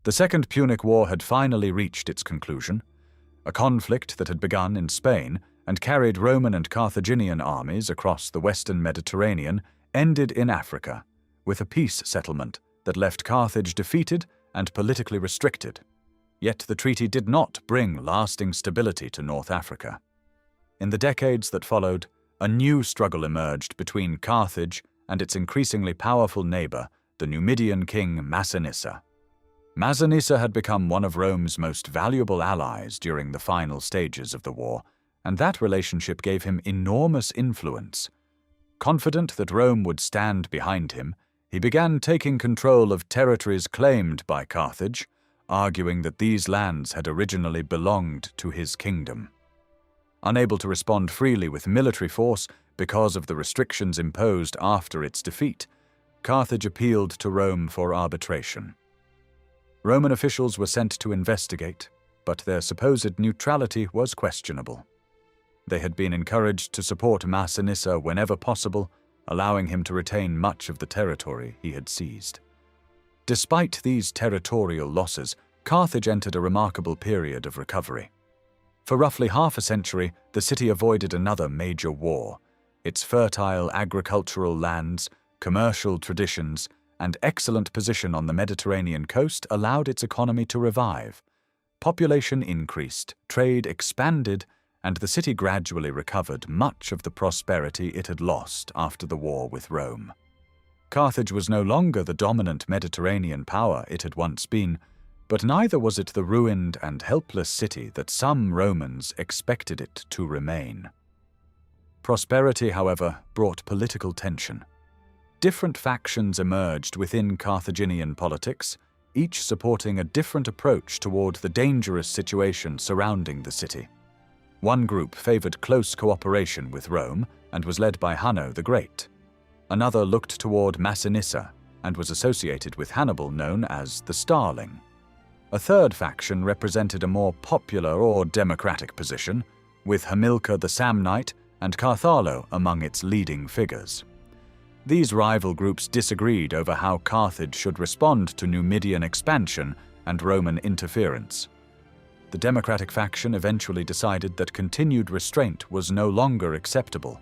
The Second Punic War had finally reached its conclusion. A conflict that had begun in Spain and carried Roman and Carthaginian armies across the western Mediterranean ended in Africa, with a peace settlement that left Carthage defeated and politically restricted. Yet the treaty did not bring lasting stability to North Africa. In the decades that followed, a new struggle emerged between Carthage and its increasingly powerful neighbor, the Numidian king Massinissa. Massinissa had become one of Rome's most valuable allies during the final stages of the war, and that relationship gave him enormous influence. Confident that Rome would stand behind him, he began taking control of territories claimed by Carthage, arguing that these lands had originally belonged to his kingdom. Unable to respond freely with military force because of the restrictions imposed after its defeat, Carthage appealed to Rome for arbitration. Roman officials were sent to investigate, but their supposed neutrality was questionable. They had been encouraged to support Massinissa whenever possible, allowing him to retain much of the territory he had seized. Despite these territorial losses, Carthage entered a remarkable period of recovery. For roughly half a century, the city avoided another major war. Its fertile agricultural lands, commercial traditions, and excellent position on the Mediterranean coast allowed its economy to revive. Population increased, trade expanded, and the city gradually recovered much of the prosperity it had lost after the war with Rome. Carthage was no longer the dominant Mediterranean power it had once been, but neither was it the ruined and helpless city that some Romans expected it to remain. Prosperity, however, brought political tension. Different factions emerged within Carthaginian politics, each supporting a different approach toward the dangerous situation surrounding the city. One group favored close cooperation with Rome and was led by Hanno the Great. Another looked toward Massinissa and was associated with Hannibal, known as the Starling. A third faction represented a more popular or democratic position, with Hamilcar the Samnite and Carthalo among its leading figures. These rival groups disagreed over how Carthage should respond to Numidian expansion and Roman interference. The democratic faction eventually decided that continued restraint was no longer acceptable.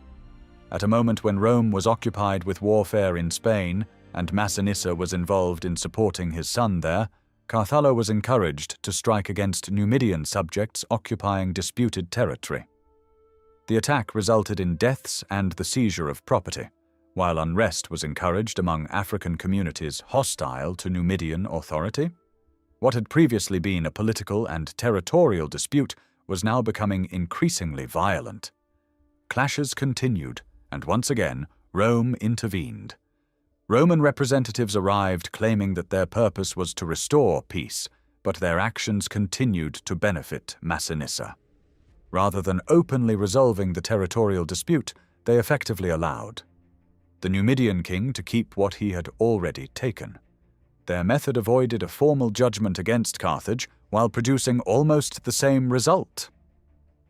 At a moment when Rome was occupied with warfare in Spain and Massinissa was involved in supporting his son there, Carthalo was encouraged to strike against Numidian subjects occupying disputed territory. The attack resulted in deaths and the seizure of property, while unrest was encouraged among African communities hostile to Numidian authority. What had previously been a political and territorial dispute was now becoming increasingly violent. Clashes continued, and once again, Rome intervened. Roman representatives arrived claiming that their purpose was to restore peace, but their actions continued to benefit Massinissa. Rather than openly resolving the territorial dispute, they effectively allowed the Numidian king to keep what he had already taken. Their method avoided a formal judgment against Carthage while producing almost the same result.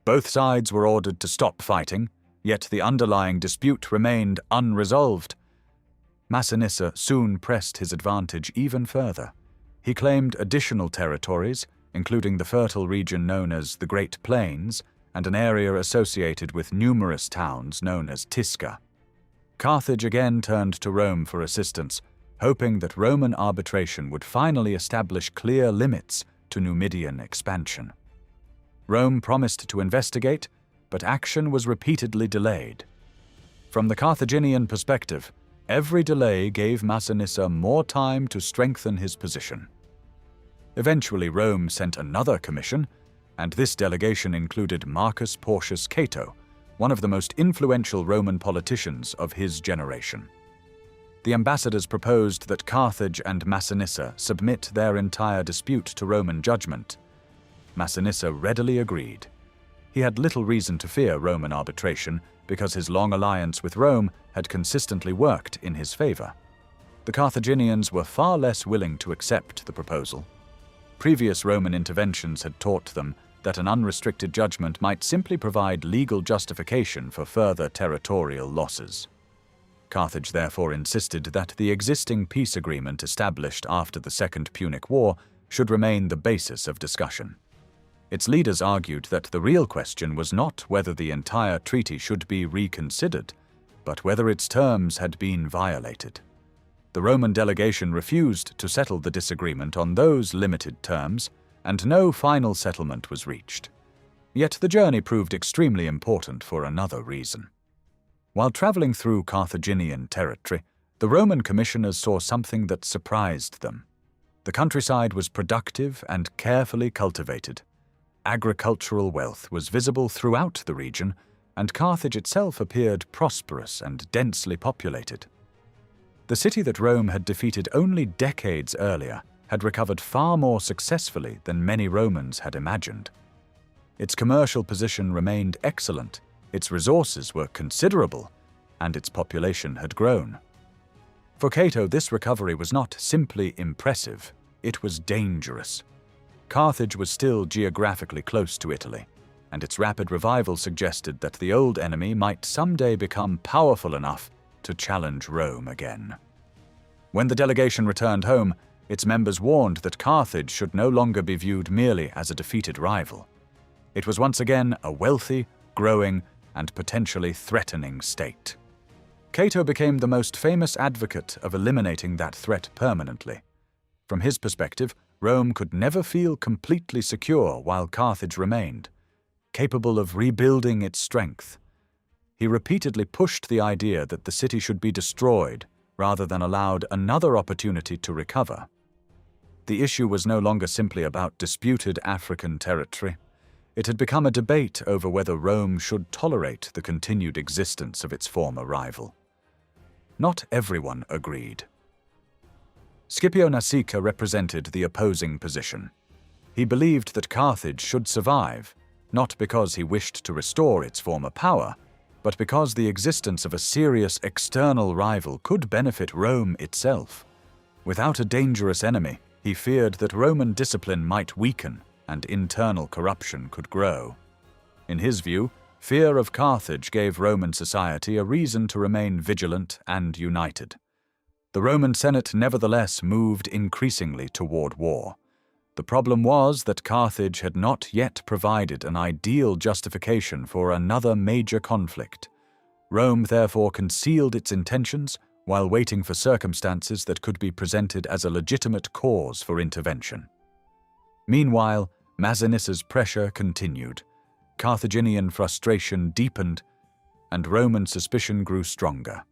Both sides were ordered to stop fighting, yet the underlying dispute remained unresolved. Massinissa soon pressed his advantage even further. He claimed additional territories, including the fertile region known as the Great Plains and an area associated with numerous towns known as Tisca. Carthage again turned to Rome for assistance, hoping that Roman arbitration would finally establish clear limits to Numidian expansion. Rome promised to investigate, but action was repeatedly delayed. From the Carthaginian perspective, every delay gave Massinissa more time to strengthen his position. Eventually, Rome sent another commission, and this delegation included Marcus Porcius Cato, one of the most influential Roman politicians of his generation. The ambassadors proposed that Carthage and Massinissa submit their entire dispute to Roman judgment. Massinissa readily agreed. He had little reason to fear Roman arbitration because his long alliance with Rome had consistently worked in his favor. The Carthaginians were far less willing to accept the proposal. Previous Roman interventions had taught them that an unrestricted judgment might simply provide legal justification for further territorial losses. Carthage therefore insisted that the existing peace agreement established after the Second Punic War should remain the basis of discussion. Its leaders argued that the real question was not whether the entire treaty should be reconsidered, but whether its terms had been violated. The Roman delegation refused to settle the disagreement on those limited terms, and no final settlement was reached. Yet the journey proved extremely important for another reason. While traveling through Carthaginian territory, the Roman commissioners saw something that surprised them. The countryside was productive and carefully cultivated. Agricultural wealth was visible throughout the region, and Carthage itself appeared prosperous and densely populated. The city that Rome had defeated only decades earlier had recovered far more successfully than many Romans had imagined. Its commercial position remained excellent, its resources were considerable, and its population had grown. For Cato, this recovery was not simply impressive, it was dangerous. Carthage was still geographically close to Italy, and its rapid revival suggested that the old enemy might someday become powerful enough to challenge Rome again. When the delegation returned home, its members warned that Carthage should no longer be viewed merely as a defeated rival. It was once again a wealthy, growing, and potentially threatening state. Cato became the most famous advocate of eliminating that threat permanently. From his perspective, Rome could never feel completely secure while Carthage remained, capable of rebuilding its strength. He repeatedly pushed the idea that the city should be destroyed rather than allowed another opportunity to recover. The issue was no longer simply about disputed African territory. It had become a debate over whether Rome should tolerate the continued existence of its former rival. Not everyone agreed. Scipio Nasica represented the opposing position. He believed that Carthage should survive, not because he wished to restore its former power, but because the existence of a serious external rival could benefit Rome itself. Without a dangerous enemy, he feared that Roman discipline might weaken and internal corruption could grow. In his view, fear of Carthage gave Roman society a reason to remain vigilant and united. The Roman Senate nevertheless moved increasingly toward war. The problem was that Carthage had not yet provided an ideal justification for another major conflict. Rome therefore concealed its intentions while waiting for circumstances that could be presented as a legitimate cause for intervention. Meanwhile, Masiniss's pressure continued, Carthaginian frustration deepened, and Roman suspicion grew stronger.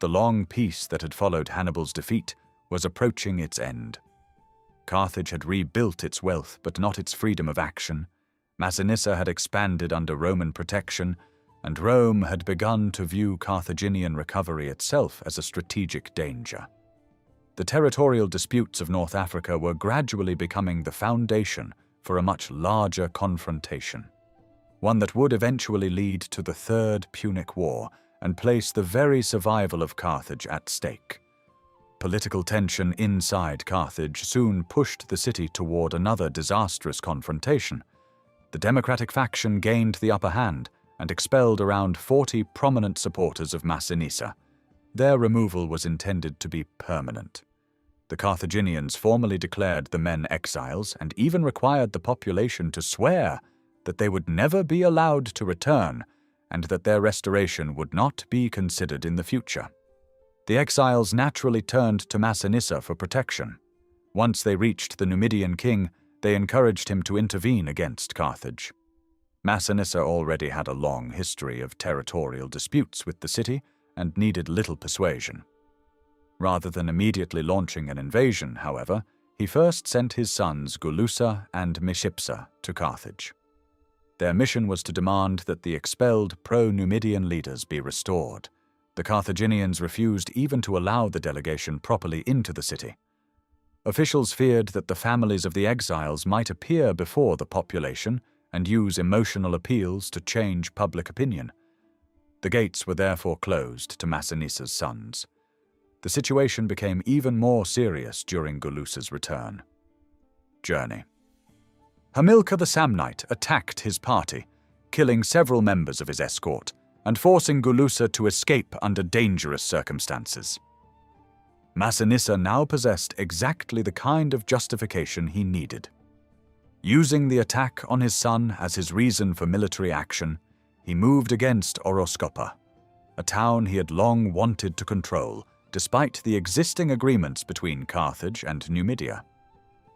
The long peace that had followed Hannibal's defeat was approaching its end. Carthage had rebuilt its wealth but not its freedom of action. Masinissa had expanded under Roman protection, and Rome had begun to view Carthaginian recovery itself as a strategic danger. The territorial disputes of North Africa were gradually becoming the foundation for a much larger confrontation, one that would eventually lead to the Third Punic War and place the very survival of Carthage at stake. Political tension inside Carthage soon pushed the city toward another disastrous confrontation. The democratic faction gained the upper hand and expelled around 40 prominent supporters of Masinissa. Their removal was intended to be permanent. The Carthaginians formally declared the men exiles and even required the population to swear that they would never be allowed to return and that their restoration would not be considered in the future. The exiles naturally turned to Masinissa for protection. Once they reached the Numidian king, they encouraged him to intervene against Carthage. Masinissa already had a long history of territorial disputes with the city and needed little persuasion. Rather than immediately launching an invasion, however, he first sent his sons Gulussa and Meshipsa to Carthage. Their mission was to demand that the expelled pro-Numidian leaders be restored. The Carthaginians refused even to allow the delegation properly into the city. Officials feared that the families of the exiles might appear before the population and use emotional appeals to change public opinion. The gates were therefore closed to Masinissa's sons. The situation became even more serious during Gulussa's return. Journey. Hamilcar the Samnite attacked his party, killing several members of his escort and forcing Gulussa to escape under dangerous circumstances. Massinissa now possessed exactly the kind of justification he needed. Using the attack on his son as his reason for military action, he moved against Oroscopa, a town he had long wanted to control, despite the existing agreements between Carthage and Numidia.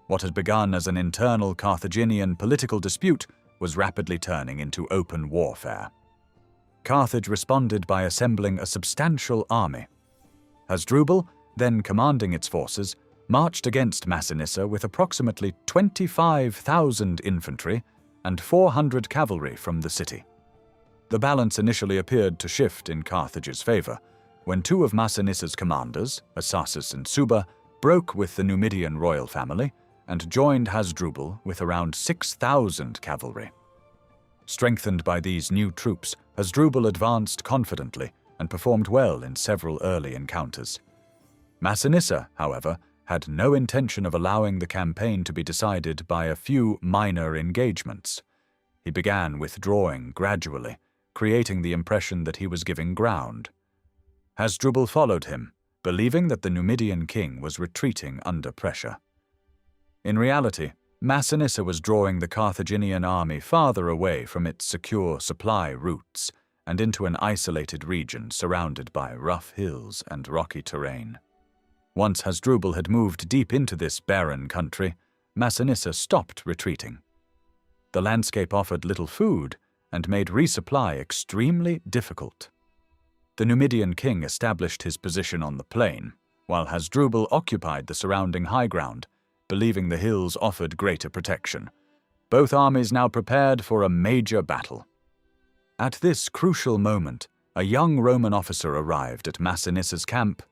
What had begun as an internal Carthaginian political dispute was rapidly turning into open warfare. Carthage responded by assembling a substantial army. Hasdrubal, then commanding its forces, marched against Massinissa with approximately 25,000 infantry and 400 cavalry from the city. The balance initially appeared to shift in Carthage's favor, when two of Massinissa's commanders, Asasis and Suba, broke with the Numidian royal family and joined Hasdrubal with around 6,000 cavalry. Strengthened by these new troops, Hasdrubal advanced confidently and performed well in several early encounters. Massinissa, however, had no intention of allowing the campaign to be decided by a few minor engagements. He began withdrawing gradually, creating the impression that he was giving ground. Hasdrubal followed him, believing that the Numidian king was retreating under pressure. In reality, Massinissa was drawing the Carthaginian army farther away from its secure supply routes and into an isolated region surrounded by rough hills and rocky terrain. Once Hasdrubal had moved deep into this barren country, Massinissa stopped retreating. The landscape offered little food and made resupply extremely difficult. The Numidian king established his position on the plain, while Hasdrubal occupied the surrounding high ground, believing the hills offered greater protection. Both armies now prepared for a major battle. At this crucial moment, a young Roman officer arrived at Massinissa's camp.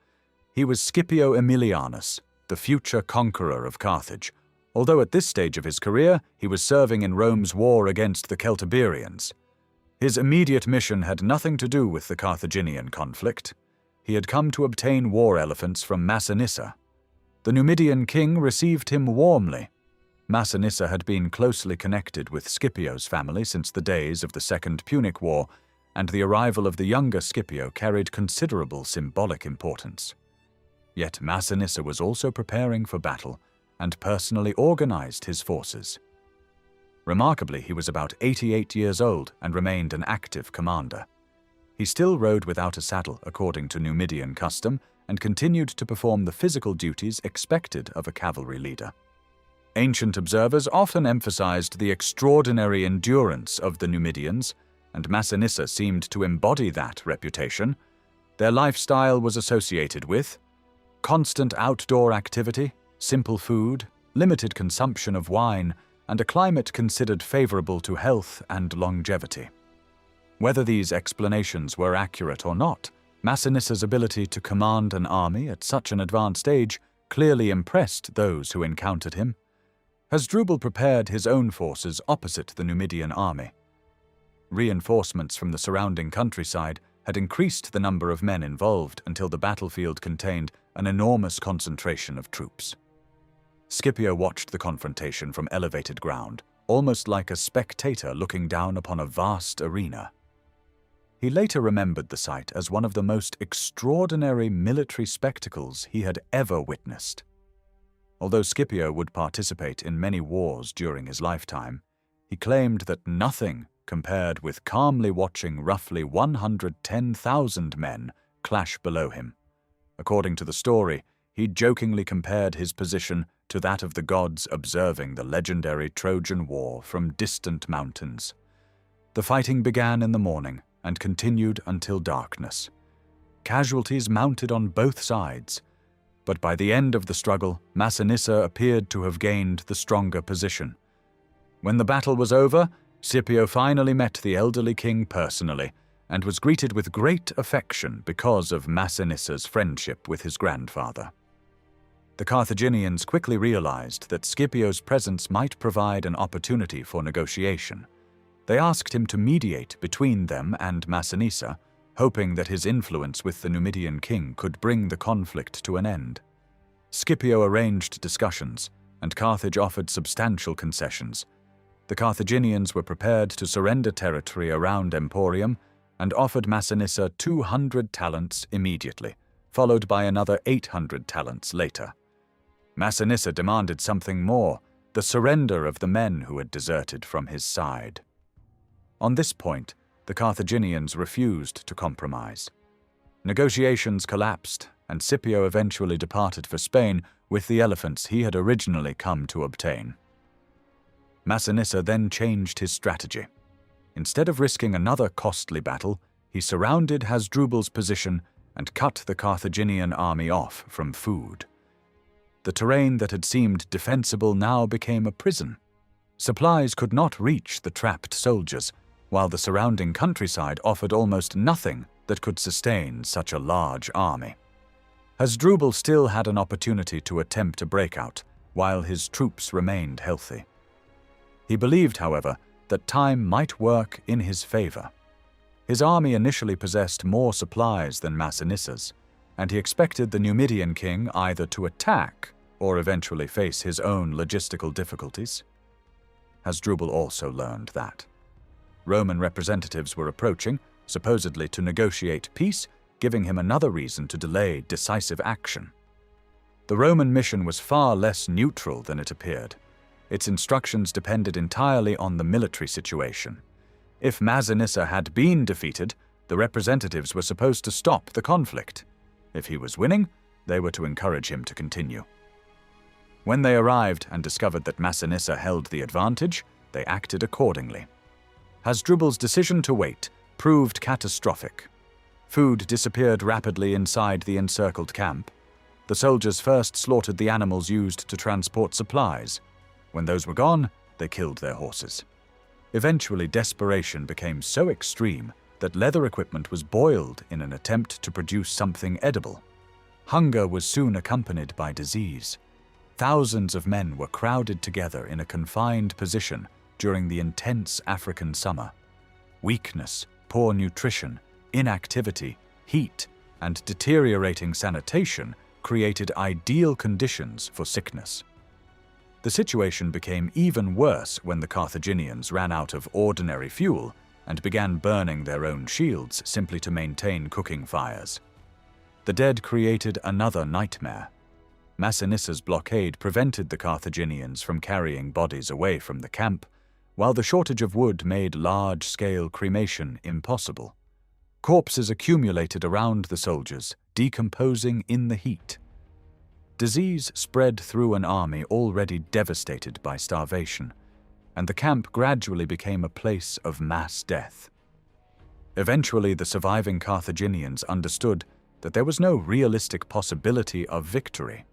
He was Scipio Aemilianus, the future conqueror of Carthage, although at this stage of his career he was serving in Rome's war against the Celtiberians. His immediate mission had nothing to do with the Carthaginian conflict. He had come to obtain war elephants from Massinissa. The Numidian king received him warmly. Massinissa had been closely connected with Scipio's family since the days of the Second Punic War, and the arrival of the younger Scipio carried considerable symbolic importance. Yet Massinissa was also preparing for battle and personally organized his forces. Remarkably, he was about 88 years old and remained an active commander. He still rode without a saddle according to Numidian custom and continued to perform the physical duties expected of a cavalry leader. Ancient observers often emphasized the extraordinary endurance of the Numidians, and Massinissa seemed to embody that reputation. Their lifestyle was associated with constant outdoor activity, simple food, limited consumption of wine, and a climate considered favorable to health and longevity. Whether these explanations were accurate or not, Massinissa's ability to command an army at such an advanced age clearly impressed those who encountered him. Hasdrubal prepared his own forces opposite the Numidian army. Reinforcements from the surrounding countryside had increased the number of men involved until the battlefield contained an enormous concentration of troops. Scipio watched the confrontation from elevated ground, almost like a spectator looking down upon a vast arena. He later remembered the sight as one of the most extraordinary military spectacles he had ever witnessed. Although Scipio would participate in many wars during his lifetime, he claimed that nothing compared with calmly watching roughly 110,000 men clash below him. According to the story, he jokingly compared his position to that of the gods observing the legendary Trojan War from distant mountains. The fighting began in the morning and continued until darkness. Casualties mounted on both sides, but by the end of the struggle, Massinissa appeared to have gained the stronger position. When the battle was over, Scipio finally met the elderly king personally and was greeted with great affection because of Massinissa's friendship with his grandfather. The Carthaginians quickly realized that Scipio's presence might provide an opportunity for negotiation. They asked him to mediate between them and Massinissa, hoping that his influence with the Numidian king could bring the conflict to an end. Scipio arranged discussions, and Carthage offered substantial concessions. The Carthaginians were prepared to surrender territory around Emporium and offered Massinissa 200 talents immediately, followed by another 800 talents later. Massinissa demanded something more, the surrender of the men who had deserted from his side. On this point, the Carthaginians refused to compromise. Negotiations collapsed, and Scipio eventually departed for Spain with the elephants he had originally come to obtain. Massinissa then changed his strategy. Instead of risking another costly battle, he surrounded Hasdrubal's position and cut the Carthaginian army off from food. The terrain that had seemed defensible now became a prison. Supplies could not reach the trapped soldiers, while the surrounding countryside offered almost nothing that could sustain such a large army. Hasdrubal still had an opportunity to attempt a breakout, while his troops remained healthy. He believed, however, that time might work in his favor. His army initially possessed more supplies than Massinissa's, and he expected the Numidian king either to attack or eventually face his own logistical difficulties. Hasdrubal also learned that Roman representatives were approaching, supposedly to negotiate peace, giving him another reason to delay decisive action. The Roman mission was far less neutral than it appeared. Its instructions depended entirely on the military situation. If Massinissa had been defeated, the representatives were supposed to stop the conflict. If he was winning, they were to encourage him to continue. When they arrived and discovered that Massinissa held the advantage, they acted accordingly. Hasdrubal's decision to wait proved catastrophic. Food disappeared rapidly inside the encircled camp. The soldiers first slaughtered the animals used to transport supplies. When those were gone, they killed their horses. Eventually, desperation became so extreme that leather equipment was boiled in an attempt to produce something edible. Hunger was soon accompanied by disease. Thousands of men were crowded together in a confined position during the intense African summer. Weakness, poor nutrition, inactivity, heat, and deteriorating sanitation created ideal conditions for sickness. The situation became even worse when the Carthaginians ran out of ordinary fuel and began burning their own shields simply to maintain cooking fires. The dead created another nightmare. Massinissa's blockade prevented the Carthaginians from carrying bodies away from the camp, while the shortage of wood made large-scale cremation impossible. Corpses accumulated around the soldiers, decomposing in the heat. Disease spread through an army already devastated by starvation, and the camp gradually became a place of mass death. Eventually, the surviving Carthaginians understood that there was no realistic possibility of victory.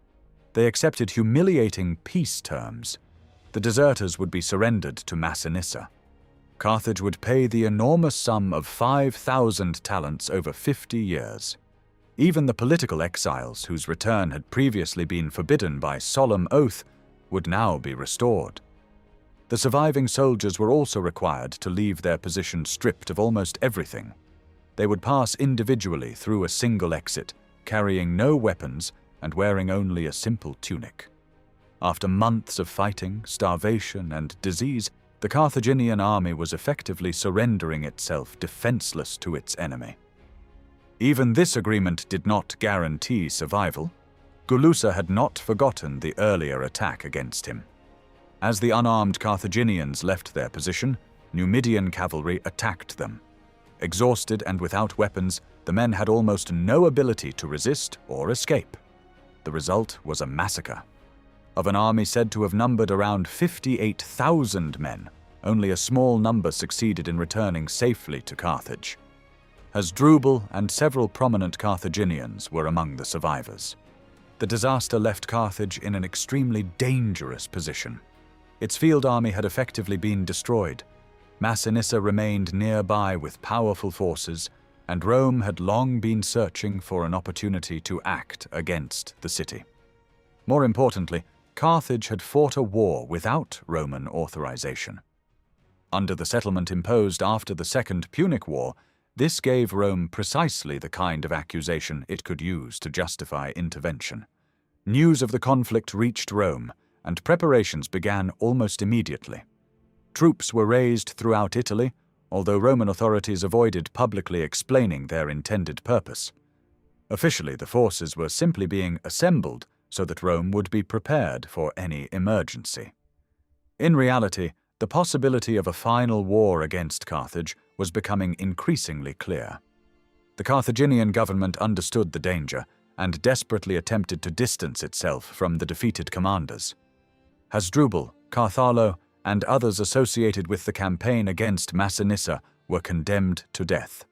They accepted humiliating peace terms. The deserters would be surrendered to Massinissa. Carthage would pay the enormous sum of 5,000 talents over 50 years. Even the political exiles, whose return had previously been forbidden by solemn oath, would now be restored. The surviving soldiers were also required to leave their position stripped of almost everything. They would pass individually through a single exit, carrying no weapons and wearing only a simple tunic. After months of fighting, starvation, and disease, the Carthaginian army was effectively surrendering itself defenseless to its enemy. Even this agreement did not guarantee survival. Gulusa had not forgotten the earlier attack against him. As the unarmed Carthaginians left their position, Numidian cavalry attacked them. Exhausted and without weapons, the men had almost no ability to resist or escape. The result was a massacre. Of an army said to have numbered around 58,000 men, only a small number succeeded in returning safely to Carthage. Hasdrubal and several prominent Carthaginians were among the survivors. The disaster left Carthage in an extremely dangerous position. Its field army had effectively been destroyed. Massinissa remained nearby with powerful forces, and Rome had long been searching for an opportunity to act against the city. More importantly, Carthage had fought a war without Roman authorization. Under the settlement imposed after the Second Punic War, this gave Rome precisely the kind of accusation it could use to justify intervention. News of the conflict reached Rome, and preparations began almost immediately. Troops were raised throughout Italy, although Roman authorities avoided publicly explaining their intended purpose. Officially, the forces were simply being assembled so that Rome would be prepared for any emergency. In reality, the possibility of a final war against Carthage was becoming increasingly clear. The Carthaginian government understood the danger and desperately attempted to distance itself from the defeated commanders. Hasdrubal, Carthalo, and others associated with the campaign against Massinissa were condemned to death.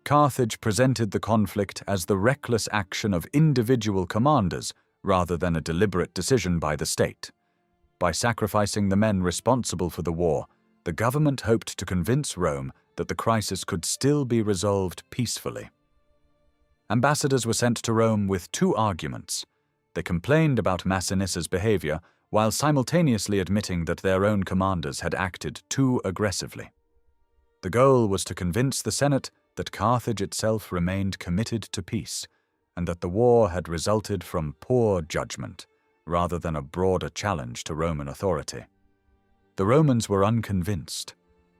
Carthage presented the conflict as the reckless action of individual commanders rather than a deliberate decision by the state. By sacrificing the men responsible for the war, the government hoped to convince Rome that the crisis could still be resolved peacefully. Ambassadors were sent to Rome with two arguments. They complained about Massinissa's behavior while simultaneously admitting that their own commanders had acted too aggressively. The goal was to convince the Senate that Carthage itself remained committed to peace, and that the war had resulted from poor judgment, rather than a broader challenge to Roman authority. The Romans were unconvinced.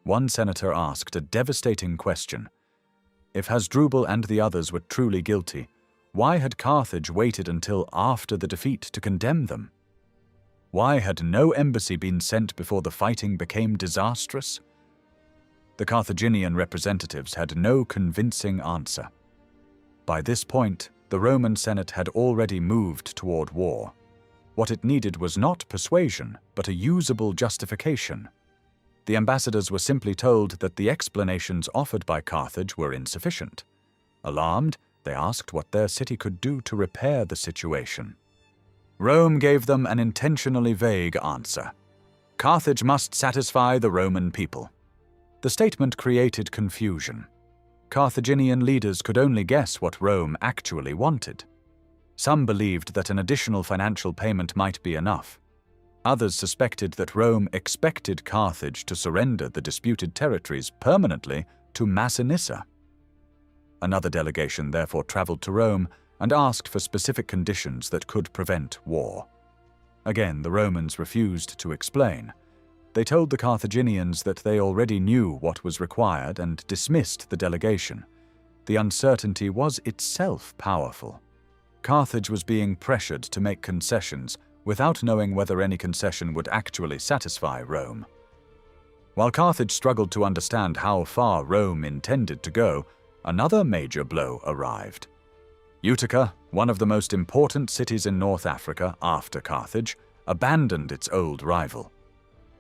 One senator asked a devastating question. If Hasdrubal and the others were truly guilty, why had Carthage waited until after the defeat to condemn them? Why had no embassy been sent before the fighting became disastrous? The Carthaginian representatives had no convincing answer. By this point, the Roman Senate had already moved toward war. What it needed was not persuasion, but a usable justification. The ambassadors were simply told that the explanations offered by Carthage were insufficient. Alarmed, they asked what their city could do to repair the situation. Rome gave them an intentionally vague answer. Carthage must satisfy the Roman people. The statement created confusion. Carthaginian leaders could only guess what Rome actually wanted. Some believed that an additional financial payment might be enough. Others suspected that Rome expected Carthage to surrender the disputed territories permanently to Massinissa. Another delegation therefore traveled to Rome and asked for specific conditions that could prevent war. Again, the Romans refused to explain. They told the Carthaginians that they already knew what was required and dismissed the delegation. The uncertainty was itself powerful. Carthage was being pressured to make concessions without knowing whether any concession would actually satisfy Rome. While Carthage struggled to understand how far Rome intended to go, another major blow arrived. Utica, one of the most important cities in North Africa after Carthage, abandoned its old rival.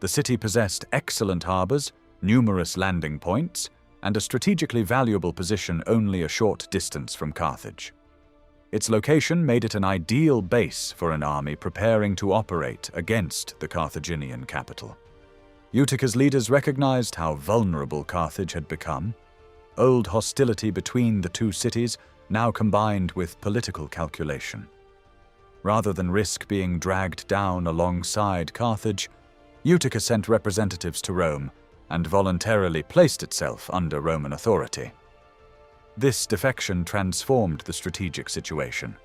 The city possessed excellent harbors, numerous landing points, and a strategically valuable position only a short distance from Carthage. Its location made it an ideal base for an army preparing to operate against the Carthaginian capital. Utica's leaders recognized how vulnerable Carthage had become. Old hostility between the two cities now combined with political calculation. Rather than risk being dragged down alongside Carthage, Utica sent representatives to Rome and voluntarily placed itself under Roman authority. This defection transformed the strategic situation.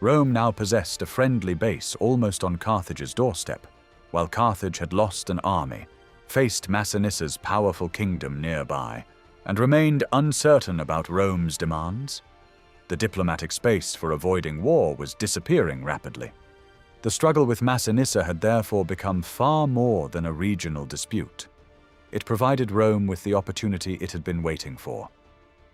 Rome now possessed a friendly base almost on Carthage's doorstep, while Carthage had lost an army, faced Massinissa's powerful kingdom nearby, and remained uncertain about Rome's demands. The diplomatic space for avoiding war was disappearing rapidly. The struggle with Massinissa had therefore become far more than a regional dispute. It provided Rome with the opportunity it had been waiting for.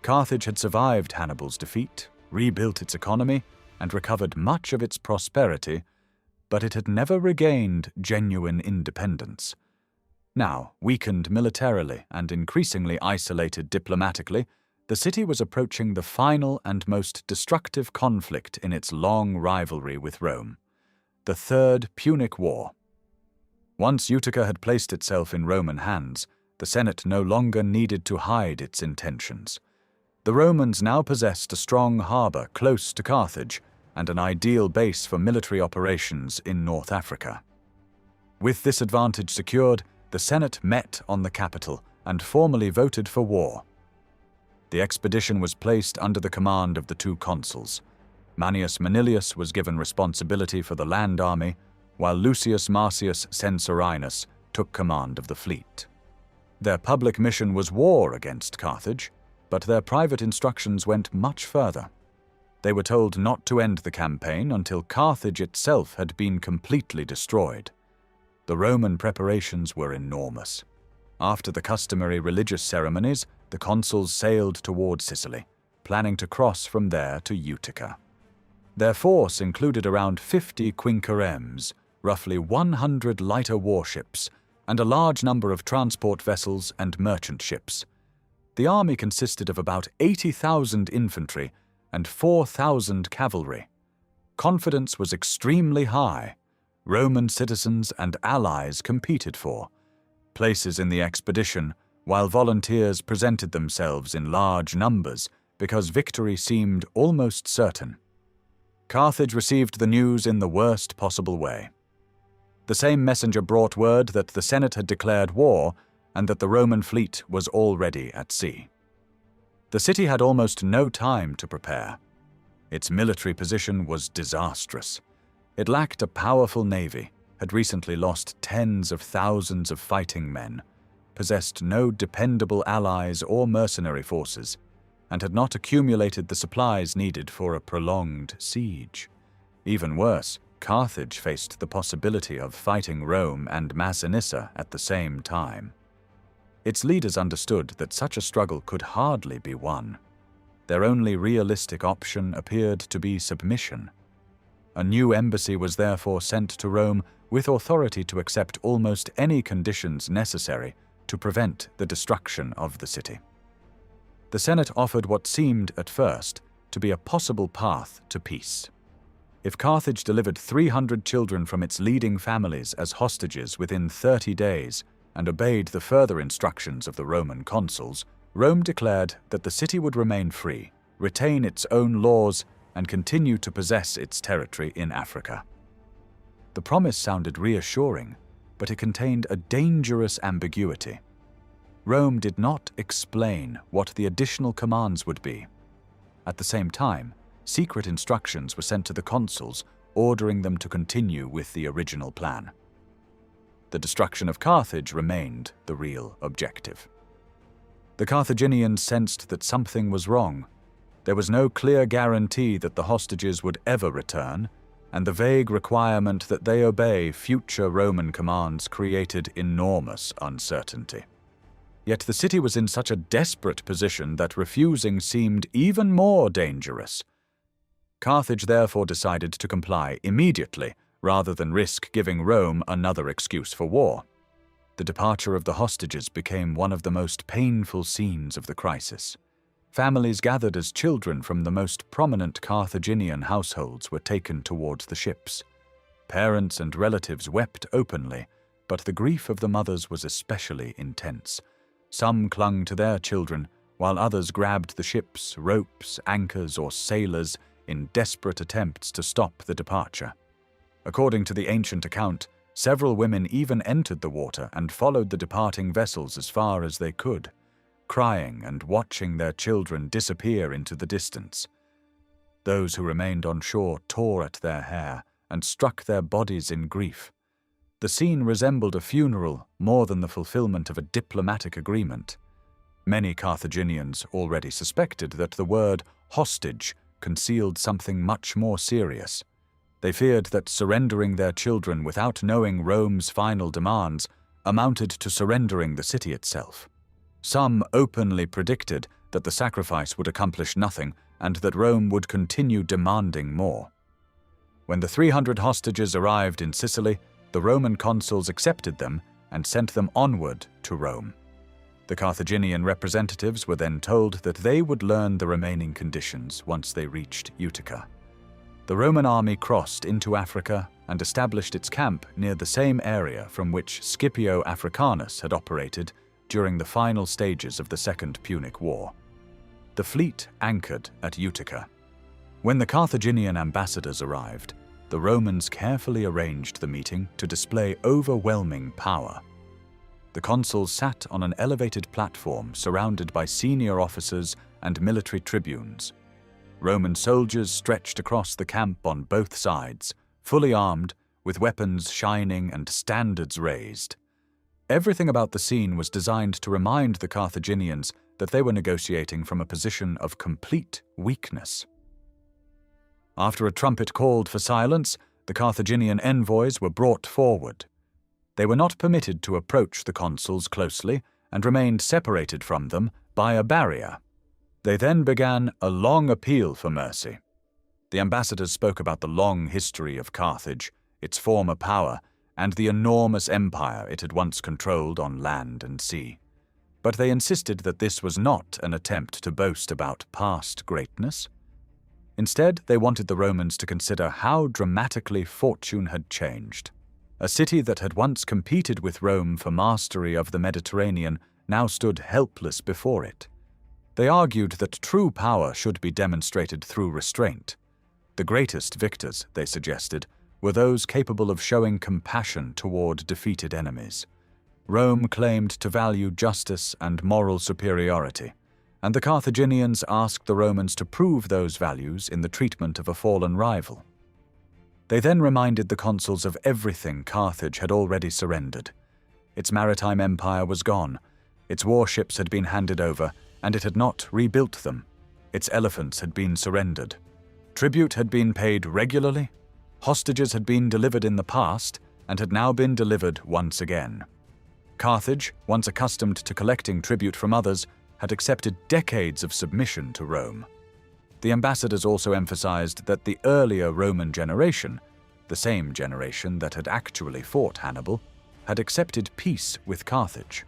Carthage had survived Hannibal's defeat, rebuilt its economy, and recovered much of its prosperity, but it had never regained genuine independence. Now, weakened militarily and increasingly isolated diplomatically, the city was approaching the final and most destructive conflict in its long rivalry with Rome, the Third Punic War. Once Utica had placed itself in Roman hands, the Senate no longer needed to hide its intentions. The Romans now possessed a strong harbor close to Carthage and an ideal base for military operations in North Africa. With this advantage secured, the Senate met on the capital and formally voted for war. The expedition was placed under the command of the two consuls. Manius Manilius was given responsibility for the land army, while Lucius Marcius Censorinus took command of the fleet. Their public mission was war against Carthage, but their private instructions went much further. They were told not to end the campaign until Carthage itself had been completely destroyed. The Roman preparations were enormous. After the customary religious ceremonies, the consuls sailed toward Sicily, planning to cross from there to Utica. Their force included around 50 quinqueremes, roughly 100 lighter warships, and a large number of transport vessels and merchant ships. The army consisted of about 80,000 infantry and 4,000 cavalry. Confidence was extremely high. Roman citizens and allies competed for places in the expedition, while volunteers presented themselves in large numbers because victory seemed almost certain. Carthage received the news in the worst possible way. The same messenger brought word that the Senate had declared war and that the Roman fleet was already at sea. The city had almost no time to prepare. Its military position was disastrous. It lacked a powerful navy, had recently lost tens of thousands of fighting men, possessed no dependable allies or mercenary forces, and had not accumulated the supplies needed for a prolonged siege. Even worse, Carthage faced the possibility of fighting Rome and Massinissa at the same time. Its leaders understood that such a struggle could hardly be won. Their only realistic option appeared to be submission. A new embassy was therefore sent to Rome with authority to accept almost any conditions necessary to prevent the destruction of the city. The Senate offered what seemed, at first, to be a possible path to peace. If Carthage delivered 300 children from its leading families as hostages within 30 days and obeyed the further instructions of the Roman consuls, Rome declared that the city would remain free, retain its own laws, and continue to possess its territory in Africa. The promise sounded reassuring, but it contained a dangerous ambiguity. Rome did not explain what the additional commands would be. At the same time, secret instructions were sent to the consuls, ordering them to continue with the original plan. The destruction of Carthage remained the real objective. The Carthaginians sensed that something was wrong. There was no clear guarantee that the hostages would ever return, and the vague requirement that they obey future Roman commands created enormous uncertainty. Yet the city was in such a desperate position that refusing seemed even more dangerous. Carthage therefore decided to comply immediately, rather than risk giving Rome another excuse for war. The departure of the hostages became one of the most painful scenes of the crisis. Families gathered as children from the most prominent Carthaginian households were taken towards the ships. Parents and relatives wept openly, but the grief of the mothers was especially intense. Some clung to their children, while others grabbed the ship's ropes, anchors, or sailors in desperate attempts to stop the departure. According to the ancient account, several women even entered the water and followed the departing vessels as far as they could, crying and watching their children disappear into the distance. Those who remained on shore tore at their hair and struck their bodies in grief. The scene resembled a funeral more than the fulfillment of a diplomatic agreement. Many Carthaginians already suspected that the word hostage concealed something much more serious. They feared that surrendering their children without knowing Rome's final demands amounted to surrendering the city itself. Some openly predicted that the sacrifice would accomplish nothing and that Rome would continue demanding more. When the 300 hostages arrived in Sicily, the Roman consuls accepted them and sent them onward to Rome. The Carthaginian representatives were then told that they would learn the remaining conditions once they reached Utica. The Roman army crossed into Africa and established its camp near the same area from which Scipio Africanus had operated during the final stages of the Second Punic War. The fleet anchored at Utica. When the Carthaginian ambassadors arrived, the Romans carefully arranged the meeting to display overwhelming power. The consuls sat on an elevated platform surrounded by senior officers and military tribunes. Roman soldiers stretched across the camp on both sides, fully armed, with weapons shining and standards raised. Everything about the scene was designed to remind the Carthaginians that they were negotiating from a position of complete weakness. After a trumpet called for silence, the Carthaginian envoys were brought forward. They were not permitted to approach the consuls closely and remained separated from them by a barrier. They then began a long appeal for mercy. The ambassadors spoke about the long history of Carthage, its former power, and the enormous empire it had once controlled on land and sea. But they insisted that this was not an attempt to boast about past greatness. Instead, they wanted the Romans to consider how dramatically fortune had changed. A city that had once competed with Rome for mastery of the Mediterranean now stood helpless before it. They argued that true power should be demonstrated through restraint. The greatest victors, they suggested, were those capable of showing compassion toward defeated enemies. Rome claimed to value justice and moral superiority, and the Carthaginians asked the Romans to prove those values in the treatment of a fallen rival. They then reminded the consuls of everything Carthage had already surrendered. Its maritime empire was gone, its warships had been handed over, and it had not rebuilt them. Its elephants had been surrendered. Tribute had been paid regularly, hostages had been delivered in the past, and had now been delivered once again. Carthage, once accustomed to collecting tribute from others, had accepted decades of submission to Rome. The ambassadors also emphasized that the earlier Roman generation, the same generation that had actually fought Hannibal, had accepted peace with Carthage.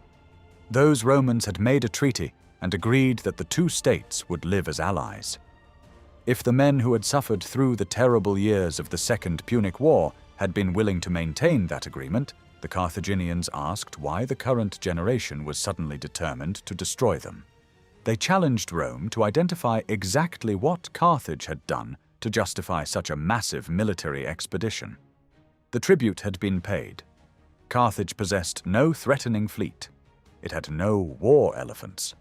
Those Romans had made a treaty and agreed that the two states would live as allies. If the men who had suffered through the terrible years of the Second Punic War had been willing to maintain that agreement, the Carthaginians asked why the current generation was suddenly determined to destroy them. They challenged Rome to identify exactly what Carthage had done to justify such a massive military expedition. The tribute had been paid. Carthage possessed no threatening fleet. It had no war elephants.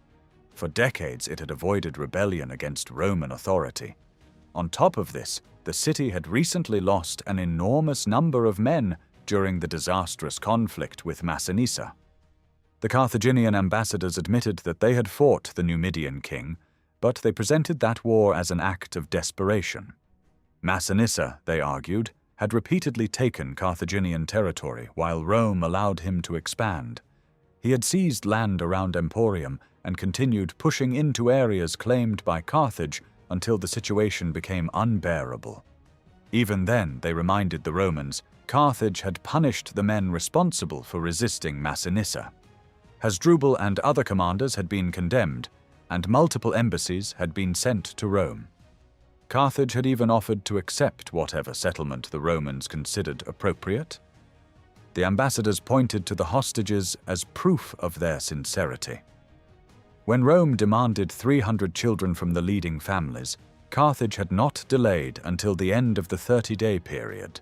For decades it had avoided rebellion against Roman authority. On top of this, the city had recently lost an enormous number of men during the disastrous conflict with Massinissa. The Carthaginian ambassadors admitted that they had fought the Numidian king, but they presented that war as an act of desperation. Massinissa, they argued, had repeatedly taken Carthaginian territory while Rome allowed him to expand. He had seized land around Emporium and continued pushing into areas claimed by Carthage until the situation became unbearable. Even then, they reminded the Romans, Carthage had punished the men responsible for resisting Massinissa. Hasdrubal and other commanders had been condemned, and multiple embassies had been sent to Rome. Carthage had even offered to accept whatever settlement the Romans considered appropriate. The ambassadors pointed to the hostages as proof of their sincerity. When Rome demanded 300 children from the leading families, Carthage had not delayed until the end of the 30-day period.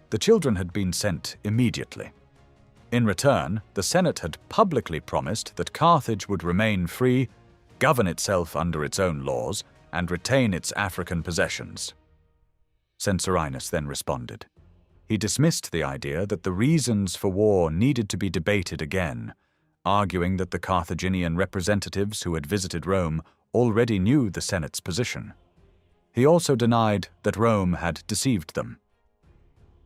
The children had been sent immediately. In return, the Senate had publicly promised that Carthage would remain free, govern itself under its own laws, and retain its African possessions. Censorinus then responded. He dismissed the idea that the reasons for war needed to be debated again, arguing that the Carthaginian representatives who had visited Rome already knew the Senate's position. He also denied that Rome had deceived them.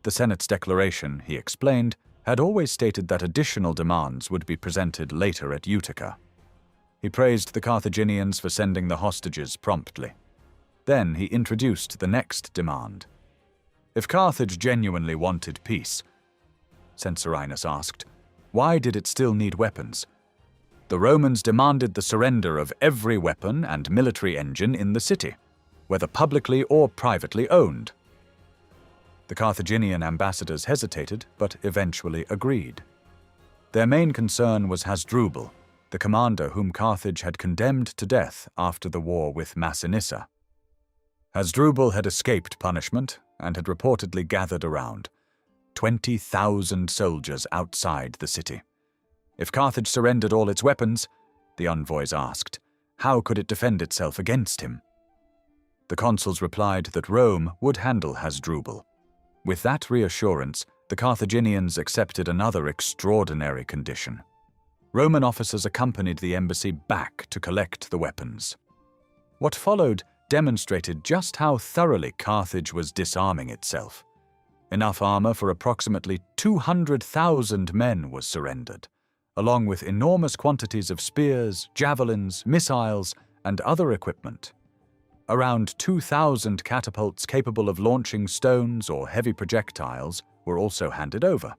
The Senate's declaration, he explained, had always stated that additional demands would be presented later at Utica. He praised the Carthaginians for sending the hostages promptly. Then he introduced the next demand. If Carthage genuinely wanted peace, Censorinus asked, why did it still need weapons? The Romans demanded the surrender of every weapon and military engine in the city, whether publicly or privately owned. The Carthaginian ambassadors hesitated, but eventually agreed. Their main concern was Hasdrubal, the commander whom Carthage had condemned to death after the war with Massinissa. Hasdrubal had escaped punishment and had reportedly gathered around 20,000 soldiers outside the city. If Carthage surrendered all its weapons, the envoys asked, how could it defend itself against him? The consuls replied that Rome would handle Hasdrubal. With that reassurance, the Carthaginians accepted another extraordinary condition. Roman officers accompanied the embassy back to collect the weapons. What followed demonstrated just how thoroughly Carthage was disarming itself. Enough armor for approximately 200,000 men was surrendered, along with enormous quantities of spears, javelins, missiles, and other equipment. Around 2,000 catapults capable of launching stones or heavy projectiles were also handed over.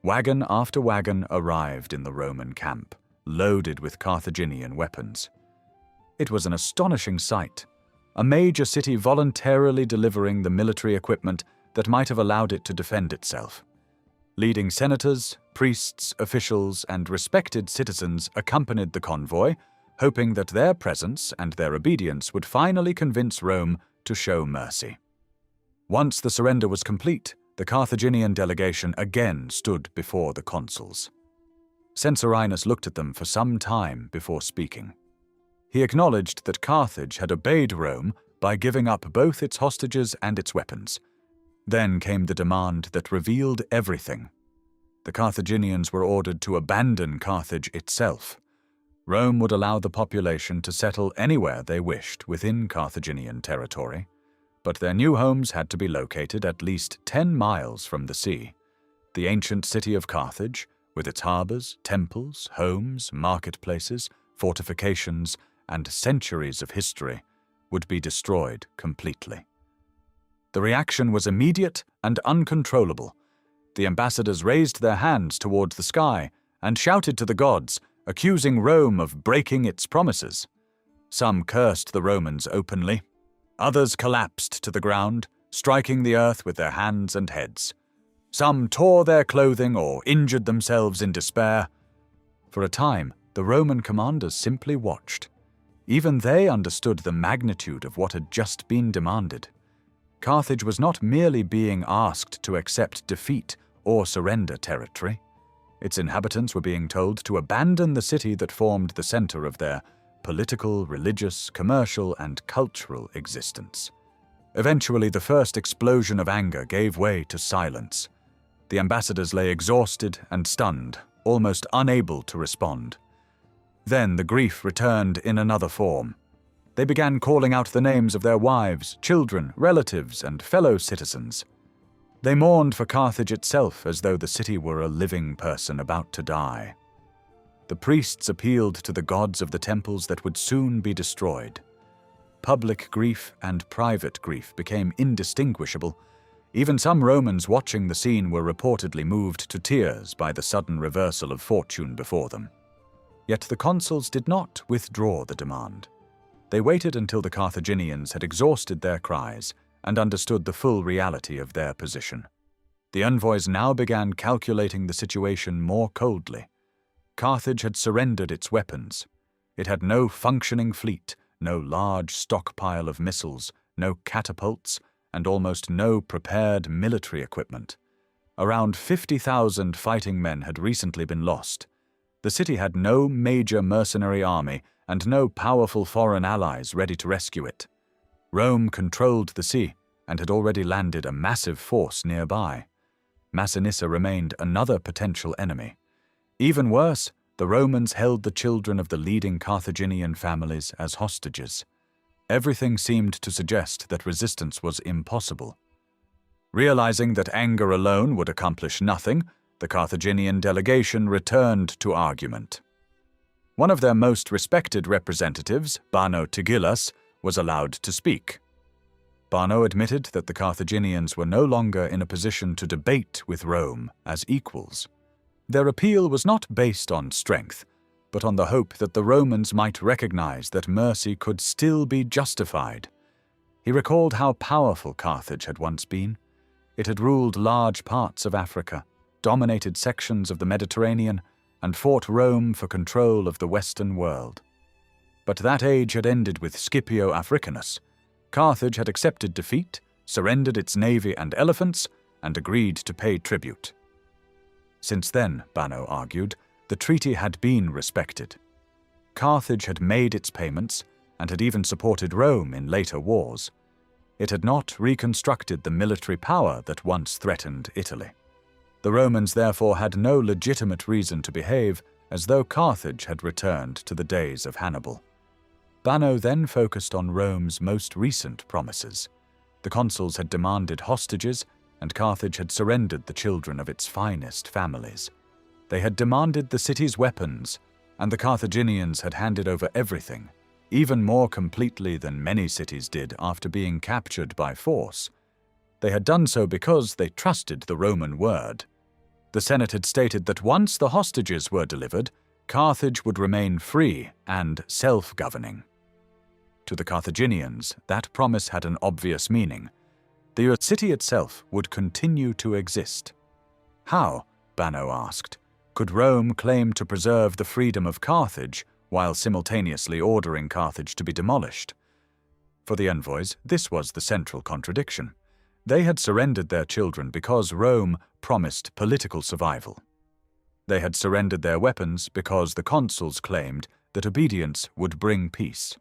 Wagon after wagon arrived in the Roman camp, loaded with Carthaginian weapons. It was an astonishing sight, a major city voluntarily delivering the military equipment that might have allowed it to defend itself. Leading senators, priests, officials, and respected citizens accompanied the convoy, hoping that their presence and their obedience would finally convince Rome to show mercy. Once the surrender was complete, the Carthaginian delegation again stood before the consuls. Censorinus looked at them for some time before speaking. He acknowledged that Carthage had obeyed Rome by giving up both its hostages and its weapons. Then came the demand that revealed everything. The Carthaginians were ordered to abandon Carthage itself. Rome would allow the population to settle anywhere they wished within Carthaginian territory, but their new homes had to be located at least 10 miles from the sea. The ancient city of Carthage, with its harbors, temples, homes, marketplaces, fortifications, and centuries of history, would be destroyed completely. The reaction was immediate and uncontrollable. The ambassadors raised their hands toward the sky and shouted to the gods, accusing Rome of breaking its promises. Some cursed the Romans openly. Others collapsed to the ground, striking the earth with their hands and heads. Some tore their clothing or injured themselves in despair. For a time, the Roman commanders simply watched. Even they understood the magnitude of what had just been demanded. Carthage was not merely being asked to accept defeat or surrender territory. Its inhabitants were being told to abandon the city that formed the center of their political, religious, commercial, and cultural existence. Eventually, the first explosion of anger gave way to silence. The ambassadors lay exhausted and stunned, almost unable to respond. Then the grief returned in another form. They began calling out the names of their wives, children, relatives, and fellow citizens. They mourned for Carthage itself as though the city were a living person about to die. The priests appealed to the gods of the temples that would soon be destroyed. Public grief and private grief became indistinguishable. Even some Romans watching the scene were reportedly moved to tears by the sudden reversal of fortune before them. Yet the consuls did not withdraw the demand. They waited until the Carthaginians had exhausted their cries and understood the full reality of their position. The envoys now began calculating the situation more coldly. Carthage had surrendered its weapons. It had no functioning fleet, no large stockpile of missiles, no catapults, and almost no prepared military equipment. Around 50,000 fighting men had recently been lost. The city had no major mercenary army and no powerful foreign allies ready to rescue it. Rome controlled the sea and had already landed a massive force nearby. Massinissa remained another potential enemy. Even worse, the Romans held the children of the leading Carthaginian families as hostages. Everything seemed to suggest that resistance was impossible. Realizing that anger alone would accomplish nothing, the Carthaginian delegation returned to argument. One of their most respected representatives, Bano Tigilas, was allowed to speak. Bano admitted that the Carthaginians were no longer in a position to debate with Rome as equals. Their appeal was not based on strength, but on the hope that the Romans might recognize that mercy could still be justified. He recalled how powerful Carthage had once been. It had ruled large parts of Africa, dominated sections of the Mediterranean, and fought Rome for control of the Western world. But that age had ended with Scipio Africanus. Carthage had accepted defeat, surrendered its navy and elephants, and agreed to pay tribute. Since then, Bano argued, the treaty had been respected. Carthage had made its payments and had even supported Rome in later wars. It had not reconstructed the military power that once threatened Italy. The Romans therefore had no legitimate reason to behave as though Carthage had returned to the days of Hannibal. Banno then focused on Rome's most recent promises. The consuls had demanded hostages, and Carthage had surrendered the children of its finest families. They had demanded the city's weapons, and the Carthaginians had handed over everything, even more completely than many cities did after being captured by force. They had done so because they trusted the Roman word. The Senate had stated that once the hostages were delivered, Carthage would remain free and self-governing. To the Carthaginians, that promise had an obvious meaning. The city itself would continue to exist. How, Banno asked, could Rome claim to preserve the freedom of Carthage while simultaneously ordering Carthage to be demolished? For the envoys, this was the central contradiction. They had surrendered their children because Rome promised political survival. They had surrendered their weapons because the consuls claimed that obedience would bring peace.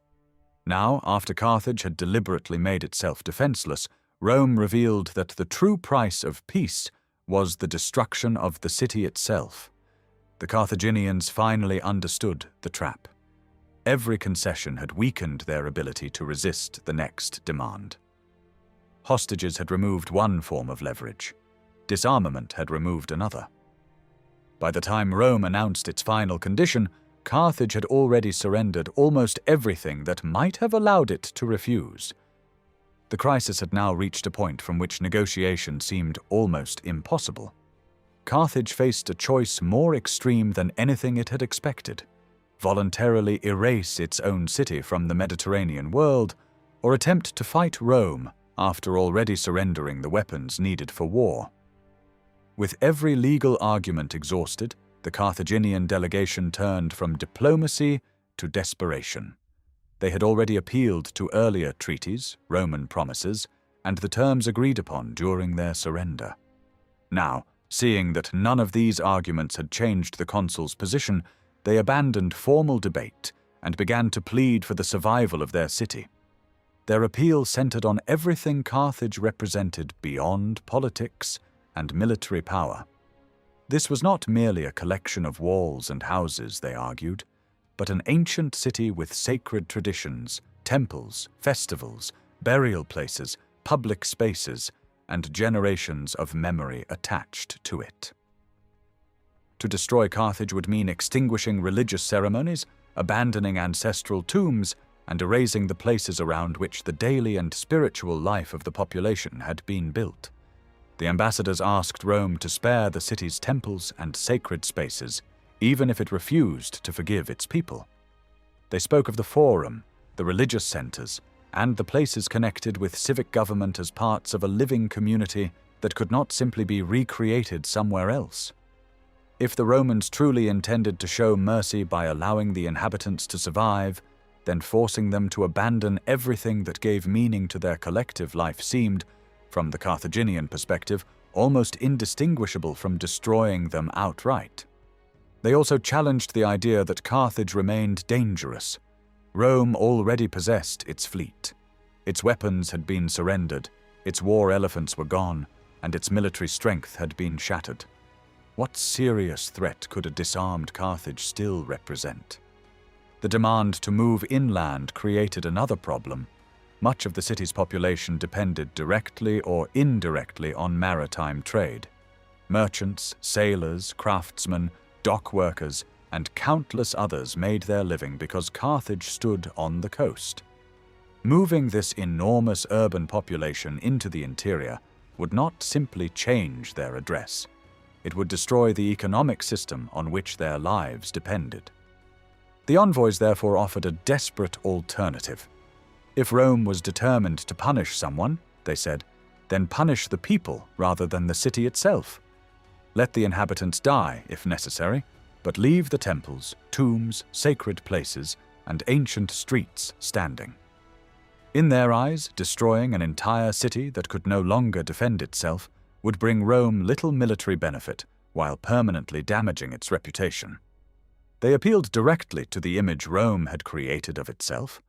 Now, after Carthage had deliberately made itself defenseless, Rome revealed that the true price of peace was the destruction of the city itself. The Carthaginians finally understood the trap. Every concession had weakened their ability to resist the next demand. Hostages had removed one form of leverage. Disarmament had removed another. By the time Rome announced its final condition, Carthage had already surrendered almost everything that might have allowed it to refuse. The crisis had now reached a point from which negotiation seemed almost impossible. Carthage faced a choice more extreme than anything it had expected: voluntarily erase its own city from the Mediterranean world, or attempt to fight Rome after already surrendering the weapons needed for war. With every legal argument exhausted, the Carthaginian delegation turned from diplomacy to desperation. They had already appealed to earlier treaties, Roman promises, and the terms agreed upon during their surrender. Now, seeing that none of these arguments had changed the consuls' position, they abandoned formal debate and began to plead for the survival of their city. Their appeal centered on everything Carthage represented beyond politics and military power. This was not merely a collection of walls and houses, they argued, but an ancient city with sacred traditions, temples, festivals, burial places, public spaces, and generations of memory attached to it. To destroy Carthage would mean extinguishing religious ceremonies, abandoning ancestral tombs, and erasing the places around which the daily and spiritual life of the population had been built. The ambassadors asked Rome to spare the city's temples and sacred spaces, even if it refused to forgive its people. They spoke of the Forum, the religious centers, and the places connected with civic government as parts of a living community that could not simply be recreated somewhere else. If the Romans truly intended to show mercy by allowing the inhabitants to survive, then forcing them to abandon everything that gave meaning to their collective life seemed, from the Carthaginian perspective, almost indistinguishable from destroying them outright. They also challenged the idea that Carthage remained dangerous. Rome already possessed its fleet. Its weapons had been surrendered, its war elephants were gone, and its military strength had been shattered. What serious threat could a disarmed Carthage still represent? The demand to move inland created another problem. Much of the city's population depended directly or indirectly on maritime trade. Merchants, sailors, craftsmen, dock workers, and countless others made their living because Carthage stood on the coast. Moving this enormous urban population into the interior would not simply change their address. It would destroy the economic system on which their lives depended. The envoys therefore offered a desperate alternative. If Rome was determined to punish someone, they said, then punish the people rather than the city itself. Let the inhabitants die, if necessary, but leave the temples, tombs, sacred places, and ancient streets standing. In their eyes, destroying an entire city that could no longer defend itself would bring Rome little military benefit while permanently damaging its reputation. They appealed directly to the image Rome had created of itself.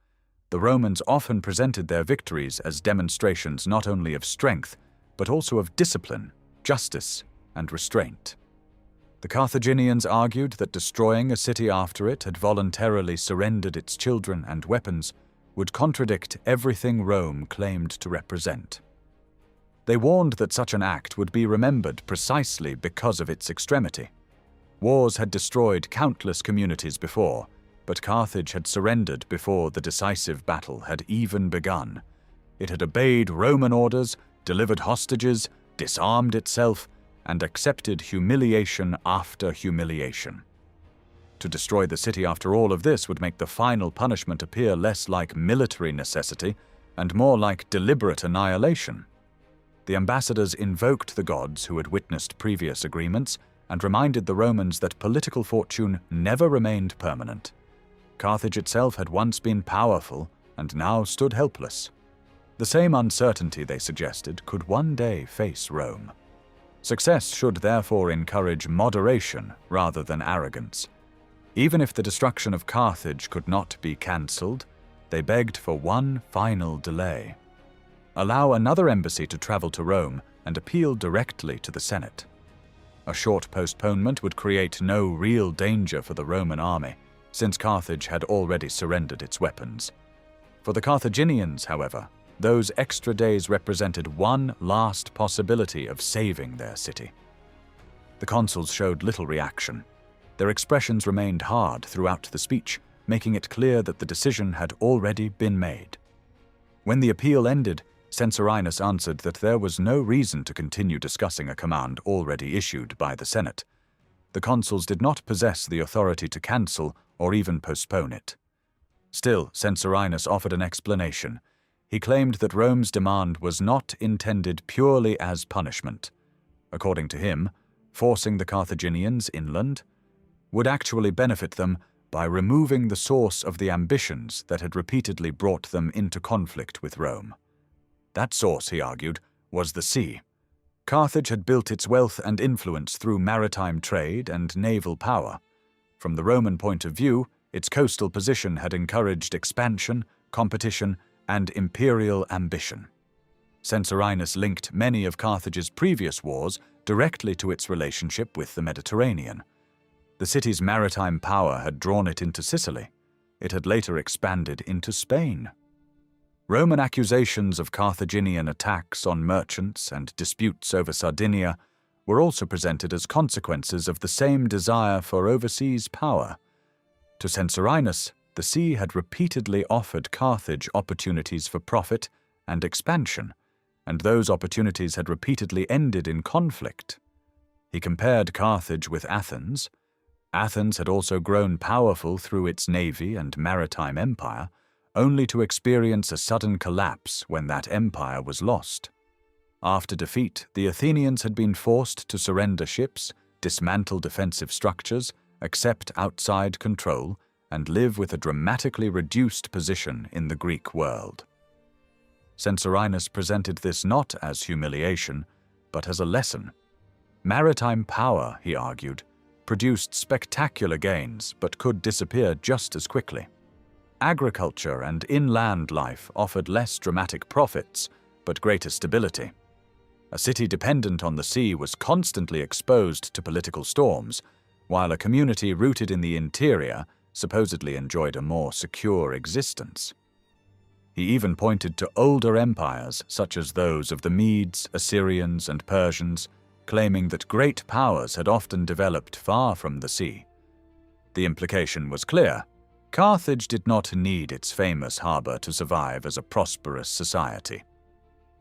The Romans often presented their victories as demonstrations not only of strength, but also of discipline, justice, and restraint. The Carthaginians argued that destroying a city after it had voluntarily surrendered its children and weapons would contradict everything Rome claimed to represent. They warned that such an act would be remembered precisely because of its extremity. Wars had destroyed countless communities before, but Carthage had surrendered before the decisive battle had even begun. It had obeyed Roman orders, delivered hostages, disarmed itself, and accepted humiliation after humiliation. To destroy the city after all of this would make the final punishment appear less like military necessity and more like deliberate annihilation. The ambassadors invoked the gods who had witnessed previous agreements and reminded the Romans that political fortune never remained permanent. Carthage itself had once been powerful and now stood helpless. The same uncertainty, they suggested, could one day face Rome. Success should therefore encourage moderation rather than arrogance. Even if the destruction of Carthage could not be cancelled, they begged for one final delay. Allow another embassy to travel to Rome and appeal directly to the Senate. A short postponement would create no real danger for the Roman army, since Carthage had already surrendered its weapons. For the Carthaginians, however, those extra days represented one last possibility of saving their city. The consuls showed little reaction. Their expressions remained hard throughout the speech, making it clear that the decision had already been made. When the appeal ended, Censorinus answered that there was no reason to continue discussing a command already issued by the Senate. The consuls did not possess the authority to cancel or even postpone it. Still, Censorinus offered an explanation. He claimed that Rome's demand was not intended purely as punishment. According to him, forcing the Carthaginians inland would actually benefit them by removing the source of the ambitions that had repeatedly brought them into conflict with Rome. That source, he argued, was the sea. Carthage had built its wealth and influence through maritime trade and naval power. From the Roman point of view, its coastal position had encouraged expansion, competition, and imperial ambition. Censorinus linked many of Carthage's previous wars directly to its relationship with the Mediterranean. The city's maritime power had drawn it into Sicily. It had later expanded into Spain. Roman accusations of Carthaginian attacks on merchants and disputes over Sardinia were also presented as consequences of the same desire for overseas power. To Censorinus, the sea had repeatedly offered Carthage opportunities for profit and expansion, and those opportunities had repeatedly ended in conflict. He compared Carthage with Athens. Athens had also grown powerful through its navy and maritime empire, only to experience a sudden collapse when that empire was lost. After defeat, the Athenians had been forced to surrender ships, dismantle defensive structures, accept outside control, and live with a dramatically reduced position in the Greek world. Censorinus presented this not as humiliation, but as a lesson. Maritime power, he argued, produced spectacular gains but could disappear just as quickly. Agriculture and inland life offered less dramatic profits, but greater stability. A city dependent on the sea was constantly exposed to political storms, while a community rooted in the interior supposedly enjoyed a more secure existence. He even pointed to older empires such as those of the Medes, Assyrians, and Persians, claiming that great powers had often developed far from the sea. The implication was clear. Carthage did not need its famous harbor to survive as a prosperous society.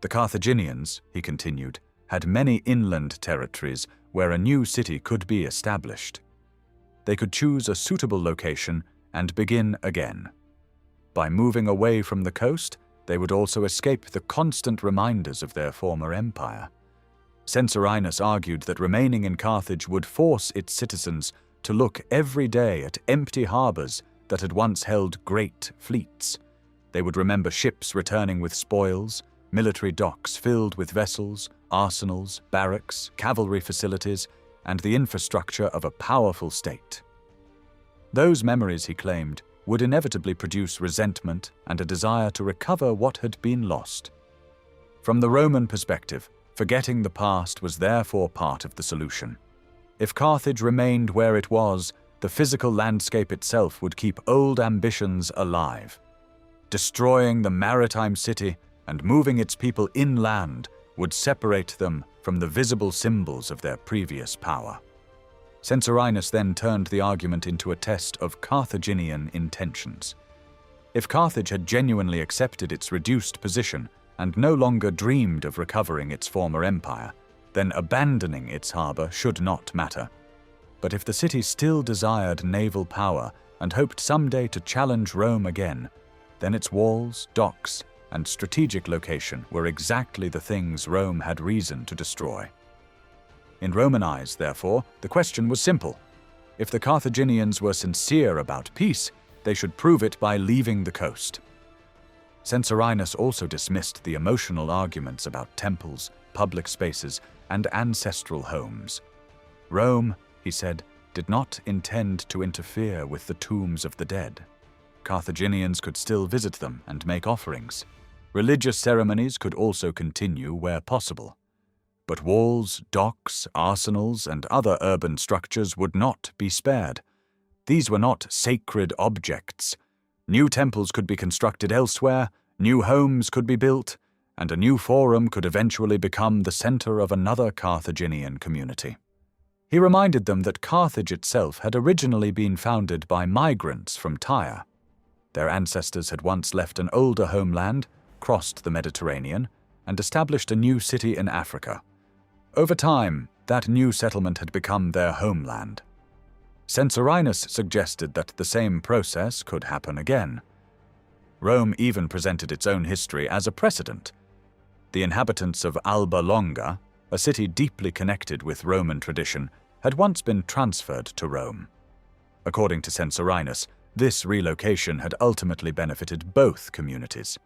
The Carthaginians, he continued, had many inland territories where a new city could be established. They could choose a suitable location and begin again. By moving away from the coast, they would also escape the constant reminders of their former empire. Censorinus argued that remaining in Carthage would force its citizens to look every day at empty harbors that had once held great fleets. They would remember ships returning with spoils, military docks filled with vessels, arsenals, barracks, cavalry facilities, and the infrastructure of a powerful state. Those memories, he claimed, would inevitably produce resentment and a desire to recover what had been lost. From the Roman perspective, forgetting the past was therefore part of the solution. If Carthage remained where it was, the physical landscape itself would keep old ambitions alive. Destroying the maritime city and moving its people inland would separate them from the visible symbols of their previous power. Censorinus then turned the argument into a test of Carthaginian intentions. If Carthage had genuinely accepted its reduced position and no longer dreamed of recovering its former empire, then abandoning its harbor should not matter. But if the city still desired naval power and hoped someday to challenge Rome again, then its walls, docks, and strategic location were exactly the things Rome had reason to destroy. In Roman eyes, therefore, the question was simple. If the Carthaginians were sincere about peace, they should prove it by leaving the coast. Censorinus also dismissed the emotional arguments about temples, public spaces, and ancestral homes. Rome, he said, did not intend to interfere with the tombs of the dead. Carthaginians could still visit them and make offerings. Religious ceremonies could also continue where possible. But walls, docks, arsenals, and other urban structures would not be spared. These were not sacred objects. New temples could be constructed elsewhere, new homes could be built, and a new forum could eventually become the center of another Carthaginian community. He reminded them that Carthage itself had originally been founded by migrants from Tyre. Their ancestors had once left an older homeland, crossed the Mediterranean, and established a new city in Africa. Over time, that new settlement had become their homeland. Censorinus suggested that the same process could happen again. Rome even presented its own history as a precedent. The inhabitants of Alba Longa, a city deeply connected with Roman tradition, had once been transferred to Rome. According to Censorinus, this relocation had ultimately benefited both communities.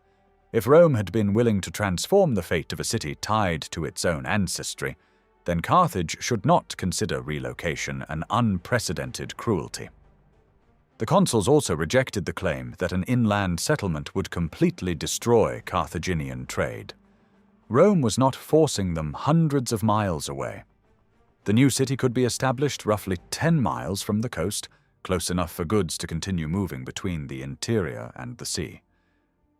If Rome had been willing to transform the fate of a city tied to its own ancestry, then Carthage should not consider relocation an unprecedented cruelty. The consuls also rejected the claim that an inland settlement would completely destroy Carthaginian trade. Rome was not forcing them hundreds of miles away. The new city could be established roughly 10 miles from the coast, close enough for goods to continue moving between the interior and the sea.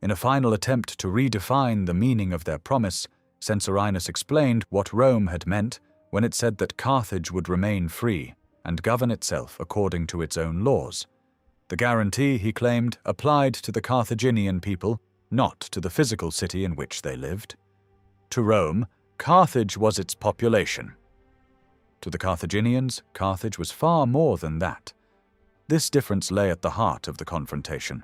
In a final attempt to redefine the meaning of their promise, Censorinus explained what Rome had meant when it said that Carthage would remain free and govern itself according to its own laws. The guarantee, he claimed, applied to the Carthaginian people, not to the physical city in which they lived. To Rome, Carthage was its population. To the Carthaginians, Carthage was far more than that. This difference lay at the heart of the confrontation.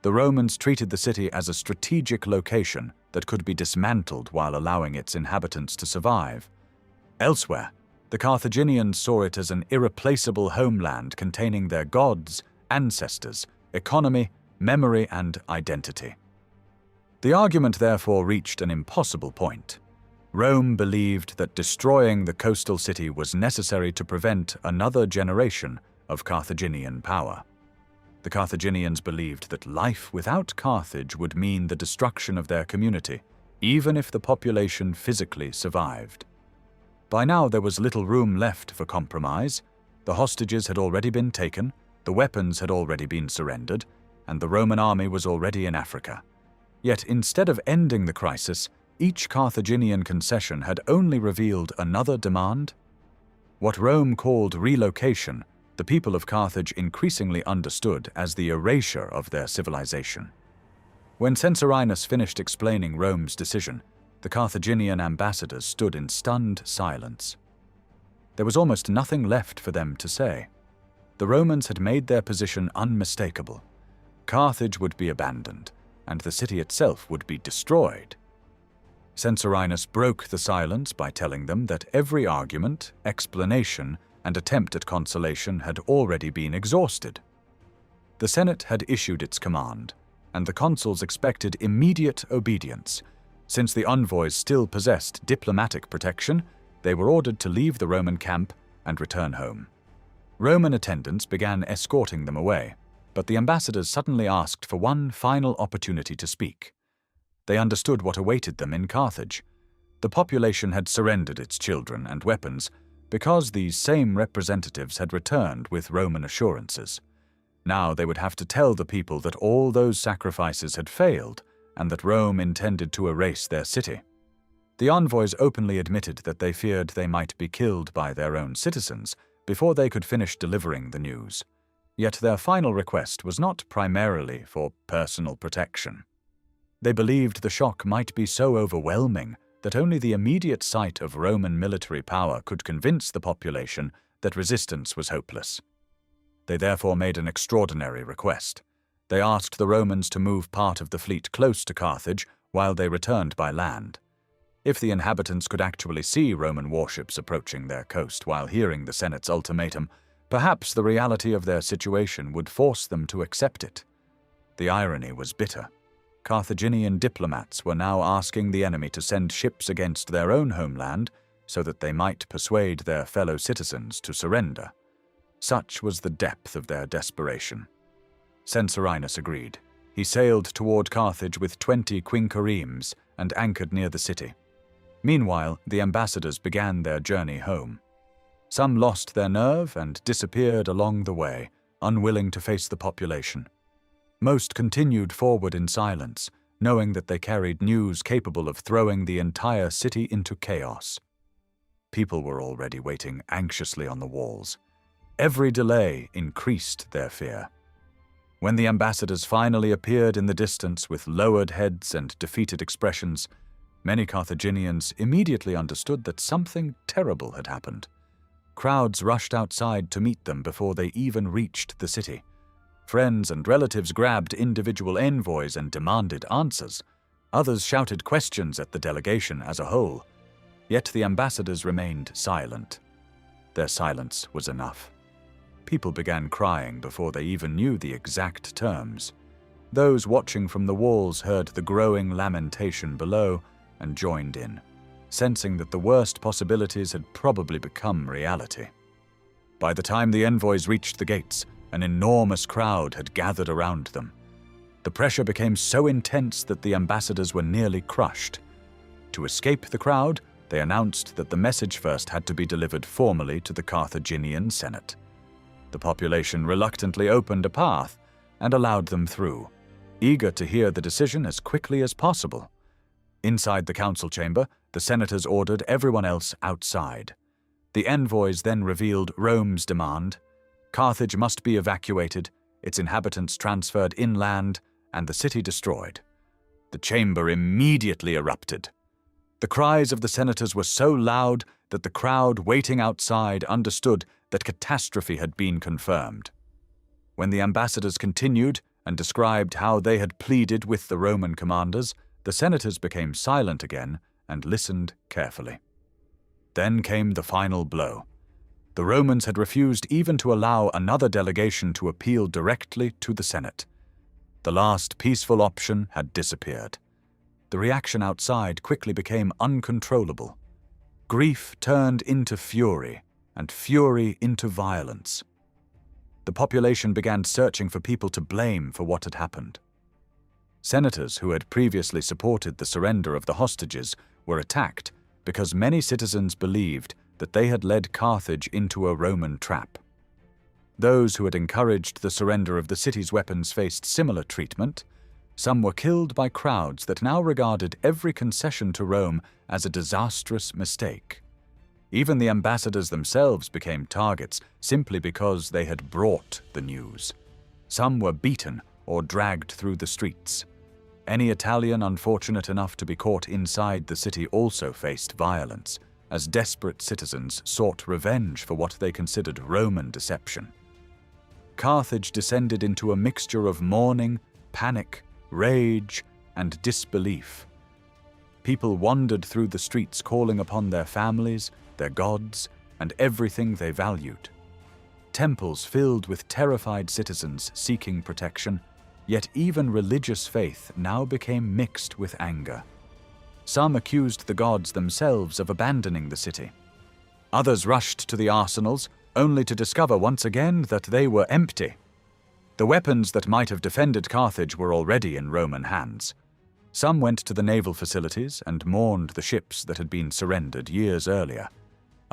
The Romans treated the city as a strategic location that could be dismantled while allowing its inhabitants to survive. Elsewhere, the Carthaginians saw it as an irreplaceable homeland containing their gods, ancestors, economy, memory, and identity. The argument therefore reached an impossible point. Rome believed that destroying the coastal city was necessary to prevent another generation of Carthaginian power. The Carthaginians believed that life without Carthage would mean the destruction of their community, even if the population physically survived. By now there was little room left for compromise. The hostages had already been taken, the weapons had already been surrendered, and the Roman army was already in Africa. Yet instead of ending the crisis, each Carthaginian concession had only revealed another demand. What Rome called relocation, the people of Carthage increasingly understood as the erasure of their civilization. When Censorinus finished explaining Rome's decision, the Carthaginian ambassadors stood in stunned silence. There was almost nothing left for them to say. The Romans had made their position unmistakable. Carthage would be abandoned, and the city itself would be destroyed. Censorinus broke the silence by telling them that every argument, explanation, and attempt at consolation had already been exhausted. The Senate had issued its command, and the consuls expected immediate obedience. Since the envoys still possessed diplomatic protection, they were ordered to leave the Roman camp and return home. Roman attendants began escorting them away, but the ambassadors suddenly asked for one final opportunity to speak. They understood what awaited them in Carthage. The population had surrendered its children and weapons, because these same representatives had returned with Roman assurances. Now they would have to tell the people that all those sacrifices had failed and that Rome intended to erase their city. The envoys openly admitted that they feared they might be killed by their own citizens before they could finish delivering the news. Yet their final request was not primarily for personal protection. They believed the shock might be so overwhelming that only the immediate sight of Roman military power could convince the population that resistance was hopeless. They therefore made an extraordinary request. They asked the Romans to move part of the fleet close to Carthage while they returned by land. If the inhabitants could actually see Roman warships approaching their coast while hearing the Senate's ultimatum, perhaps the reality of their situation would force them to accept it. The irony was bitter. Carthaginian diplomats were now asking the enemy to send ships against their own homeland so that they might persuade their fellow citizens to surrender. Such was the depth of their desperation. Censorinus agreed. He sailed toward Carthage with 20 quinqueremes and anchored near the city. Meanwhile, the ambassadors began their journey home. Some lost their nerve and disappeared along the way, unwilling to face the population. Most continued forward in silence, knowing that they carried news capable of throwing the entire city into chaos. People were already waiting anxiously on the walls. Every delay increased their fear. When the ambassadors finally appeared in the distance with lowered heads and defeated expressions, many Carthaginians immediately understood that something terrible had happened. Crowds rushed outside to meet them before they even reached the city. Friends and relatives grabbed individual envoys and demanded answers. Others shouted questions at the delegation as a whole. Yet the ambassadors remained silent. Their silence was enough. People began crying before they even knew the exact terms. Those watching from the walls heard the growing lamentation below and joined in, sensing that the worst possibilities had probably become reality. By the time the envoys reached the gates, an enormous crowd had gathered around them. The pressure became so intense that the ambassadors were nearly crushed. To escape the crowd, they announced that the message first had to be delivered formally to the Carthaginian Senate. The population reluctantly opened a path and allowed them through, eager to hear the decision as quickly as possible. Inside the council chamber, the senators ordered everyone else outside. The envoys then revealed Rome's demand. Carthage must be evacuated, its inhabitants transferred inland, and the city destroyed. The chamber immediately erupted. The cries of the senators were so loud that the crowd waiting outside understood that catastrophe had been confirmed. When the ambassadors continued and described how they had pleaded with the Roman commanders, the senators became silent again and listened carefully. Then came the final blow. The Romans had refused even to allow another delegation to appeal directly to the Senate. The last peaceful option had disappeared. The reaction outside quickly became uncontrollable. Grief turned into fury, and fury into violence. The population began searching for people to blame for what had happened. Senators who had previously supported the surrender of the hostages were attacked because many citizens believed that they had led Carthage into a Roman trap. Those who had encouraged the surrender of the city's weapons faced similar treatment. Some were killed by crowds that now regarded every concession to Rome as a disastrous mistake. Even the ambassadors themselves became targets simply because they had brought the news. Some were beaten or dragged through the streets. Any Italian unfortunate enough to be caught inside the city also faced violence, as desperate citizens sought revenge for what they considered Roman deception. Carthage descended into a mixture of mourning, panic, rage, and disbelief. People wandered through the streets calling upon their families, their gods, and everything they valued. Temples filled with terrified citizens seeking protection, yet even religious faith now became mixed with anger. Some accused the gods themselves of abandoning the city. Others rushed to the arsenals, only to discover once again that they were empty. The weapons that might have defended Carthage were already in Roman hands. Some went to the naval facilities and mourned the ships that had been surrendered years earlier.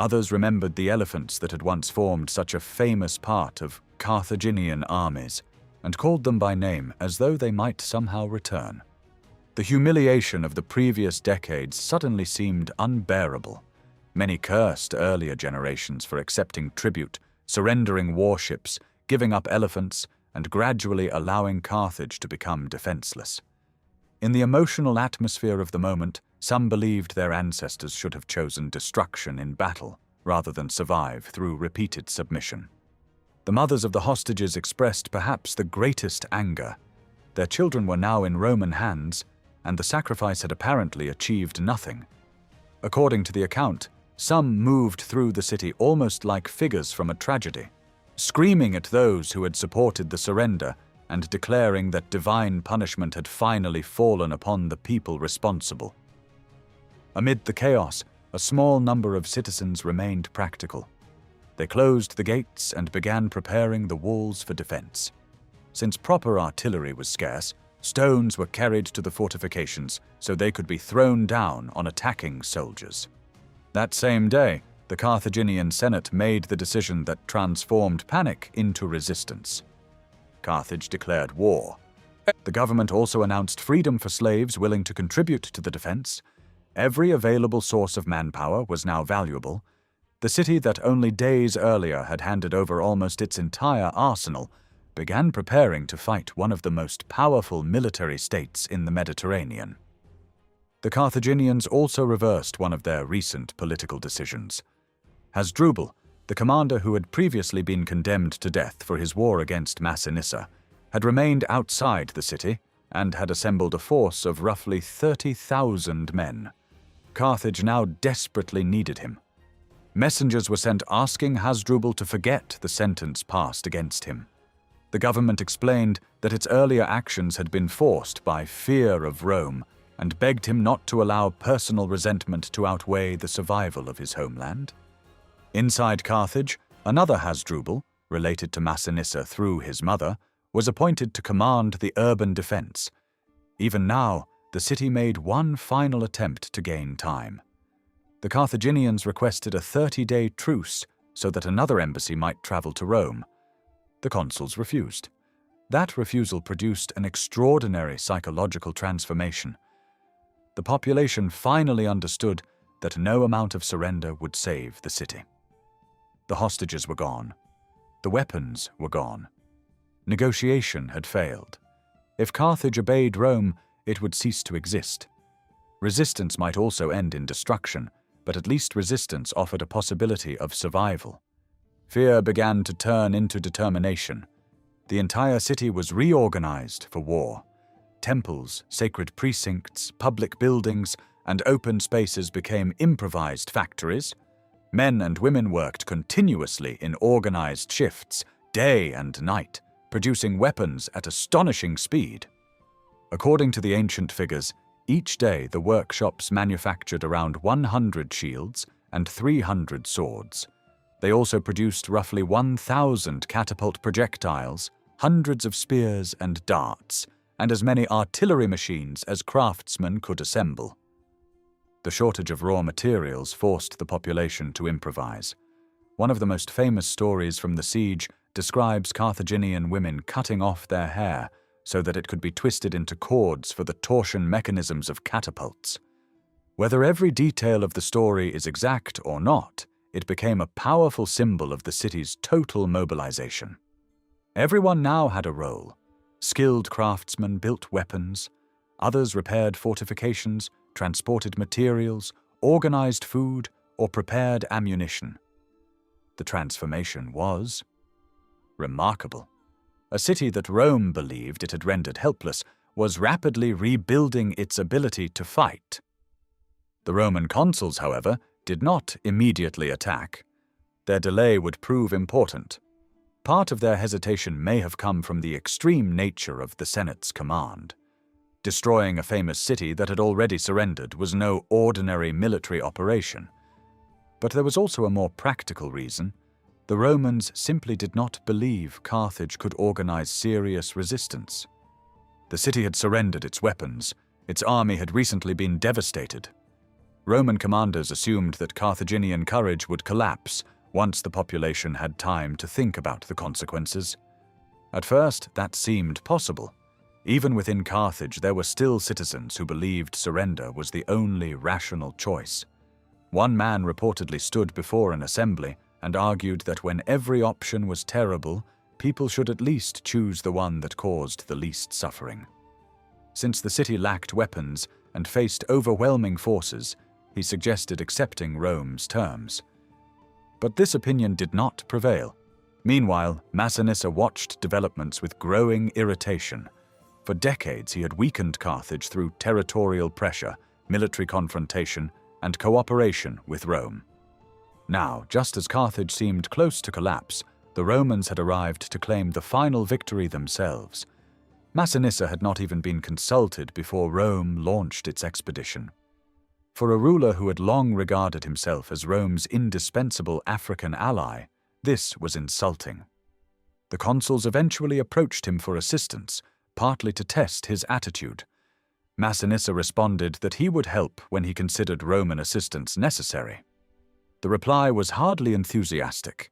Others remembered the elephants that had once formed such a famous part of Carthaginian armies, and called them by name as though they might somehow return. The humiliation of the previous decades suddenly seemed unbearable. Many cursed earlier generations for accepting tribute, surrendering warships, giving up elephants, and gradually allowing Carthage to become defenseless. In the emotional atmosphere of the moment, some believed their ancestors should have chosen destruction in battle rather than survive through repeated submission. The mothers of the hostages expressed perhaps the greatest anger. Their children were now in Roman hands, and the sacrifice had apparently achieved nothing. According to the account, some moved through the city almost like figures from a tragedy, screaming at those who had supported the surrender and declaring that divine punishment had finally fallen upon the people responsible. Amid the chaos, a small number of citizens remained practical. They closed the gates and began preparing the walls for defense. Since proper artillery was scarce, stones were carried to the fortifications so they could be thrown down on attacking soldiers. That same day, the Carthaginian Senate made the decision that transformed panic into resistance. Carthage declared war. The government also announced freedom for slaves willing to contribute to the defense. Every available source of manpower was now valuable. The city that only days earlier had handed over almost its entire arsenal began preparing to fight one of the most powerful military states in the Mediterranean. The Carthaginians also reversed one of their recent political decisions. Hasdrubal, the commander who had previously been condemned to death for his war against Massinissa, had remained outside the city and had assembled a force of roughly 30,000 men. Carthage now desperately needed him. Messengers were sent asking Hasdrubal to forget the sentence passed against him. The government explained that its earlier actions had been forced by fear of Rome and begged him not to allow personal resentment to outweigh the survival of his homeland. Inside Carthage, another Hasdrubal, related to Massinissa through his mother, was appointed to command the urban defense. Even now, the city made one final attempt to gain time. The Carthaginians requested a 30-day truce so that another embassy might travel to Rome. The consuls refused. That refusal produced an extraordinary psychological transformation. The population finally understood that no amount of surrender would save the city. The hostages were gone. The weapons were gone. Negotiation had failed. If Carthage obeyed Rome, it would cease to exist. Resistance might also end in destruction, but at least resistance offered a possibility of survival. Fear began to turn into determination. The entire city was reorganized for war. Temples, sacred precincts, public buildings, and open spaces became improvised factories. Men and women worked continuously in organized shifts, day and night, producing weapons at astonishing speed. According to the ancient figures, each day the workshops manufactured around 100 shields and 300 swords. They also produced roughly 1,000 catapult projectiles, hundreds of spears and darts, and as many artillery machines as craftsmen could assemble. The shortage of raw materials forced the population to improvise. One of the most famous stories from the siege describes Carthaginian women cutting off their hair so that it could be twisted into cords for the torsion mechanisms of catapults. Whether every detail of the story is exact or not, it became a powerful symbol of the city's total mobilization. Everyone now had a role. Skilled craftsmen built weapons, others repaired fortifications, transported materials, organized food, or prepared ammunition. The transformation was remarkable. A city that Rome believed it had rendered helpless was rapidly rebuilding its ability to fight. The Roman consuls, however, did not immediately attack. Their delay would prove important. Part of their hesitation may have come from the extreme nature of the Senate's command. Destroying a famous city that had already surrendered was no ordinary military operation. But there was also a more practical reason. The Romans simply did not believe Carthage could organize serious resistance. The city had surrendered its weapons. Its army had recently been devastated. Roman commanders assumed that Carthaginian courage would collapse once the population had time to think about the consequences. At first, that seemed possible. Even within Carthage, there were still citizens who believed surrender was the only rational choice. One man reportedly stood before an assembly and argued that when every option was terrible, people should at least choose the one that caused the least suffering. Since the city lacked weapons and faced overwhelming forces, he suggested accepting Rome's terms. But this opinion did not prevail. Meanwhile, Massinissa watched developments with growing irritation. For decades, he had weakened Carthage through territorial pressure, military confrontation, and cooperation with Rome. Now, just as Carthage seemed close to collapse, the Romans had arrived to claim the final victory themselves. Massinissa had not even been consulted before Rome launched its expedition. For a ruler who had long regarded himself as Rome's indispensable African ally, this was insulting. The consuls eventually approached him for assistance, partly to test his attitude. Massinissa responded that he would help when he considered Roman assistance necessary. The reply was hardly enthusiastic.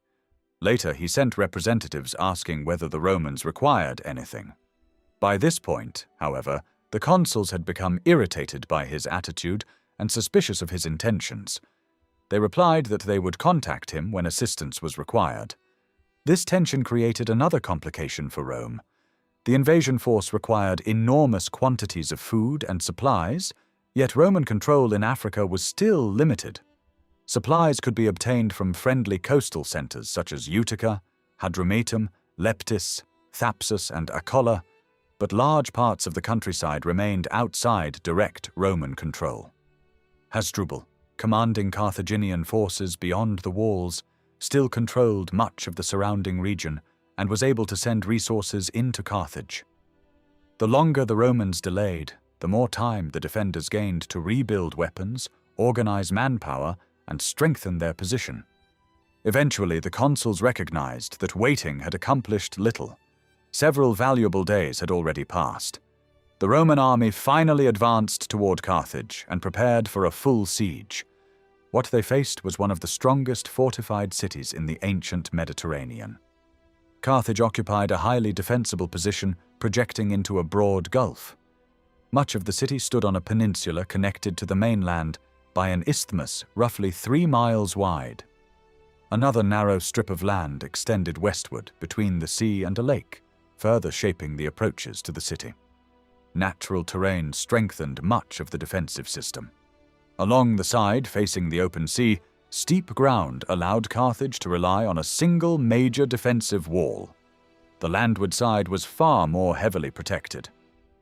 Later, he sent representatives asking whether the Romans required anything. By this point, however, the consuls had become irritated by his attitude and suspicious of his intentions. They replied that they would contact him when assistance was required. This tension created another complication for Rome. The invasion force required enormous quantities of food and supplies, yet Roman control in Africa was still limited. Supplies could be obtained from friendly coastal centers such as Utica, Hadrumetum, Leptis, Thapsus, and Acolla, but large parts of the countryside remained outside direct Roman control. Hasdrubal, commanding Carthaginian forces beyond the walls, still controlled much of the surrounding region and was able to send resources into Carthage. The longer the Romans delayed, the more time the defenders gained to rebuild weapons, organize manpower, and strengthen their position. Eventually, the consuls recognized that waiting had accomplished little. Several valuable days had already passed. The Roman army finally advanced toward Carthage and prepared for a full siege. What they faced was one of the strongest fortified cities in the ancient Mediterranean. Carthage occupied a highly defensible position projecting into a broad gulf. Much of the city stood on a peninsula connected to the mainland by an isthmus roughly 3 miles wide. Another narrow strip of land extended westward between the sea and a lake, further shaping the approaches to the city. Natural terrain strengthened much of the defensive system. Along the side facing the open sea, steep ground allowed Carthage to rely on a single major defensive wall. The landward side was far more heavily protected.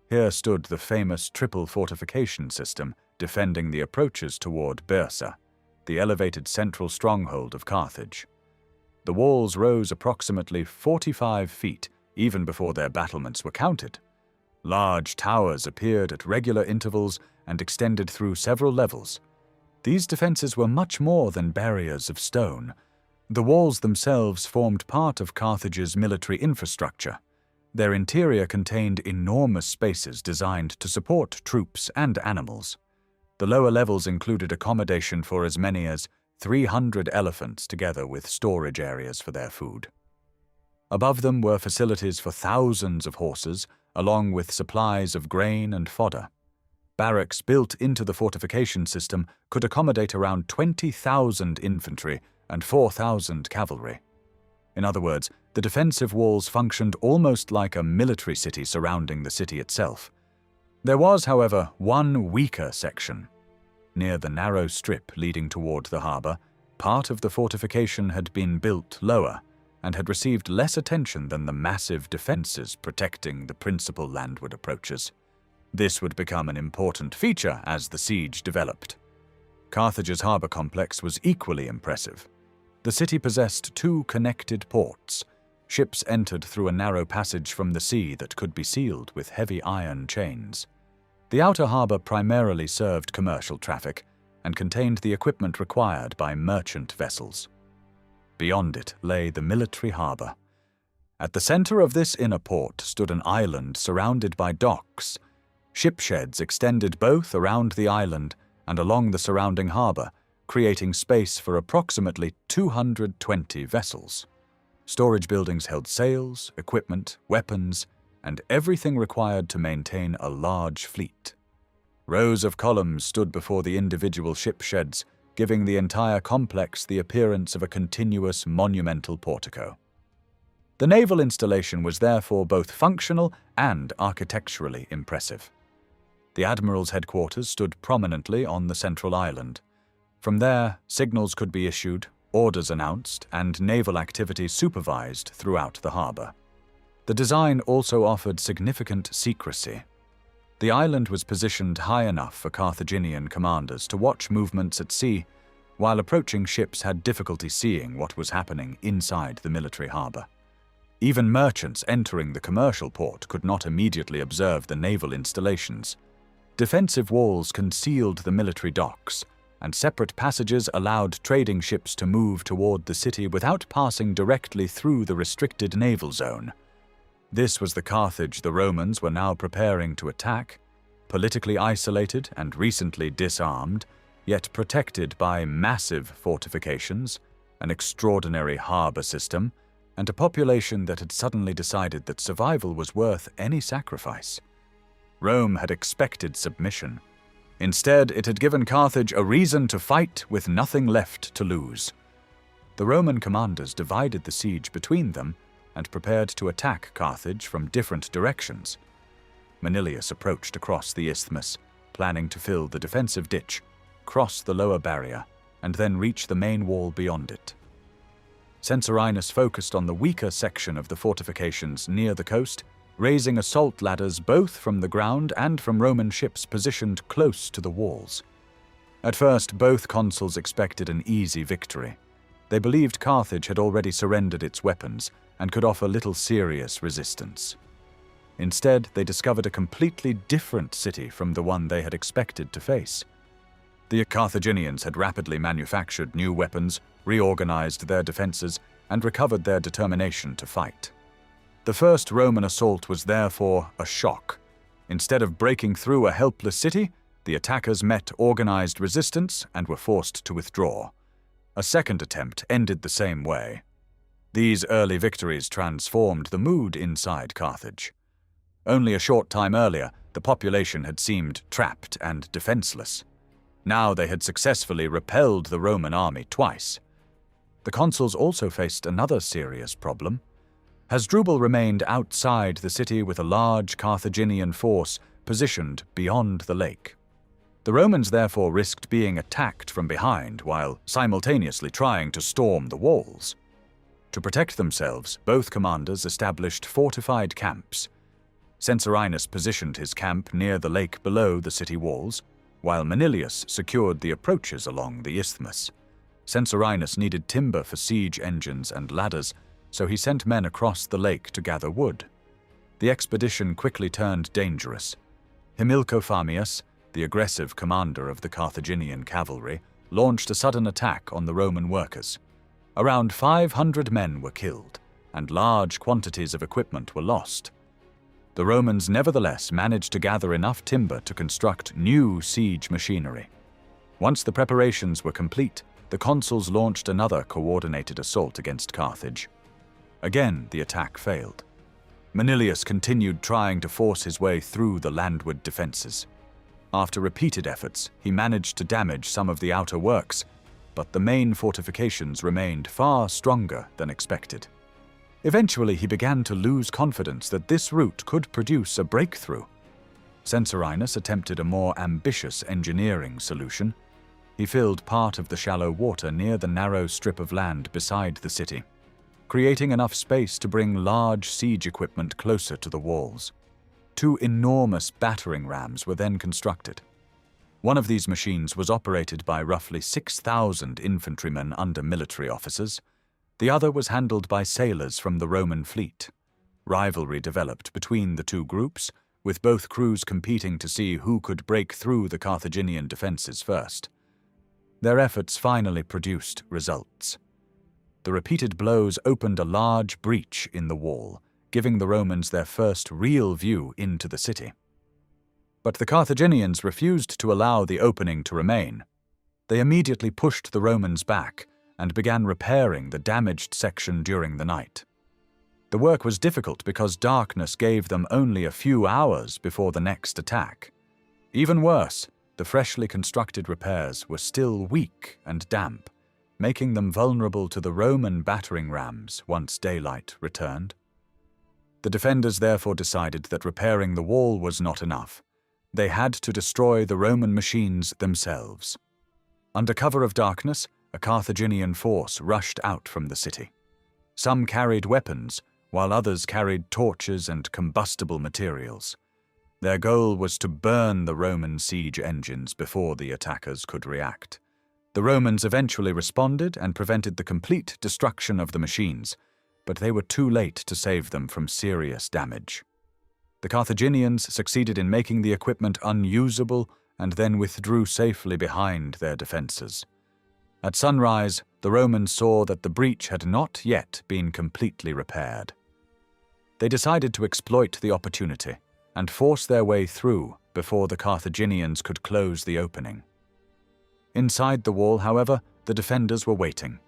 Here stood the famous triple fortification system defending the approaches toward Byrsa, the elevated central stronghold of Carthage. The walls rose approximately 45 feet even before their battlements were counted. Large towers appeared at regular intervals and extended through several levels. These defenses were much more than barriers of stone. The walls themselves formed part of Carthage's military infrastructure. Their interior contained enormous spaces designed to support troops and animals. The lower levels included accommodation for as many as 300 elephants together with storage areas for their food. Above them were facilities for thousands of horses, along with supplies of grain and fodder. Barracks built into the fortification system could accommodate around 20,000 infantry and 4,000 cavalry. In other words, the defensive walls functioned almost like a military city surrounding the city itself. There was, however, one weaker section. Near the narrow strip leading toward the harbor, part of the fortification had been built lower and had received less attention than the massive defenses protecting the principal landward approaches. This would become an important feature as the siege developed. Carthage's harbor complex was equally impressive. The city possessed 2 connected ports. Ships entered through a narrow passage from the sea that could be sealed with heavy iron chains. The outer harbor primarily served commercial traffic and contained the equipment required by merchant vessels. Beyond it lay the military harbor. At the center of this inner port stood an island surrounded by docks. Ship sheds extended both around the island and along the surrounding harbor, creating space for approximately 220 vessels. Storage buildings held sails, equipment, weapons, and everything required to maintain a large fleet. Rows of columns stood before the individual ship sheds, giving the entire complex the appearance of a continuous monumental portico. The naval installation was therefore both functional and architecturally impressive. The admiral's headquarters stood prominently on the central island. From there, signals could be issued, orders announced, and naval activity supervised throughout the harbor. The design also offered significant secrecy. The island was positioned high enough for Carthaginian commanders to watch movements at sea, while approaching ships had difficulty seeing what was happening inside the military harbor. Even merchants entering the commercial port could not immediately observe the naval installations. Defensive walls concealed the military docks, and separate passages allowed trading ships to move toward the city without passing directly through the restricted naval zone. This was the Carthage the Romans were now preparing to attack, politically isolated and recently disarmed, yet protected by massive fortifications, an extraordinary harbor system, and a population that had suddenly decided that survival was worth any sacrifice. Rome had expected submission. Instead, it had given Carthage a reason to fight with nothing left to lose. The Roman commanders divided the siege between them and prepared to attack Carthage from different directions. Manilius approached across the isthmus, planning to fill the defensive ditch, cross the lower barrier, and then reach the main wall beyond it. Censorinus focused on the weaker section of the fortifications near the coast, raising assault ladders both from the ground and from Roman ships positioned close to the walls. At first, both consuls expected an easy victory. They believed Carthage had already surrendered its weapons and could offer little serious resistance. Instead, they discovered a completely different city from the one they had expected to face. The Carthaginians had rapidly manufactured new weapons, reorganized their defenses, and recovered their determination to fight. The first Roman assault was therefore a shock. Instead of breaking through a helpless city, the attackers met organized resistance and were forced to withdraw. A second attempt ended the same way. These early victories transformed the mood inside Carthage. Only a short time earlier, the population had seemed trapped and defenseless. Now they had successfully repelled the Roman army twice. The consuls also faced another serious problem. Hasdrubal remained outside the city with a large Carthaginian force positioned beyond the lake. The Romans therefore risked being attacked from behind while simultaneously trying to storm the walls. To protect themselves, both commanders established fortified camps. Censorinus positioned his camp near the lake below the city walls, while Manilius secured the approaches along the isthmus. Censorinus needed timber for siege engines and ladders, so he sent men across the lake to gather wood. The expedition quickly turned dangerous. Himilco Phamius, the aggressive commander of the Carthaginian cavalry, launched a sudden attack on the Roman workers. Around 500 men were killed, and large quantities of equipment were lost. The Romans nevertheless managed to gather enough timber to construct new siege machinery. Once the preparations were complete, the consuls launched another coordinated assault against Carthage. Again, the attack failed. Manilius continued trying to force his way through the landward defenses. After repeated efforts, he managed to damage some of the outer works, but the main fortifications remained far stronger than expected. Eventually, he began to lose confidence that this route could produce a breakthrough. Censorinus attempted a more ambitious engineering solution. He filled part of the shallow water near the narrow strip of land beside the city, creating enough space to bring large siege equipment closer to the walls. 2 enormous battering rams were then constructed. One of these machines was operated by roughly 6,000 infantrymen under military officers. The other was handled by sailors from the Roman fleet. Rivalry developed between the two groups, with both crews competing to see who could break through the Carthaginian defenses first. Their efforts finally produced results. The repeated blows opened a large breach in the wall, giving the Romans their first real view into the city. But the Carthaginians refused to allow the opening to remain. They immediately pushed the Romans back and began repairing the damaged section during the night. The work was difficult because darkness gave them only a few hours before the next attack. Even worse, the freshly constructed repairs were still weak and damp, making them vulnerable to the Roman battering rams once daylight returned. The defenders therefore decided that repairing the wall was not enough. They had to destroy the Roman machines themselves. Under cover of darkness, a Carthaginian force rushed out from the city. Some carried weapons, while others carried torches and combustible materials. Their goal was to burn the Roman siege engines before the attackers could react. The Romans eventually responded and prevented the complete destruction of the machines, but they were too late to save them from serious damage. The Carthaginians succeeded in making the equipment unusable and then withdrew safely behind their defenses. At sunrise, the Romans saw that the breach had not yet been completely repaired. They decided to exploit the opportunity and force their way through before the Carthaginians could close the opening. Inside the wall, however, the defenders were waiting.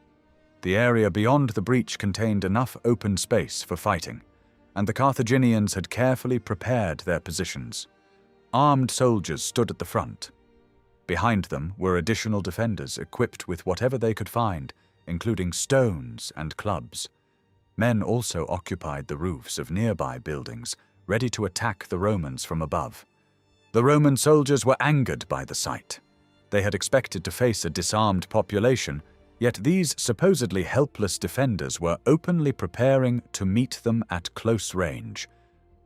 The area beyond the breach contained enough open space for fighting, and the Carthaginians had carefully prepared their positions. Armed soldiers stood at the front. Behind them were additional defenders equipped with whatever they could find, including stones and clubs. Men also occupied the roofs of nearby buildings, ready to attack the Romans from above. The Roman soldiers were angered by the sight. They had expected to face a disarmed population, yet these supposedly helpless defenders were openly preparing to meet them at close range.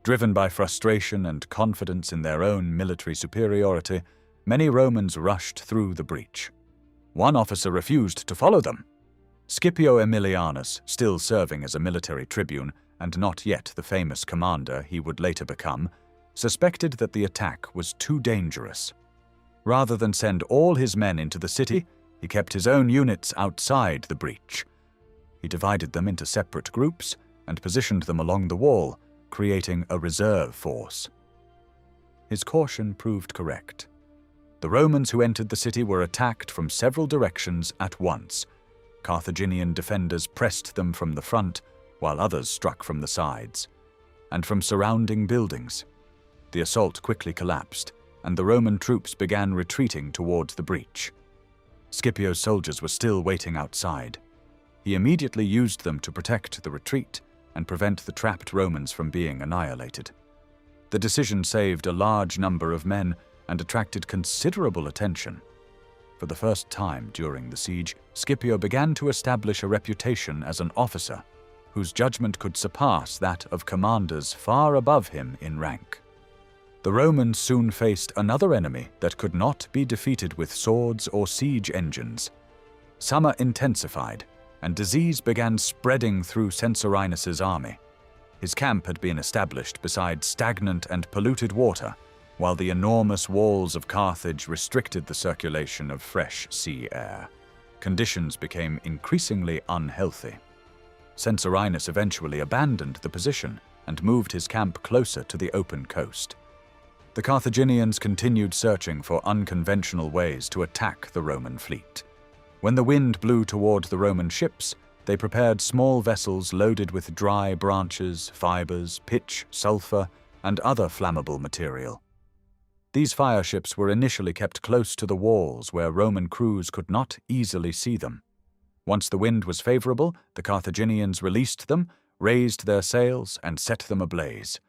Driven by frustration and confidence in their own military superiority, many Romans rushed through the breach. One officer refused to follow them. Scipio Aemilianus, still serving as a military tribune and not yet the famous commander he would later become, suspected that the attack was too dangerous. Rather than send all his men into the city, he kept his own units outside the breach. He divided them into separate groups and positioned them along the wall, creating a reserve force. His caution proved correct. The Romans who entered the city were attacked from several directions at once. Carthaginian defenders pressed them from the front, while others struck from the sides, and from surrounding buildings. The assault quickly collapsed, and the Roman troops began retreating towards the breach. Scipio's soldiers were still waiting outside. He immediately used them to protect the retreat and prevent the trapped Romans from being annihilated. The decision saved a large number of men and attracted considerable attention. For the first time during the siege, Scipio began to establish a reputation as an officer whose judgment could surpass that of commanders far above him in rank. The Romans soon faced another enemy that could not be defeated with swords or siege engines. Summer intensified, and disease began spreading through Censorinus's army. His camp had been established beside stagnant and polluted water, while the enormous walls of Carthage restricted the circulation of fresh sea air. Conditions became increasingly unhealthy. Censorinus eventually abandoned the position and moved his camp closer to the open coast. The Carthaginians continued searching for unconventional ways to attack the Roman fleet. When the wind blew toward the Roman ships, they prepared small vessels loaded with dry branches, fibers, pitch, sulfur, and other flammable material. These fireships were initially kept close to the walls where Roman crews could not easily see them. Once the wind was favorable, the Carthaginians released them, raised their sails, and set them ablaze.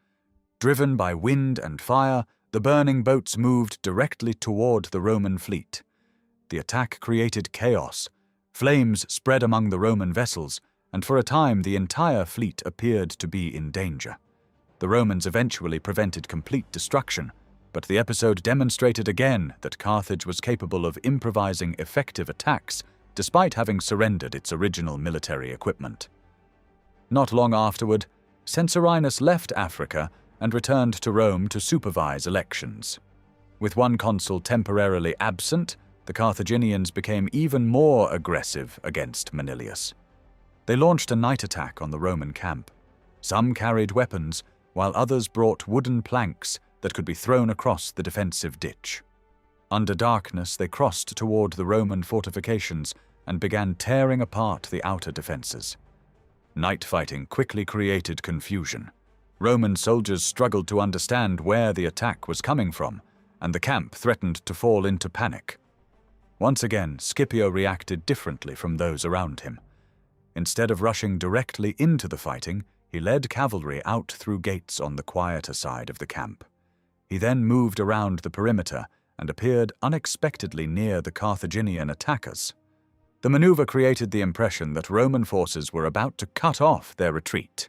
Driven by wind and fire, the burning boats moved directly toward the Roman fleet. The attack created chaos. Flames spread among the Roman vessels, and for a time the entire fleet appeared to be in danger. The Romans eventually prevented complete destruction, but the episode demonstrated again that Carthage was capable of improvising effective attacks despite having surrendered its original military equipment. Not long afterward, Censorinus left Africa and returned to Rome to supervise elections. With one consul temporarily absent, the Carthaginians became even more aggressive against Manilius. They launched a night attack on the Roman camp. Some carried weapons, while others brought wooden planks that could be thrown across the defensive ditch. Under darkness, they crossed toward the Roman fortifications and began tearing apart the outer defenses. Night fighting quickly created confusion. Roman soldiers struggled to understand where the attack was coming from, and the camp threatened to fall into panic. Once again, Scipio reacted differently from those around him. Instead of rushing directly into the fighting, he led cavalry out through gates on the quieter side of the camp. He then moved around the perimeter and appeared unexpectedly near the Carthaginian attackers. The maneuver created the impression that Roman forces were about to cut off their retreat.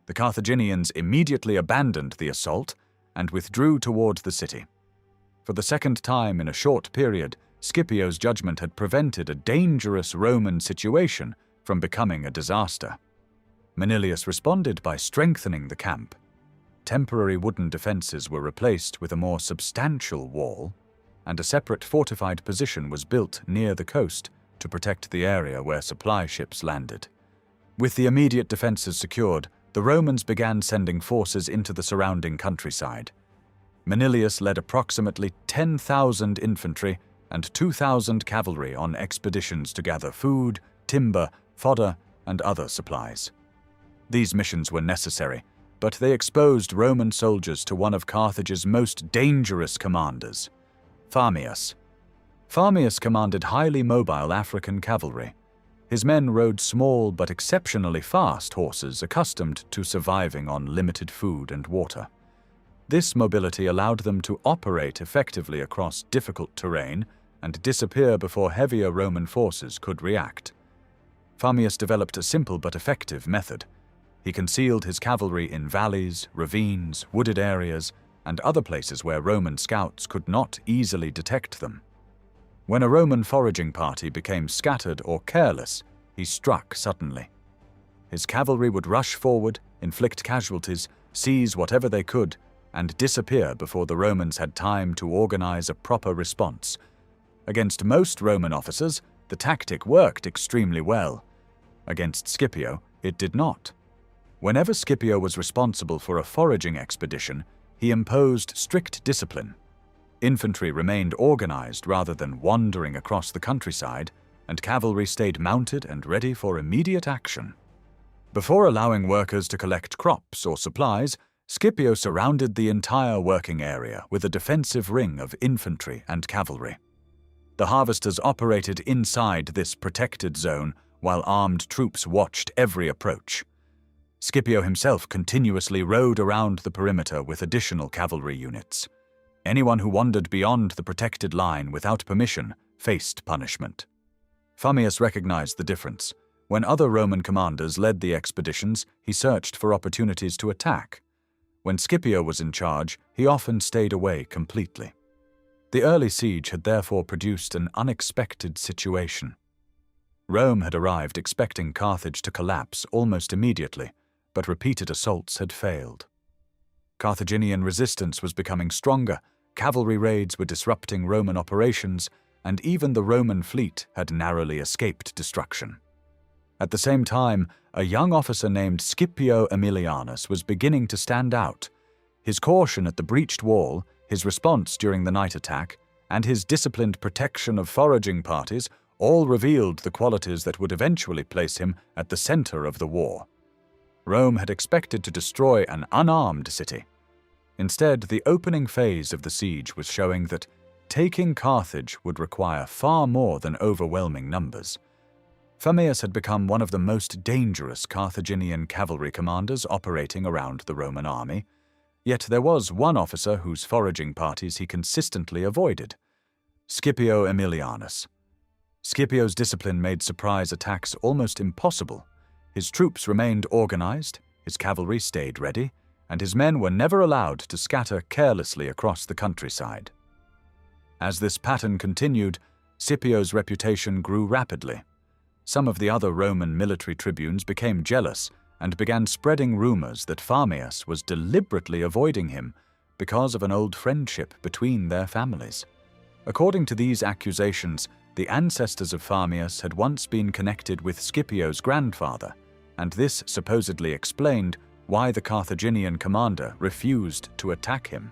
The Carthaginians immediately abandoned the assault and withdrew toward the city. For the second time in a short period, Scipio's judgment had prevented a dangerous Roman situation from becoming a disaster. Manilius responded by strengthening the camp. Temporary wooden defenses were replaced with a more substantial wall, and a separate fortified position was built near the coast to protect the area where supply ships landed. With the immediate defenses secured, the Romans began sending forces into the surrounding countryside. Manilius led approximately 10,000 infantry and 2,000 cavalry on expeditions to gather food, timber, fodder, and other supplies. These missions were necessary, but they exposed Roman soldiers to one of Carthage's most dangerous commanders, Phamius. Phamius commanded highly mobile African cavalry. His men rode small but exceptionally fast horses accustomed to surviving on limited food and water. This mobility allowed them to operate effectively across difficult terrain and disappear before heavier Roman forces could react. Phamius developed a simple but effective method. He concealed his cavalry in valleys, ravines, wooded areas, and other places where Roman scouts could not easily detect them. When a Roman foraging party became scattered or careless, he struck suddenly. His cavalry would rush forward, inflict casualties, seize whatever they could, and disappear before the Romans had time to organize a proper response. Against most Roman officers, the tactic worked extremely well. Against Scipio, it did not. Whenever Scipio was responsible for a foraging expedition, he imposed strict discipline. Infantry remained organized rather than wandering across the countryside, and cavalry stayed mounted and ready for immediate action. Before allowing workers to collect crops or supplies, Scipio surrounded the entire working area with a defensive ring of infantry and cavalry. The harvesters operated inside this protected zone while armed troops watched every approach. Scipio himself continuously rode around the perimeter with additional cavalry units. Anyone who wandered beyond the protected line without permission faced punishment. Phamius recognized the difference. When other Roman commanders led the expeditions, he searched for opportunities to attack. When Scipio was in charge, he often stayed away completely. The early siege had therefore produced an unexpected situation. Rome had arrived expecting Carthage to collapse almost immediately, but repeated assaults had failed. Carthaginian resistance was becoming stronger, cavalry raids were disrupting Roman operations, and even the Roman fleet had narrowly escaped destruction. At the same time, a young officer named Scipio Aemilianus was beginning to stand out. His caution at the breached wall, his response during the night attack, and his disciplined protection of foraging parties all revealed the qualities that would eventually place him at the center of the war. Rome had expected to destroy an unarmed city. Instead, the opening phase of the siege was showing that taking Carthage would require far more than overwhelming numbers. Phamius had become one of the most dangerous Carthaginian cavalry commanders operating around the Roman army, yet there was one officer whose foraging parties he consistently avoided: Scipio Aemilianus. Scipio's discipline made surprise attacks almost impossible. His troops remained organized, his cavalry stayed ready, and his men were never allowed to scatter carelessly across the countryside. As this pattern continued, Scipio's reputation grew rapidly. Some of the other Roman military tribunes became jealous and began spreading rumors that Phamius was deliberately avoiding him because of an old friendship between their families. According to these accusations, the ancestors of Phamius had once been connected with Scipio's grandfather, and this supposedly explained why the Carthaginian commander refused to attack him.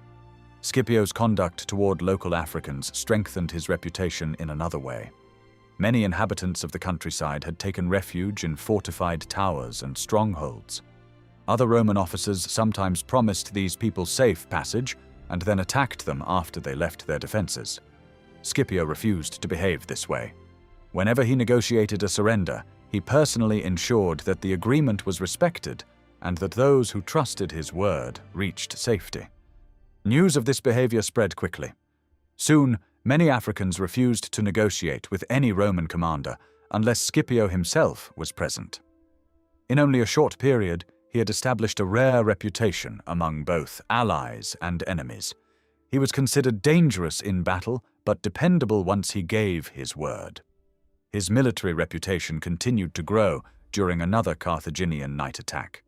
Scipio's conduct toward local Africans strengthened his reputation in another way. Many inhabitants of the countryside had taken refuge in fortified towers and strongholds. Other Roman officers sometimes promised these people safe passage and then attacked them after they left their defenses. Scipio refused to behave this way. Whenever he negotiated a surrender, he personally ensured that the agreement was respected and that those who trusted his word reached safety. News of this behavior spread quickly. Soon, many Africans refused to negotiate with any Roman commander unless Scipio himself was present. In only a short period, he had established a rare reputation among both allies and enemies. He was considered dangerous in battle, but dependable once he gave his word. His military reputation continued to grow during another Carthaginian night attack.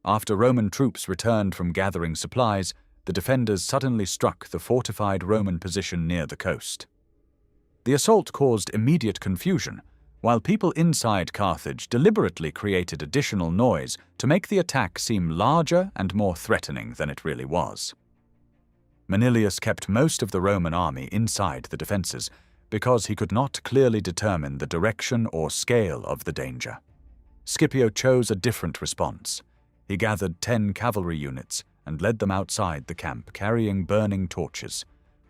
After Roman troops returned from gathering supplies, the defenders suddenly struck the fortified Roman position near the coast. The assault caused immediate confusion, while people inside Carthage deliberately created additional noise to make the attack seem larger and more threatening than it really was. Manilius kept most of the Roman army inside the defenses because he could not clearly determine the direction or scale of the danger. Scipio chose a different response. He gathered 10 cavalry units and led them outside the camp carrying burning torches.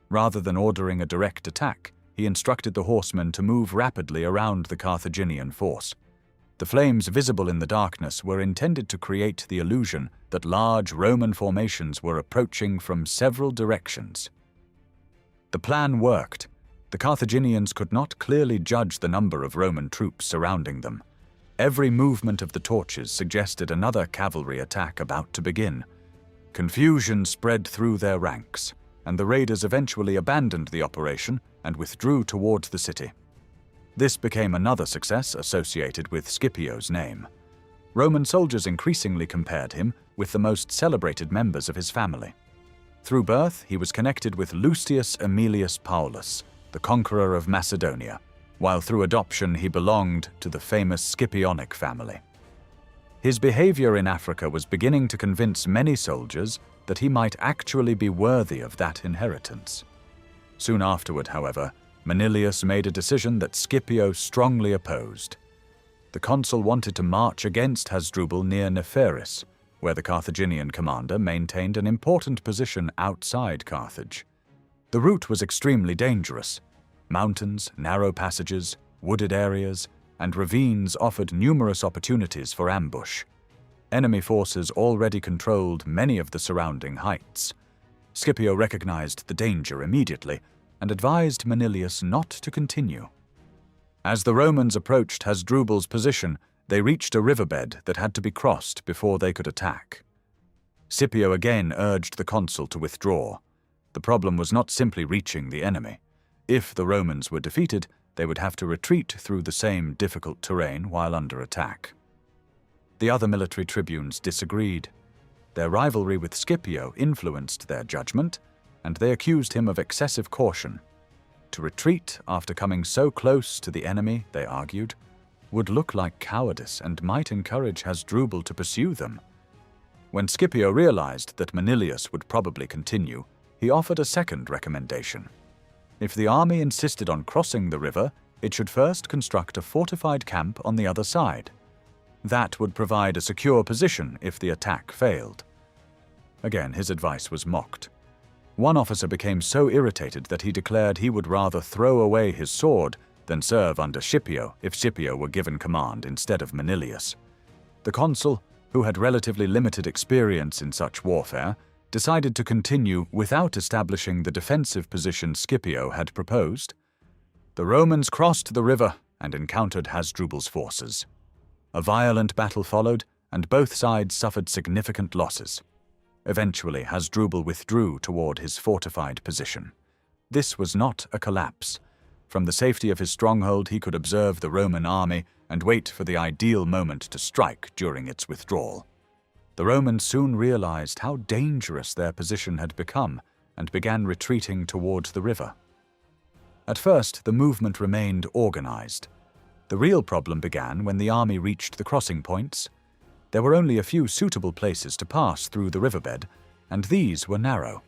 Rather than ordering a direct attack, he instructed the horsemen to move rapidly around the Carthaginian force. The flames visible in the darkness were intended to create the illusion that large Roman formations were approaching from several directions. The plan worked. The Carthaginians could not clearly judge the number of Roman troops surrounding them. Every movement of the torches suggested another cavalry attack about to begin. Confusion spread through their ranks, and the raiders eventually abandoned the operation and withdrew towards the city. This became another success associated with Scipio's name. Roman soldiers increasingly compared him with the most celebrated members of his family. Through birth, he was connected with Lucius Aemilius Paulus, the conqueror of Macedonia, while through adoption he belonged to the famous Scipionic family. His behavior in Africa was beginning to convince many soldiers that he might actually be worthy of that inheritance. Soon afterward, however, Manilius made a decision that Scipio strongly opposed. The consul wanted to march against Hasdrubal near Nepharis, where the Carthaginian commander maintained an important position outside Carthage. The route was extremely dangerous. Mountains, narrow passages, wooded areas, and ravines offered numerous opportunities for ambush. Enemy forces already controlled many of the surrounding heights. Scipio recognized the danger immediately and advised Manilius not to continue. As the Romans approached Hasdrubal's position, they reached a riverbed that had to be crossed before they could attack. Scipio again urged the consul to withdraw. The problem was not simply reaching the enemy. If the Romans were defeated, they would have to retreat through the same difficult terrain while under attack. The other military tribunes disagreed. Their rivalry with Scipio influenced their judgment, and they accused him of excessive caution. To retreat after coming so close to the enemy, they argued, would look like cowardice and might encourage Hasdrubal to pursue them. When Scipio realized that Manilius would probably continue, he offered a second recommendation. If the army insisted on crossing the river, it should first construct a fortified camp on the other side. That would provide a secure position if the attack failed. Again, his advice was mocked. One officer became so irritated that he declared he would rather throw away his sword than serve under Scipio if Scipio were given command instead of Manilius. The consul, who had relatively limited experience in such warfare, decided to continue without establishing the defensive position Scipio had proposed. The Romans crossed the river and encountered Hasdrubal's forces. A violent battle followed, and both sides suffered significant losses. Eventually, Hasdrubal withdrew toward his fortified position. This was not a collapse. From the safety of his stronghold, he could observe the Roman army and wait for the ideal moment to strike during its withdrawal. The Romans soon realized how dangerous their position had become and began retreating towards the river. At first, the movement remained organized. The real problem began when the army reached the crossing points. There were only a few suitable places to pass through the riverbed, and these were narrow.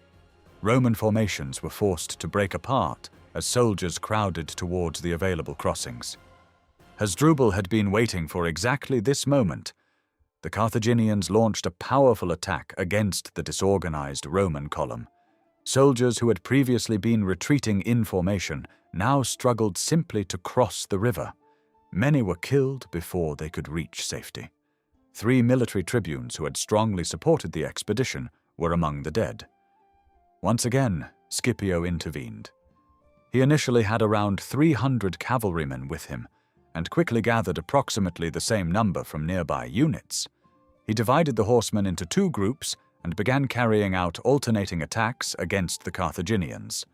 Roman formations were forced to break apart as soldiers crowded towards the available crossings. Hasdrubal had been waiting for exactly this moment. The Carthaginians launched a powerful attack against the disorganized Roman column. Soldiers who had previously been retreating in formation now struggled simply to cross the river. Many were killed before they could reach safety. 3 military tribunes who had strongly supported the expedition were among the dead. Once again, Scipio intervened. He initially had around 300 cavalrymen with him, and quickly gathered approximately the same number from nearby units. He divided the horsemen into 2 groups and began carrying out alternating attacks against the Carthaginians.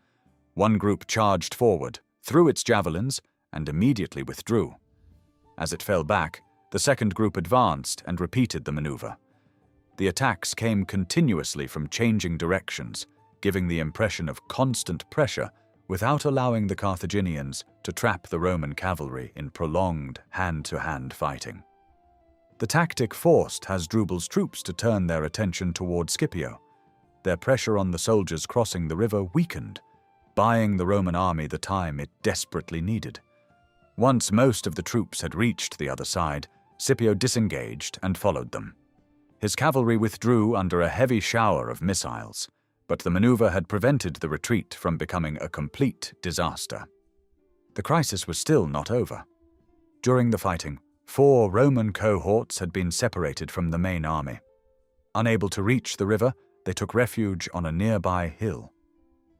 One group charged forward, threw its javelins, and immediately withdrew. As it fell back, the second group advanced and repeated the maneuver. The attacks came continuously from changing directions, giving the impression of constant pressure without allowing the Carthaginians to trap the Roman cavalry in prolonged hand-to-hand fighting. The tactic forced Hasdrubal's troops to turn their attention toward Scipio. Their pressure on the soldiers crossing the river weakened, buying the Roman army the time it desperately needed. Once most of the troops had reached the other side, Scipio disengaged and followed them. His cavalry withdrew under a heavy shower of missiles, but the maneuver had prevented the retreat from becoming a complete disaster. The crisis was still not over. During the fighting, 4 Roman cohorts had been separated from the main army. Unable to reach the river, they took refuge on a nearby hill.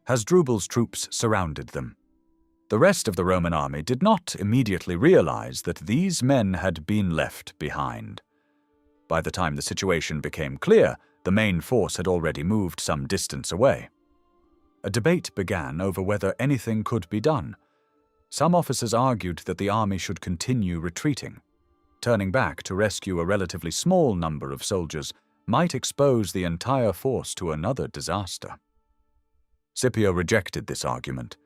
Hasdrubal's troops surrounded them. The rest of the Roman army did not immediately realize that these men had been left behind. By the time the situation became clear, the main force had already moved some distance away. A debate began over whether anything could be done. Some officers argued that the army should continue retreating. Turning back to rescue a relatively small number of soldiers might expose the entire force to another disaster. Scipio rejected this argument.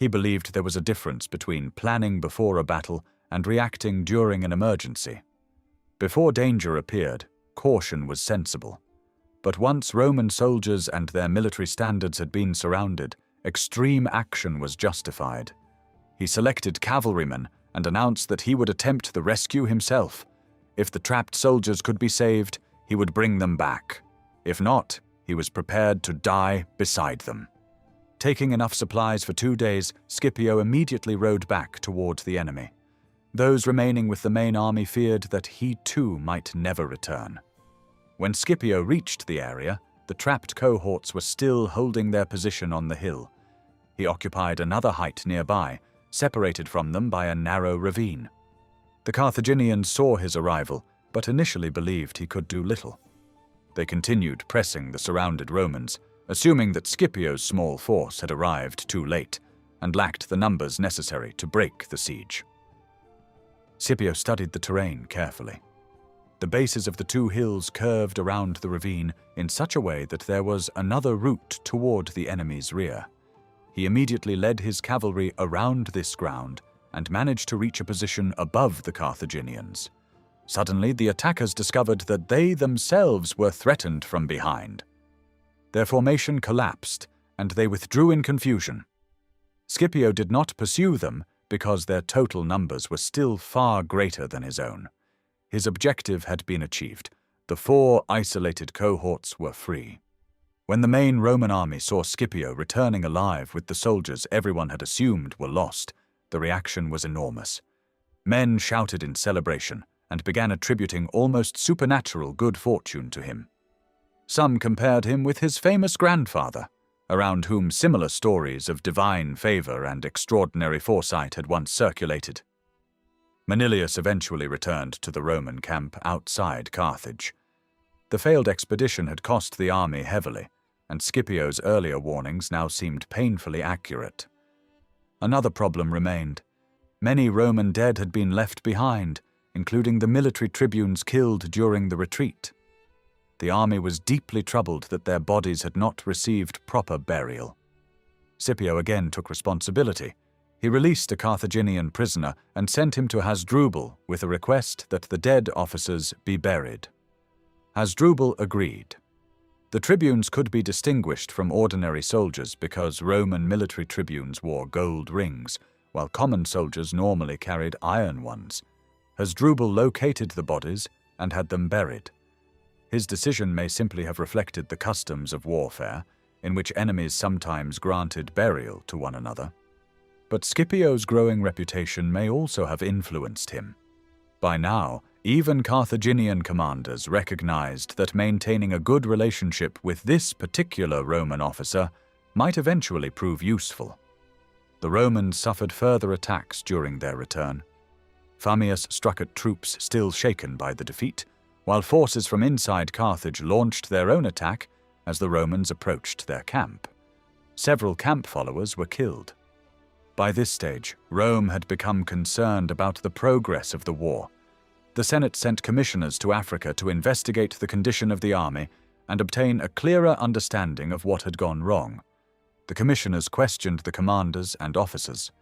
He believed there was a difference between planning before a battle and reacting during an emergency. Before danger appeared, caution was sensible. But once Roman soldiers and their military standards had been surrounded, extreme action was justified. He selected cavalrymen and announced that he would attempt the rescue himself. If the trapped soldiers could be saved, he would bring them back. If not, he was prepared to die beside them. Taking enough supplies for 2 days, Scipio immediately rode back toward the enemy. Those remaining with the main army feared that he too might never return. When Scipio reached the area, the trapped cohorts were still holding their position on the hill. He occupied another height nearby, separated from them by a narrow ravine. The Carthaginians saw his arrival, but initially believed he could do little. They continued pressing the surrounded Romans, assuming that Scipio's small force had arrived too late and lacked the numbers necessary to break the siege. Scipio studied the terrain carefully. The bases of the 2 hills curved around the ravine in such a way that there was another route toward the enemy's rear. He immediately led his cavalry around this ground and managed to reach a position above the Carthaginians. Suddenly, the attackers discovered that they themselves were threatened from behind. Their formation collapsed, and they withdrew in confusion. Scipio did not pursue them because their total numbers were still far greater than his own. His objective had been achieved. The 4 isolated cohorts were free. When the main Roman army saw Scipio returning alive with the soldiers everyone had assumed were lost, the reaction was enormous. Men shouted in celebration and began attributing almost supernatural good fortune to him. Some compared him with his famous grandfather, around whom similar stories of divine favor and extraordinary foresight had once circulated. Manilius eventually returned to the Roman camp outside Carthage. The failed expedition had cost the army heavily, and Scipio's earlier warnings now seemed painfully accurate. Another problem remained. Many Roman dead had been left behind, including the military tribunes killed during the retreat. The army was deeply troubled that their bodies had not received proper burial. Scipio again took responsibility. He released a Carthaginian prisoner and sent him to Hasdrubal with a request that the dead officers be buried. Hasdrubal agreed. The tribunes could be distinguished from ordinary soldiers because Roman military tribunes wore gold rings, while common soldiers normally carried iron ones. Hasdrubal located the bodies and had them buried. His decision may simply have reflected the customs of warfare, in which enemies sometimes granted burial to one another. But Scipio's growing reputation may also have influenced him. By now, even Carthaginian commanders recognized that maintaining a good relationship with this particular Roman officer might eventually prove useful. The Romans suffered further attacks during their return. Famius struck at troops still shaken by the defeat, while forces from inside Carthage launched their own attack as the Romans approached their camp. Several camp followers were killed. By this stage, Rome had become concerned about the progress of the war. The Senate sent commissioners to Africa to investigate the condition of the army and obtain a clearer understanding of what had gone wrong. The commissioners questioned the commanders and officers.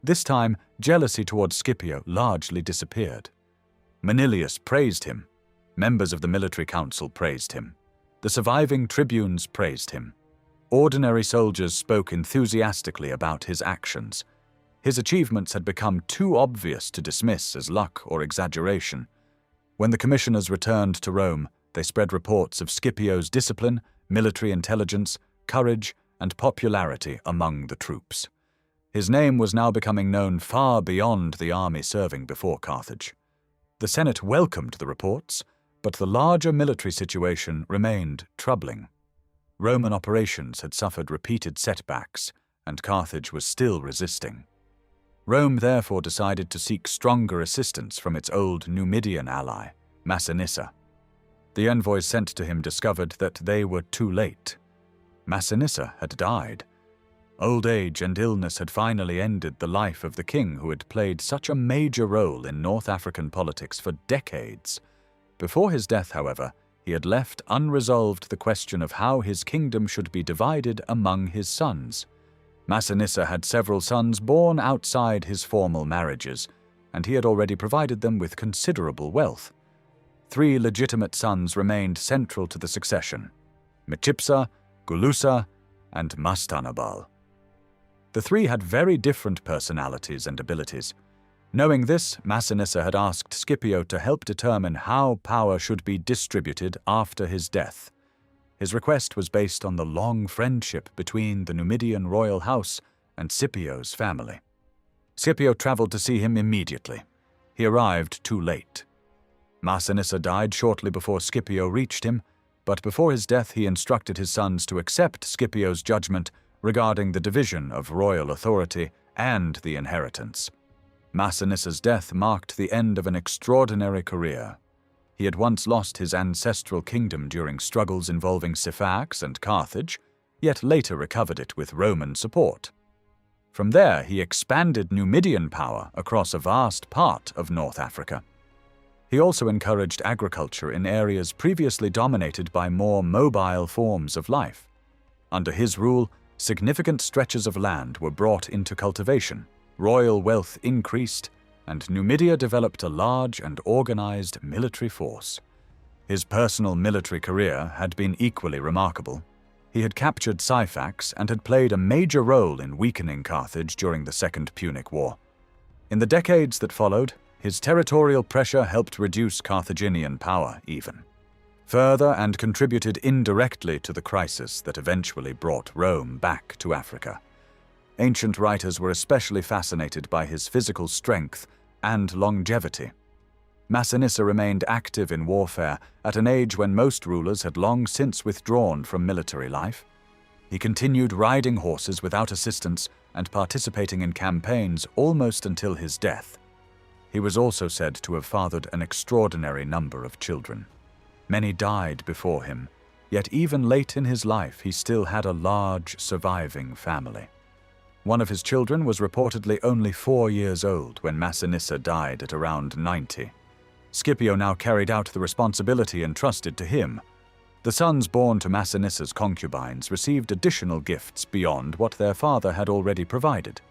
This time, jealousy towards Scipio largely disappeared. Manilius praised him. Members of the military council praised him. The surviving tribunes praised him. Ordinary soldiers spoke enthusiastically about his actions. His achievements had become too obvious to dismiss as luck or exaggeration. When the commissioners returned to Rome, they spread reports of Scipio's discipline, military intelligence, courage, and popularity among the troops. His name was now becoming known far beyond the army serving before Carthage. The Senate welcomed the reports, but the larger military situation remained troubling. Roman operations had suffered repeated setbacks, and Carthage was still resisting. Rome therefore decided to seek stronger assistance from its old Numidian ally, Massinissa. The envoys sent to him discovered that they were too late. Massinissa had died. Old age and illness had finally ended the life of the king who had played such a major role in North African politics for decades. Before his death, however, he had left unresolved the question of how his kingdom should be divided among his sons. Massinissa had several sons born outside his formal marriages, and he had already provided them with considerable wealth. 3 legitimate sons remained central to the succession: Micipsa, Gulusa, and Mastanabal. The 3 had very different personalities and abilities. Knowing this, Massinissa had asked Scipio to help determine how power should be distributed after his death. His request was based on the long friendship between the Numidian royal house and Scipio's family. Scipio traveled to see him immediately. He arrived too late. Massinissa died shortly before Scipio reached him, but before his death he instructed his sons to accept Scipio's judgment regarding the division of royal authority and the inheritance. Massinissa's death marked the end of an extraordinary career. He had once lost his ancestral kingdom during struggles involving Syphax and Carthage, yet later recovered it with Roman support. From there, he expanded Numidian power across a vast part of North Africa. He also encouraged agriculture in areas previously dominated by more mobile forms of life. Under his rule, significant stretches of land were brought into cultivation, royal wealth increased, and Numidia developed a large and organized military force. His personal military career had been equally remarkable. He had captured Syphax and had played a major role in weakening Carthage during the Second Punic War. In the decades that followed, his territorial pressure helped reduce Carthaginian power even further and contributed indirectly to the crisis that eventually brought Rome back to Africa. Ancient writers were especially fascinated by his physical strength and longevity. Massinissa remained active in warfare at an age when most rulers had long since withdrawn from military life. He continued riding horses without assistance and participating in campaigns almost until his death. He was also said to have fathered an extraordinary number of children. Many died before him, yet even late in his life he still had a large surviving family. One of his children was reportedly only 4 years old when Massinissa died at around 90. Scipio now carried out the responsibility entrusted to him. The sons born to Massinissa's concubines received additional gifts beyond what their father had already provided.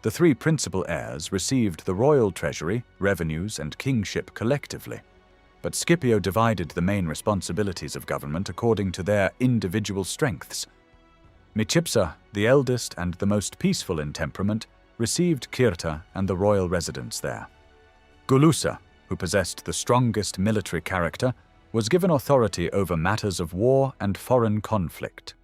The 3 principal heirs received the royal treasury, revenues, and kingship collectively. but Scipio divided the main responsibilities of government according to their individual strengths. Micipsa, the eldest and the most peaceful in temperament, received Cirta and the royal residence there. Gulusa, who possessed the strongest military character, was given authority over matters of war and foreign conflict.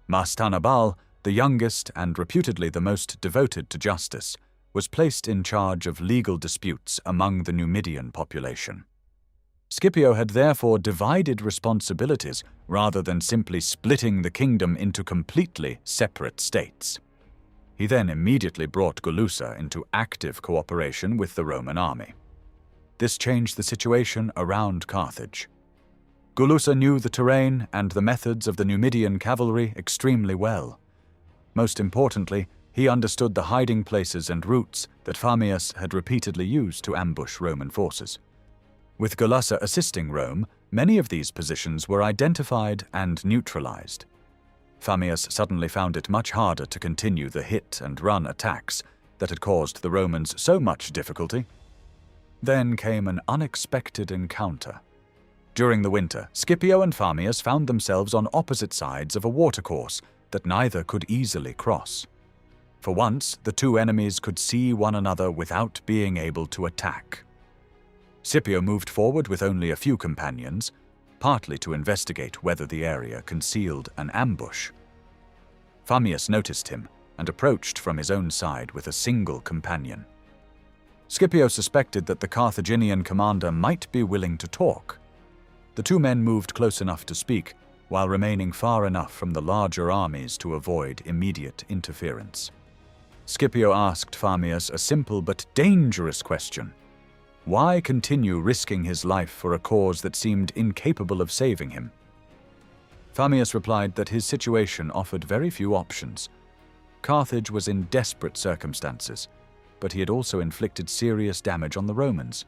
Mastanabal, the youngest and reputedly the most devoted to justice, was placed in charge of legal disputes among the Numidian population. Scipio had therefore divided responsibilities rather than simply splitting the kingdom into completely separate states. He then immediately brought Gulusa into active cooperation with the Roman army. This changed the situation around Carthage. Gulusa knew the terrain and the methods of the Numidian cavalry extremely well. Most importantly, he understood the hiding places and routes that Phamius had repeatedly used to ambush Roman forces. With Gulusa assisting Rome, many of these positions were identified and neutralized. Phamius suddenly found it much harder to continue the hit-and-run attacks that had caused the Romans so much difficulty. Then came an unexpected encounter. During the winter, Scipio and Phamius found themselves on opposite sides of a watercourse that neither could easily cross. For once, the two enemies could see one another without being able to attack. Scipio moved forward with only a few companions, partly to investigate whether the area concealed an ambush. Phamius noticed him and approached from his own side with a single companion. Scipio suspected that the Carthaginian commander might be willing to talk. The two men moved close enough to speak, while remaining far enough from the larger armies to avoid immediate interference. Scipio asked Phamius a simple but dangerous question. Why continue risking his life for a cause that seemed incapable of saving him? Phamius replied that his situation offered very few options. Carthage was in desperate circumstances, but he had also inflicted serious damage on the Romans.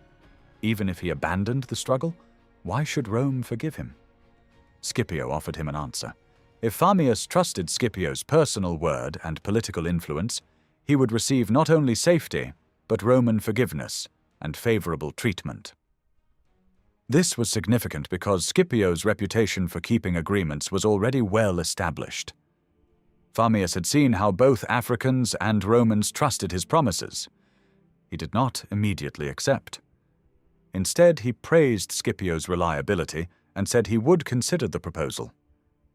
Even if he abandoned the struggle, why should Rome forgive him? Scipio offered him an answer. If Phamius trusted Scipio's personal word and political influence, he would receive not only safety, but Roman forgiveness and favorable treatment. This was significant because Scipio's reputation for keeping agreements was already well established. Phamius had seen how both Africans and Romans trusted his promises. He did not immediately accept. Instead, he praised Scipio's reliability and said he would consider the proposal.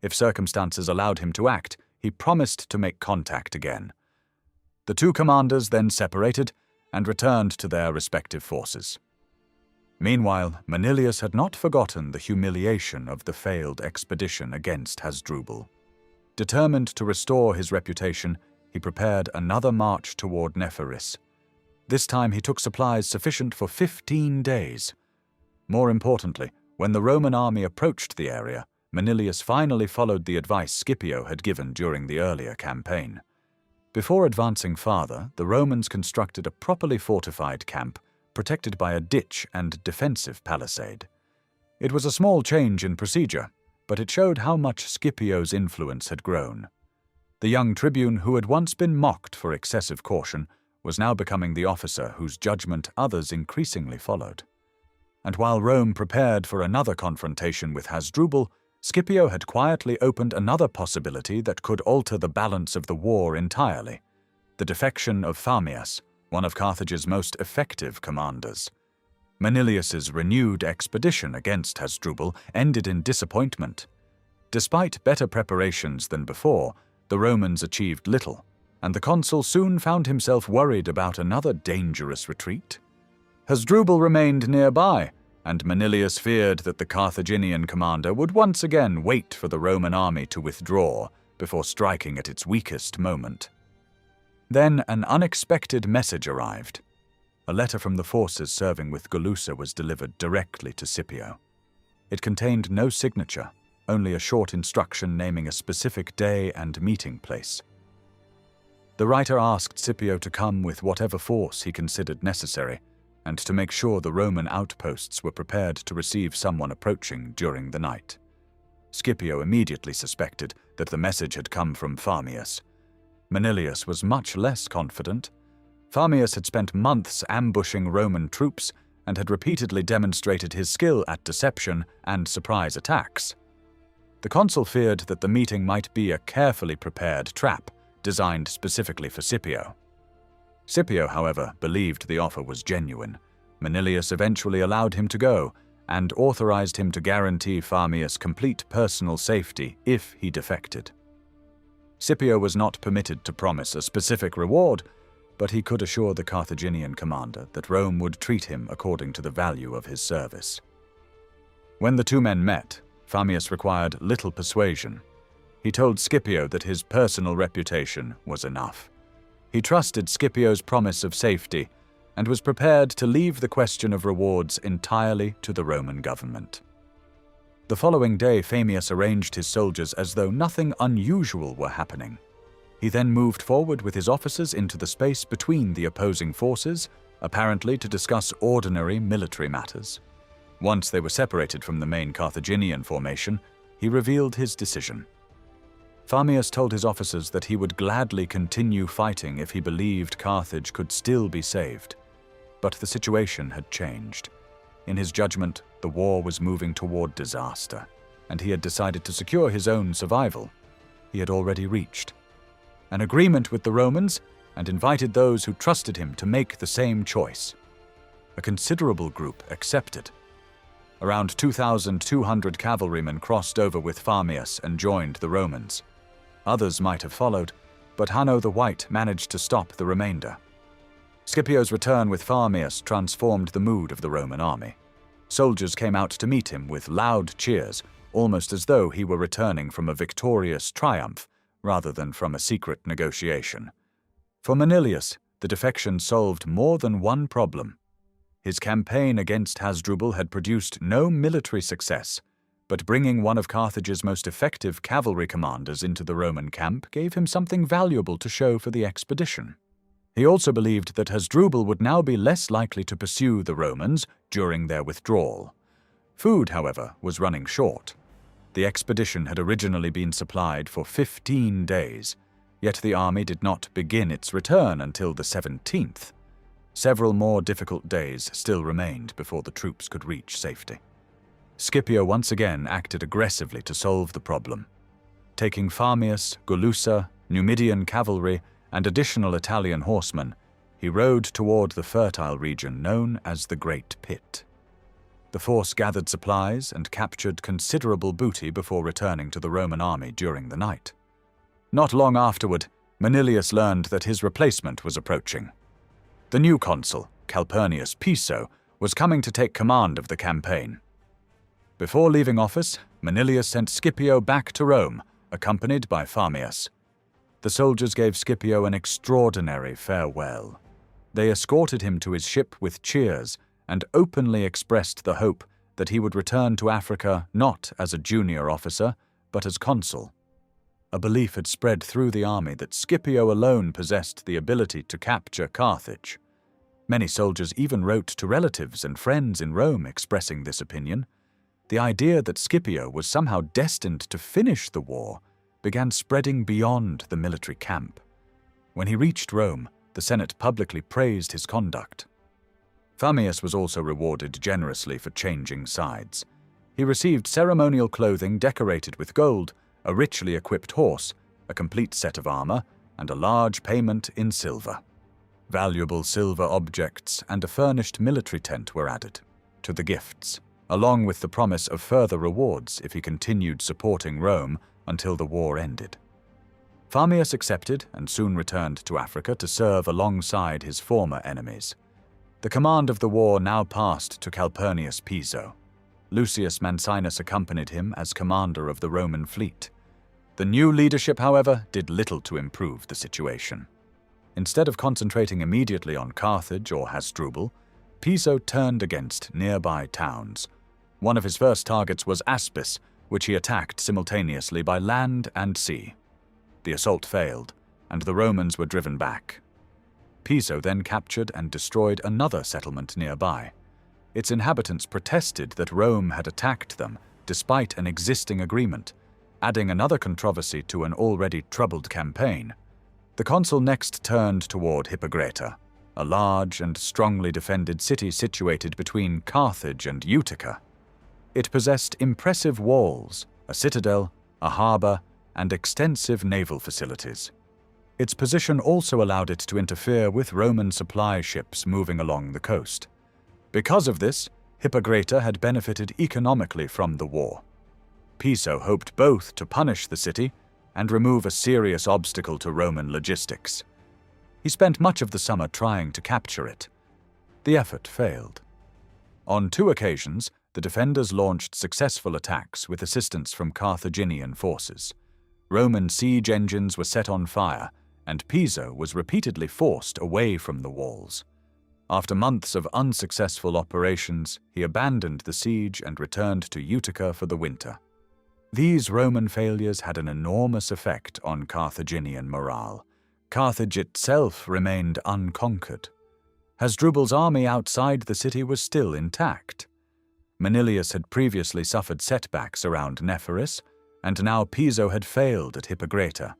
If circumstances allowed him to act, he promised to make contact again. The two commanders then separated and returned to their respective forces. Meanwhile, Manilius had not forgotten the humiliation of the failed expedition against Hasdrubal. Determined to restore his reputation, he prepared another march toward Nepharis. This time he took supplies sufficient for 15 days. More importantly, when the Roman army approached the area, Manilius finally followed the advice Scipio had given during the earlier campaign. Before advancing farther, the Romans constructed a properly fortified camp, protected by a ditch and defensive palisade. It was a small change in procedure, but it showed how much Scipio's influence had grown. The young tribune who had once been mocked for excessive caution was now becoming the officer whose judgment others increasingly followed. And while Rome prepared for another confrontation with Hasdrubal, Scipio had quietly opened another possibility that could alter the balance of the war entirely: the defection of Phamius, one of Carthage's most effective commanders. Manilius's renewed expedition against Hasdrubal ended in disappointment. Despite better preparations than before, the Romans achieved little, and the consul soon found himself worried about another dangerous retreat. Hasdrubal remained nearby, and Manilius feared that the Carthaginian commander would once again wait for the Roman army to withdraw before striking at its weakest moment. Then an unexpected message arrived. A letter from the forces serving with Gulusa was delivered directly to Scipio. It contained no signature, only a short instruction naming a specific day and meeting place. The writer asked Scipio to come with whatever force he considered necessary, and to make sure the Roman outposts were prepared to receive someone approaching during the night. Scipio immediately suspected that the message had come from Phamius. Manilius was much less confident. Phamius had spent months ambushing Roman troops, and had repeatedly demonstrated his skill at deception and surprise attacks. The consul feared that the meeting might be a carefully prepared trap designed specifically for Scipio. Scipio, however, believed the offer was genuine. Manilius eventually allowed him to go and authorized him to guarantee Phamius complete personal safety if he defected. Scipio was not permitted to promise a specific reward, but he could assure the Carthaginian commander that Rome would treat him according to the value of his service. When the two men met, Phamius required little persuasion. He told Scipio that his personal reputation was enough. He trusted Scipio's promise of safety and was prepared to leave the question of rewards entirely to the Roman government. The following day, Phamius arranged his soldiers as though nothing unusual were happening. He then moved forward with his officers into the space between the opposing forces, apparently to discuss ordinary military matters. Once they were separated from the main Carthaginian formation, he revealed his decision. Phamius told his officers that he would gladly continue fighting if he believed Carthage could still be saved. But the situation had changed. In his judgment, the war was moving toward disaster, and he had decided to secure his own survival. He had already reached an agreement with the Romans and invited those who trusted him to make the same choice. A considerable group accepted. Around 2,200 cavalrymen crossed over with Phamius and joined the Romans. Others might have followed, but Hanno the White managed to stop the remainder. Scipio's return with Phamius transformed the mood of the Roman army. Soldiers came out to meet him with loud cheers, almost as though he were returning from a victorious triumph rather than from a secret negotiation. For Manilius, the defection solved more than one problem. His campaign against Hasdrubal had produced no military success, but bringing one of Carthage's most effective cavalry commanders into the Roman camp gave him something valuable to show for the expedition. He also believed that Hasdrubal would now be less likely to pursue the Romans during their withdrawal. Food, however, was running short. The expedition had originally been supplied for 15 days, yet the army did not begin its return until the 17th. Several more difficult days still remained before the troops could reach safety. Scipio once again acted aggressively to solve the problem. Taking Phamius, Gulussa, Numidian cavalry, and additional Italian horsemen, he rode toward the fertile region known as the Great Pit. The force gathered supplies and captured considerable booty before returning to the Roman army during the night. Not long afterward, Manilius learned that his replacement was approaching. The new consul, Calpurnius Piso, was coming to take command of the campaign. Before leaving office, Manilius sent Scipio back to Rome, accompanied by Phamius. The soldiers gave Scipio an extraordinary farewell. They escorted him to his ship with cheers and openly expressed the hope that he would return to Africa not as a junior officer, but as consul. A belief had spread through the army that Scipio alone possessed the ability to capture Carthage. Many soldiers even wrote to relatives and friends in Rome expressing this opinion. The idea that Scipio was somehow destined to finish the war began spreading beyond the military camp. When he reached Rome, the Senate publicly praised his conduct. Phamius was also rewarded generously for changing sides. He received ceremonial clothing decorated with gold, a richly equipped horse, a complete set of armor, and a large payment in silver. Valuable silver objects and a furnished military tent were added to the gifts, along with the promise of further rewards if he continued supporting Rome until the war ended. Phamius accepted and soon returned to Africa to serve alongside his former enemies. The command of the war now passed to Calpurnius Piso. Lucius Mancinus accompanied him as commander of the Roman fleet. The new leadership, however, did little to improve the situation. Instead of concentrating immediately on Carthage or Hasdrubal, Piso turned against nearby towns. One of his first targets was Aspis, which he attacked simultaneously by land and sea. The assault failed, and the Romans were driven back. Piso then captured and destroyed another settlement nearby. Its inhabitants protested that Rome had attacked them despite an existing agreement, adding another controversy to an already troubled campaign. The consul next turned toward Hippogreta, a large and strongly defended city situated between Carthage and Utica. It possessed impressive walls, a citadel, a harbor, and extensive naval facilities. Its position also allowed it to interfere with Roman supply ships moving along the coast. Because of this, Hippocrata had benefited economically from the war. Piso hoped both to punish the city and remove a serious obstacle to Roman logistics. He spent much of the summer trying to capture it. The effort failed. On 2 occasions, the defenders launched successful attacks with assistance from Carthaginian forces. Roman siege engines were set on fire, and Piso was repeatedly forced away from the walls. After months of unsuccessful operations, he abandoned the siege and returned to Utica for the winter. These Roman failures had an enormous effect on Carthaginian morale. Carthage itself remained unconquered. Hasdrubal's army outside the city was still intact. Manilius had previously suffered setbacks around Nepharis, and now Piso had failed at Hippocrata.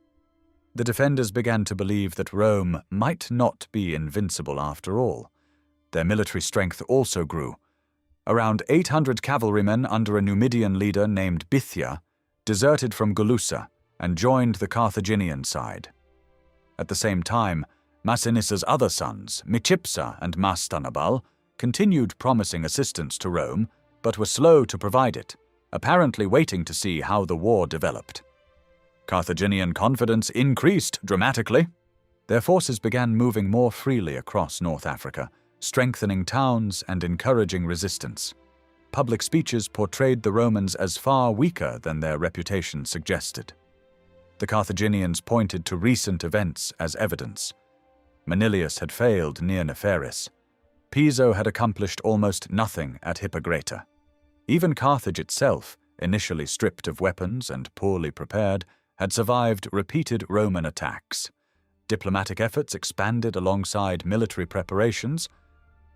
The defenders began to believe that Rome might not be invincible after all. Their military strength also grew. Around 800 cavalrymen under a Numidian leader named Bithyia deserted from Gulussa and joined the Carthaginian side. At the same time, Massinissa's other sons, Micipsa and Mastanabal, continued promising assistance to Rome, but were slow to provide it, apparently waiting to see how the war developed. Carthaginian confidence increased dramatically. Their forces began moving more freely across North Africa, strengthening towns and encouraging resistance. Public speeches portrayed the Romans as far weaker than their reputation suggested. The Carthaginians pointed to recent events as evidence. Manilius had failed near Nepharis. Piso had accomplished almost nothing at Hippocrata. Even Carthage itself, initially stripped of weapons and poorly prepared, had survived repeated Roman attacks. Diplomatic efforts expanded alongside military preparations.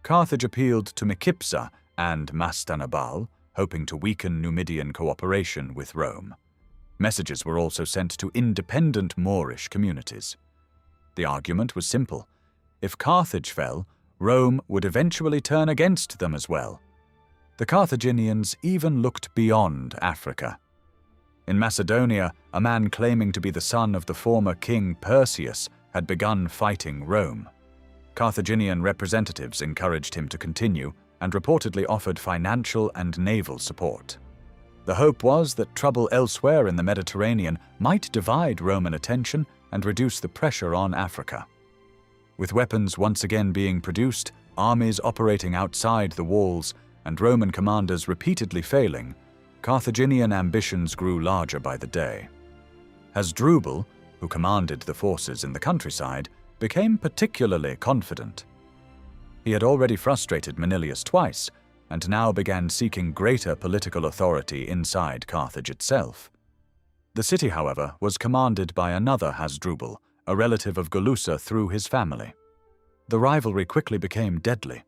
Carthage appealed to Micipsa and Mastanabal, hoping to weaken Numidian cooperation with Rome. Messages were also sent to independent Moorish communities. The argument was simple. If Carthage fell, Rome would eventually turn against them as well. The Carthaginians even looked beyond Africa. In Macedonia, a man claiming to be the son of the former king Perseus had begun fighting Rome. Carthaginian representatives encouraged him to continue and reportedly offered financial and naval support. The hope was that trouble elsewhere in the Mediterranean might divide Roman attention and reduce the pressure on Africa. With weapons once again being produced, armies operating outside the walls, and Roman commanders repeatedly failing, Carthaginian ambitions grew larger by the day. Hasdrubal, who commanded the forces in the countryside, became particularly confident. He had already frustrated Manilius twice, and now began seeking greater political authority inside Carthage itself. The city, however, was commanded by another Hasdrubal, a relative of Gulussa through his family. The rivalry quickly became deadly.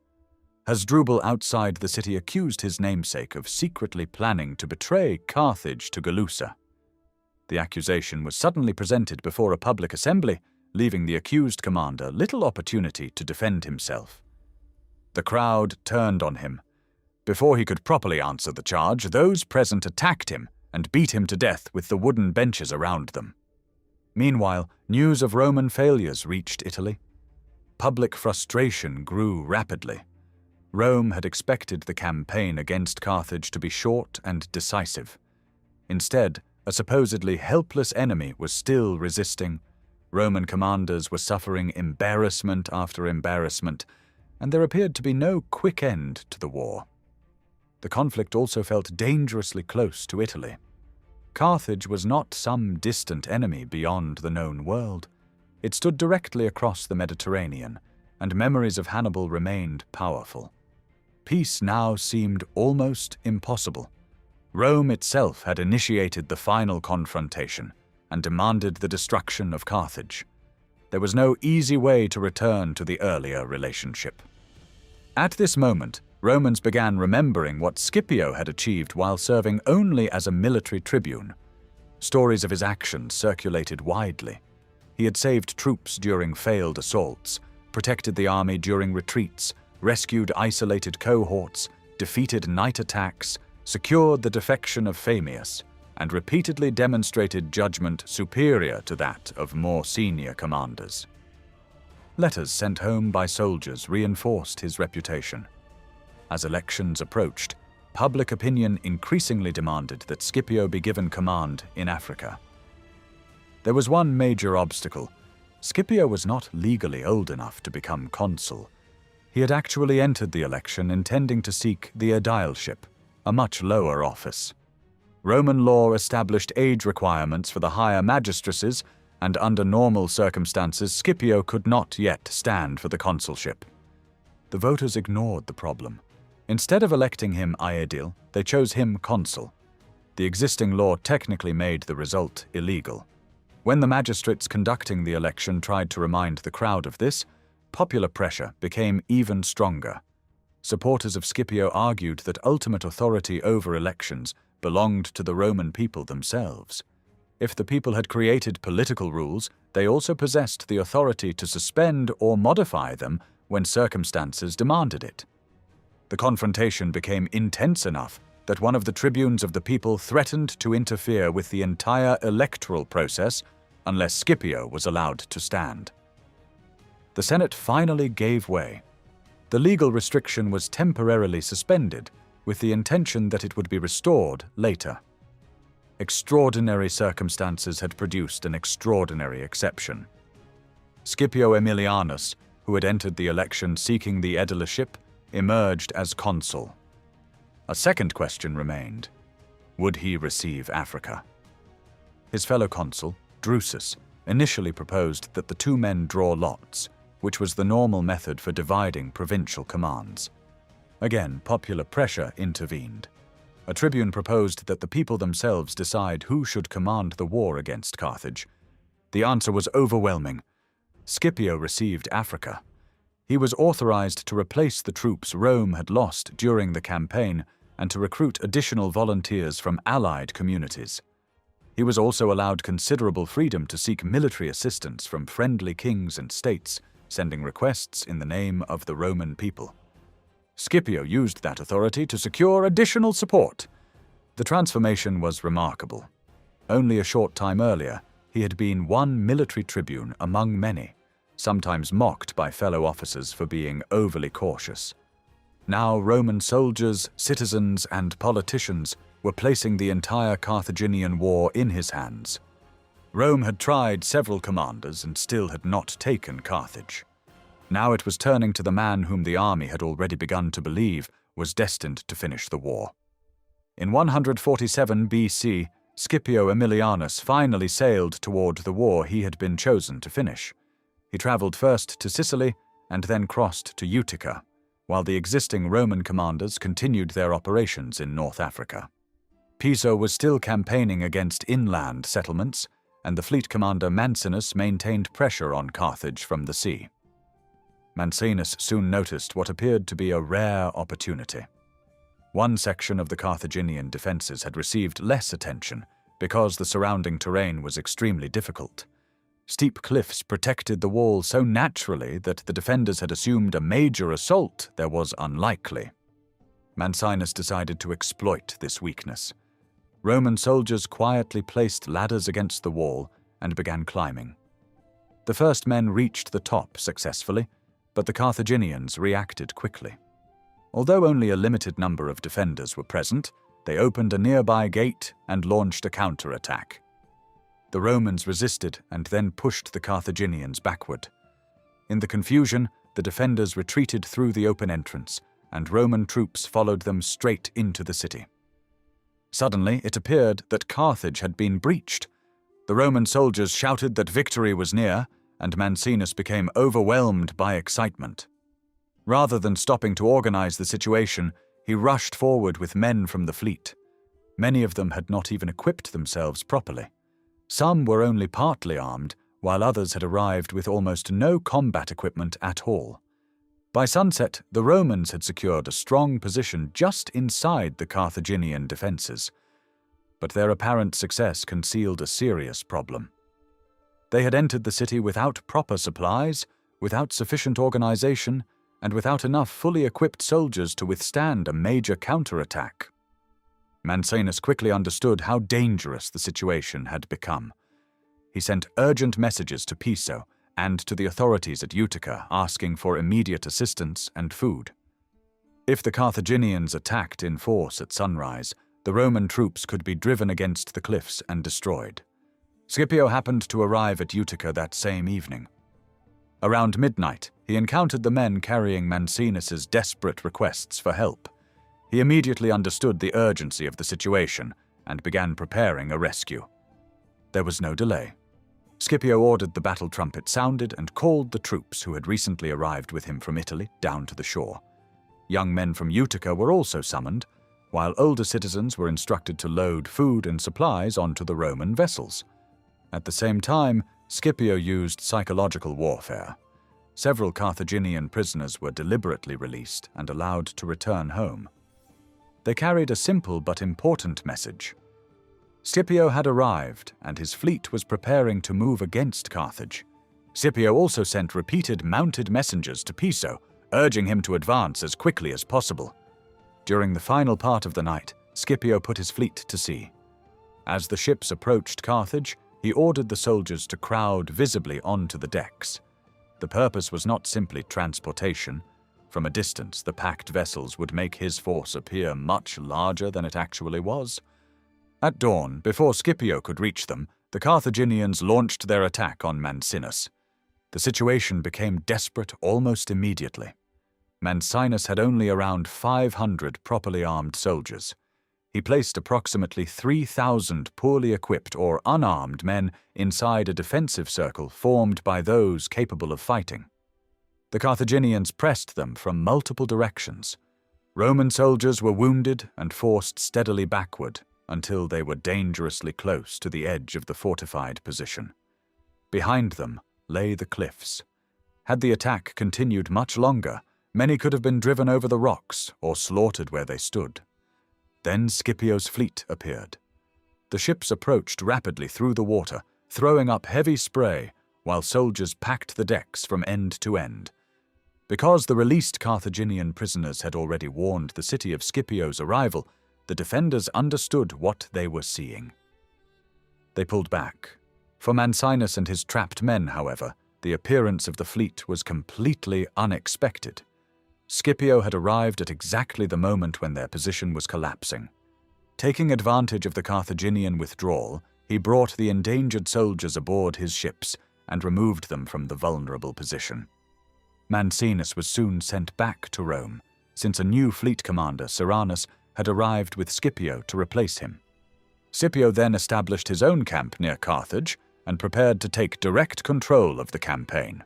Hasdrubal outside the city accused his namesake of secretly planning to betray Carthage to Gulussa. The accusation was suddenly presented before a public assembly, leaving the accused commander little opportunity to defend himself. The crowd turned on him. Before he could properly answer the charge, those present attacked him and beat him to death with the wooden benches around them. Meanwhile, news of Roman failures reached Italy. Public frustration grew rapidly. Rome had expected the campaign against Carthage to be short and decisive. Instead, a supposedly helpless enemy was still resisting. Roman commanders were suffering embarrassment after embarrassment, and there appeared to be no quick end to the war. The conflict also felt dangerously close to Italy. Carthage was not some distant enemy beyond the known world. It stood directly across the Mediterranean, and memories of Hannibal remained powerful. Peace now seemed almost impossible. Rome itself had initiated the final confrontation and demanded the destruction of Carthage. There was no easy way to return to the earlier relationship. At this moment, Romans began remembering what Scipio had achieved while serving only as a military tribune. Stories of his actions circulated widely. He had saved troops during failed assaults, protected the army during retreats, rescued isolated cohorts, defeated night attacks, secured the defection of Phemius, and repeatedly demonstrated judgment superior to that of more senior commanders. Letters sent home by soldiers reinforced his reputation. As elections approached, public opinion increasingly demanded that Scipio be given command in Africa. There was one major obstacle. Scipio was not legally old enough to become consul. He had actually entered the election intending to seek the aedileship, a much lower office. Roman law established age requirements for the higher magistracies, and under normal circumstances, Scipio could not yet stand for the consulship. The voters ignored the problem. Instead of electing him aedile, they chose him consul. The existing law technically made the result illegal. When the magistrates conducting the election tried to remind the crowd of this, popular pressure became even stronger. Supporters of Scipio argued that ultimate authority over elections belonged to the Roman people themselves. If the people had created political rules, they also possessed the authority to suspend or modify them when circumstances demanded it. The confrontation became intense enough that one of the tribunes of the people threatened to interfere with the entire electoral process unless Scipio was allowed to stand. The Senate finally gave way. The legal restriction was temporarily suspended, with the intention that it would be restored later. Extraordinary circumstances had produced an extraordinary exception. Scipio Aemilianus, who had entered the election seeking the aedileship, emerged as consul. A second question remained. Would he receive Africa? His fellow consul, Drusus, initially proposed that the two men draw lots, which was the normal method for dividing provincial commands. Again, popular pressure intervened. A tribune proposed that the people themselves decide who should command the war against Carthage. The answer was overwhelming. Scipio received Africa. He was authorized to replace the troops Rome had lost during the campaign and to recruit additional volunteers from allied communities. He was also allowed considerable freedom to seek military assistance from friendly kings and states, sending requests in the name of the Roman people. Scipio used that authority to secure additional support. The transformation was remarkable. Only a short time earlier, he had been one military tribune among many, sometimes mocked by fellow officers for being overly cautious. Now Roman soldiers, citizens, and politicians were placing the entire Carthaginian war in his hands. Rome had tried several commanders and still had not taken Carthage. Now it was turning to the man whom the army had already begun to believe was destined to finish the war. In 147 BC, Scipio Aemilianus finally sailed toward the war he had been chosen to finish. He traveled first to Sicily and then crossed to Utica, while the existing Roman commanders continued their operations in North Africa. Piso was still campaigning against inland settlements, and the fleet commander Mancinus maintained pressure on Carthage from the sea. Mancinus soon noticed what appeared to be a rare opportunity. One section of the Carthaginian defenses had received less attention because the surrounding terrain was extremely difficult. Steep cliffs protected the wall so naturally that the defenders had assumed a major assault there was unlikely. Mancinus decided to exploit this weakness. Roman soldiers quietly placed ladders against the wall and began climbing. The first men reached the top successfully, but the Carthaginians reacted quickly. Although only a limited number of defenders were present, they opened a nearby gate and launched a counterattack. The Romans resisted and then pushed the Carthaginians backward. In the confusion, the defenders retreated through the open entrance, and Roman troops followed them straight into the city. Suddenly, it appeared that Carthage had been breached. The Roman soldiers shouted that victory was near, and Mancinus became overwhelmed by excitement. Rather than stopping to organize the situation, he rushed forward with men from the fleet. Many of them had not even equipped themselves properly. Some were only partly armed, while others had arrived with almost no combat equipment at all. By sunset, the Romans had secured a strong position just inside the Carthaginian defenses. But their apparent success concealed a serious problem. They had entered the city without proper supplies, without sufficient organization, and without enough fully equipped soldiers to withstand a major counterattack. Mancinus quickly understood how dangerous the situation had become. He sent urgent messages to Piso and to the authorities at Utica asking for immediate assistance and food. If the Carthaginians attacked in force at sunrise, the Roman troops could be driven against the cliffs and destroyed. Scipio happened to arrive at Utica that same evening. Around midnight, he encountered the men carrying Mancinus's desperate requests for help. He immediately understood the urgency of the situation and began preparing a rescue. There was no delay. Scipio ordered the battle trumpet sounded and called the troops who had recently arrived with him from Italy down to the shore. Young men from Utica were also summoned, while older citizens were instructed to load food and supplies onto the Roman vessels. At the same time, Scipio used psychological warfare. Several Carthaginian prisoners were deliberately released and allowed to return home. They carried a simple but important message. Scipio had arrived, and his fleet was preparing to move against Carthage. Scipio also sent repeated mounted messengers to Piso, urging him to advance as quickly as possible. During the final part of the night, Scipio put his fleet to sea. As the ships approached Carthage, he ordered the soldiers to crowd visibly onto the decks. The purpose was not simply transportation. From a distance, the packed vessels would make his force appear much larger than it actually was. At dawn, before Scipio could reach them, the Carthaginians launched their attack on Mancinus. The situation became desperate almost immediately. Mancinus had only around 500 properly armed soldiers. He placed approximately 3,000 poorly equipped or unarmed men inside a defensive circle formed by those capable of fighting. The Carthaginians pressed them from multiple directions. Roman soldiers were wounded and forced steadily backward until they were dangerously close to the edge of the fortified position. Behind them lay the cliffs. Had the attack continued much longer, many could have been driven over the rocks or slaughtered where they stood. Then Scipio's fleet appeared. The ships approached rapidly through the water, throwing up heavy spray, while soldiers packed the decks from end to end. Because the released Carthaginian prisoners had already warned the city of Scipio's arrival, the defenders understood what they were seeing. They pulled back. For Mancinus and his trapped men, however, the appearance of the fleet was completely unexpected. Scipio had arrived at exactly the moment when their position was collapsing. Taking advantage of the Carthaginian withdrawal, he brought the endangered soldiers aboard his ships and removed them from the vulnerable position. Mancinus was soon sent back to Rome, since a new fleet commander, Serranus, had arrived with Scipio to replace him. Scipio then established his own camp near Carthage and prepared to take direct control of the campaign.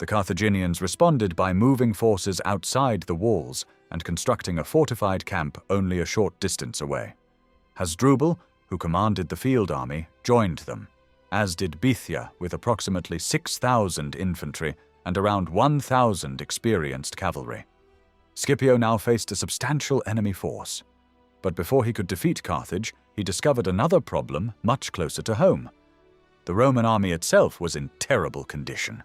The Carthaginians responded by moving forces outside the walls and constructing a fortified camp only a short distance away. Hasdrubal, who commanded the field army, joined them, as did Bithia with approximately 6,000 infantry and around 1,000 experienced cavalry. Scipio now faced a substantial enemy force. But before he could defeat Carthage, he discovered another problem much closer to home. The Roman army itself was in terrible condition.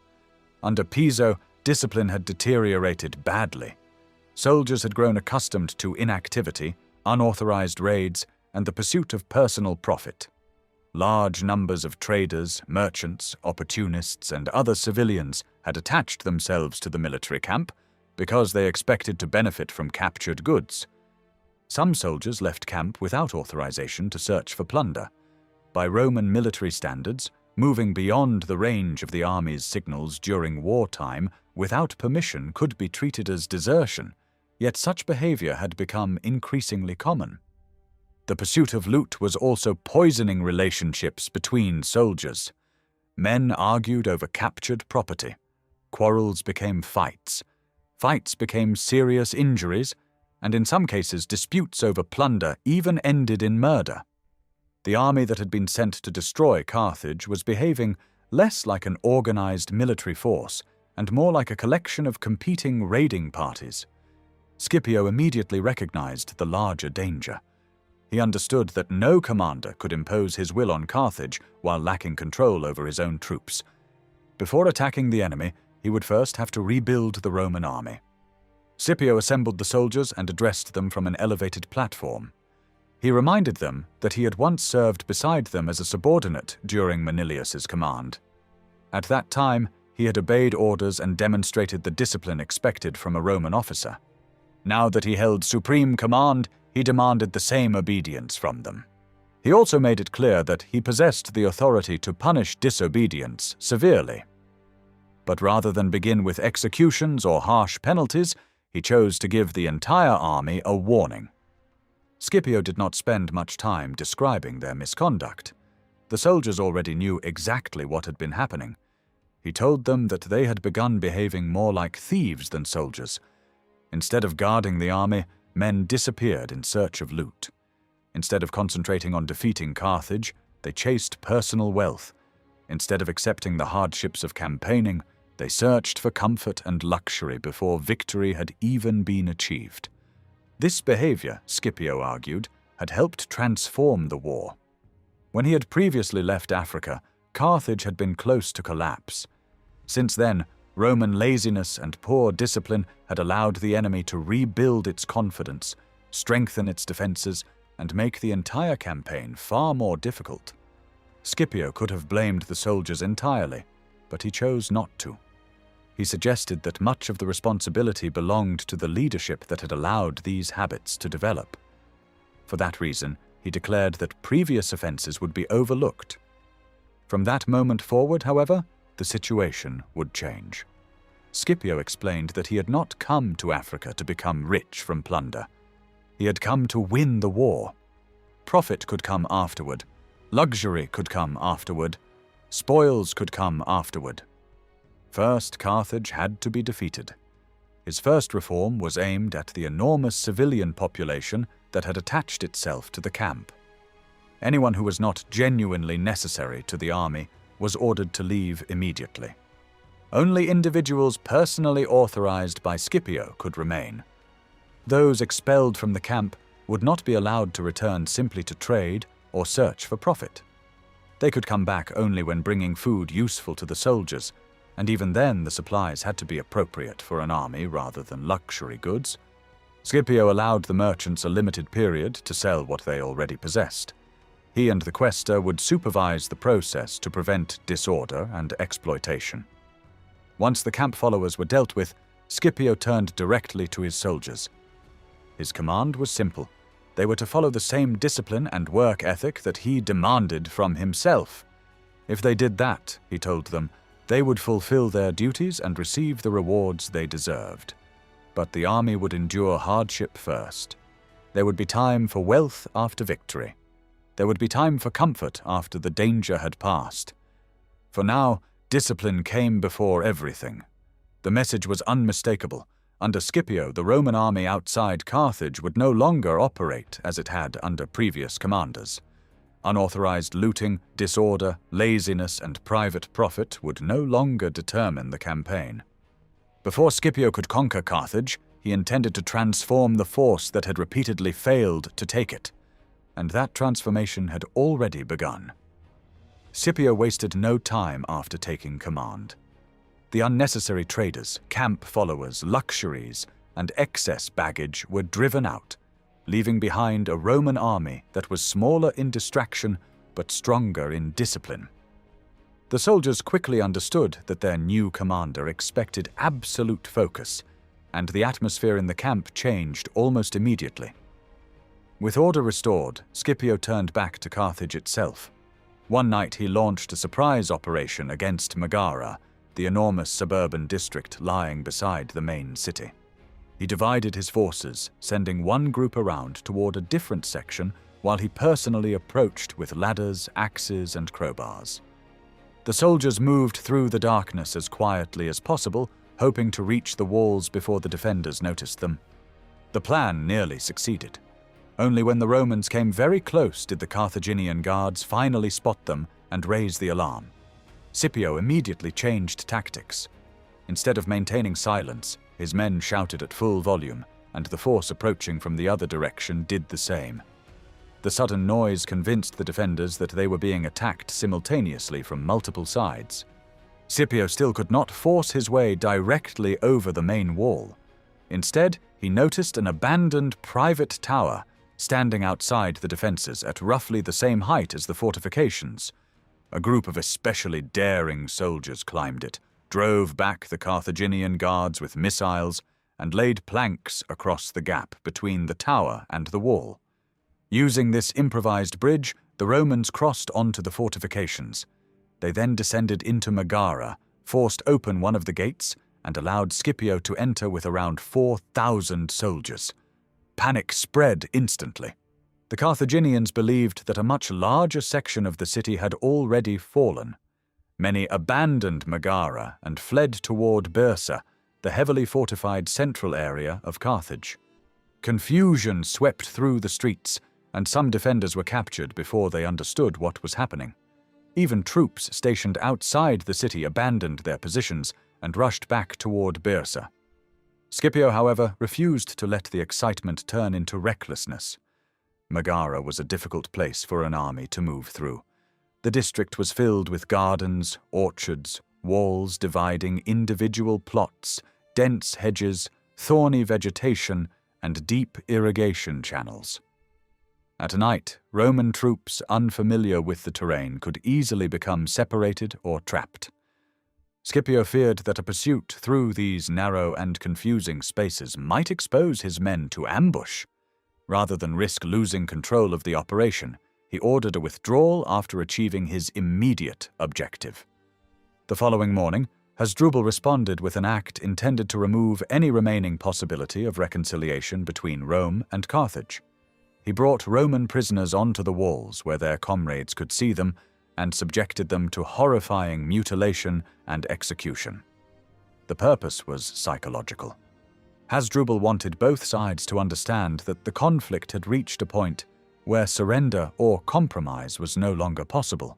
Under Piso, discipline had deteriorated badly. Soldiers had grown accustomed to inactivity, unauthorized raids, and the pursuit of personal profit. Large numbers of traders, merchants, opportunists, and other civilians had attached themselves to the military camp because they expected to benefit from captured goods. Some soldiers left camp without authorization to search for plunder. By Roman military standards, moving beyond the range of the army's signals during wartime without permission could be treated as desertion, yet such behavior had become increasingly common. The pursuit of loot was also poisoning relationships between soldiers. Men argued over captured property. Quarrels became fights. Fights became serious injuries, and in some cases disputes over plunder even ended in murder. The army that had been sent to destroy Carthage was behaving less like an organized military force and more like a collection of competing raiding parties. Scipio immediately recognized the larger danger. He understood that no commander could impose his will on Carthage while lacking control over his own troops. Before attacking the enemy, he would first have to rebuild the Roman army. Scipio assembled the soldiers and addressed them from an elevated platform. He reminded them that he had once served beside them as a subordinate during Manilius's command. At that time, he had obeyed orders and demonstrated the discipline expected from a Roman officer. Now that he held supreme command, he demanded the same obedience from them. He also made it clear that he possessed the authority to punish disobedience severely. But rather than begin with executions or harsh penalties, he chose to give the entire army a warning. Scipio did not spend much time describing their misconduct. The soldiers already knew exactly what had been happening. He told them that they had begun behaving more like thieves than soldiers. Instead of guarding the army, men disappeared in search of loot. Instead of concentrating on defeating Carthage, they chased personal wealth. Instead of accepting the hardships of campaigning, they searched for comfort and luxury before victory had even been achieved. This behavior, Scipio argued, had helped transform the war. When he had previously left Africa, Carthage had been close to collapse. Since then, Roman laziness and poor discipline had allowed the enemy to rebuild its confidence, strengthen its defenses, and make the entire campaign far more difficult. Scipio could have blamed the soldiers entirely, but he chose not to. He suggested that much of the responsibility belonged to the leadership that had allowed these habits to develop. For that reason, he declared that previous offenses would be overlooked. From that moment forward, however, the situation would change. Scipio explained that he had not come to Africa to become rich from plunder. He had come to win the war. Profit could come afterward. Luxury could come afterward. Spoils could come afterward. First, Carthage had to be defeated. His first reform was aimed at the enormous civilian population that had attached itself to the camp. Anyone who was not genuinely necessary to the army was ordered to leave immediately. Only individuals personally authorized by Scipio could remain. Those expelled from the camp would not be allowed to return simply to trade or search for profit. They could come back only when bringing food useful to the soldiers, and even then the supplies had to be appropriate for an army rather than luxury goods. Scipio allowed the merchants a limited period to sell what they already possessed. He and the quaestor would supervise the process to prevent disorder and exploitation. Once the camp followers were dealt with, Scipio turned directly to his soldiers. His command was simple. They were to follow the same discipline and work ethic that he demanded from himself. If they did that, he told them, they would fulfill their duties and receive the rewards they deserved. But the army would endure hardship first. There would be time for wealth after victory. There would be time for comfort after the danger had passed. For now, discipline came before everything. The message was unmistakable. Under Scipio, the Roman army outside Carthage would no longer operate as it had under previous commanders. Unauthorized looting, disorder, laziness, and private profit would no longer determine the campaign. Before Scipio could conquer Carthage, he intended to transform the force that had repeatedly failed to take it, and that transformation had already begun. Scipio wasted no time after taking command. The unnecessary traders, camp followers, luxuries, and excess baggage were driven out, leaving behind a Roman army that was smaller in distraction but stronger in discipline. The soldiers quickly understood that their new commander expected absolute focus, and the atmosphere in the camp changed almost immediately. With order restored, Scipio turned back to Carthage itself. One night he launched a surprise operation against Megara, the enormous suburban district lying beside the main city. He divided his forces, sending one group around toward a different section while he personally approached with ladders, axes, and crowbars. The soldiers moved through the darkness as quietly as possible, hoping to reach the walls before the defenders noticed them. The plan nearly succeeded. Only when the Romans came very close did the Carthaginian guards finally spot them and raise the alarm. Scipio immediately changed tactics. Instead of maintaining silence, his men shouted at full volume, and the force approaching from the other direction did the same. The sudden noise convinced the defenders that they were being attacked simultaneously from multiple sides. Scipio still could not force his way directly over the main wall. Instead, he noticed an abandoned private tower standing outside the defenses at roughly the same height as the fortifications. A group of especially daring soldiers climbed it, drove back the Carthaginian guards with missiles, and laid planks across the gap between the tower and the wall. Using this improvised bridge, the Romans crossed onto the fortifications. They then descended into Megara, forced open one of the gates, and allowed Scipio to enter with around 4,000 soldiers. Panic spread instantly. The Carthaginians believed that a much larger section of the city had already fallen. Many abandoned Megara and fled toward Byrsa, the heavily fortified central area of Carthage. Confusion swept through the streets, and some defenders were captured before they understood what was happening. Even troops stationed outside the city abandoned their positions and rushed back toward Byrsa. Scipio, however, refused to let the excitement turn into recklessness. Megara was a difficult place for an army to move through. The district was filled with gardens, orchards, walls dividing individual plots, dense hedges, thorny vegetation, and deep irrigation channels. At night, Roman troops unfamiliar with the terrain could easily become separated or trapped. Scipio feared that a pursuit through these narrow and confusing spaces might expose his men to ambush. Rather than risk losing control of the operation, he ordered a withdrawal after achieving his immediate objective. The following morning, Hasdrubal responded with an act intended to remove any remaining possibility of reconciliation between Rome and Carthage. He brought Roman prisoners onto the walls where their comrades could see them and subjected them to horrifying mutilation and execution. The purpose was psychological. Hasdrubal wanted both sides to understand that the conflict had reached a point where surrender or compromise was no longer possible.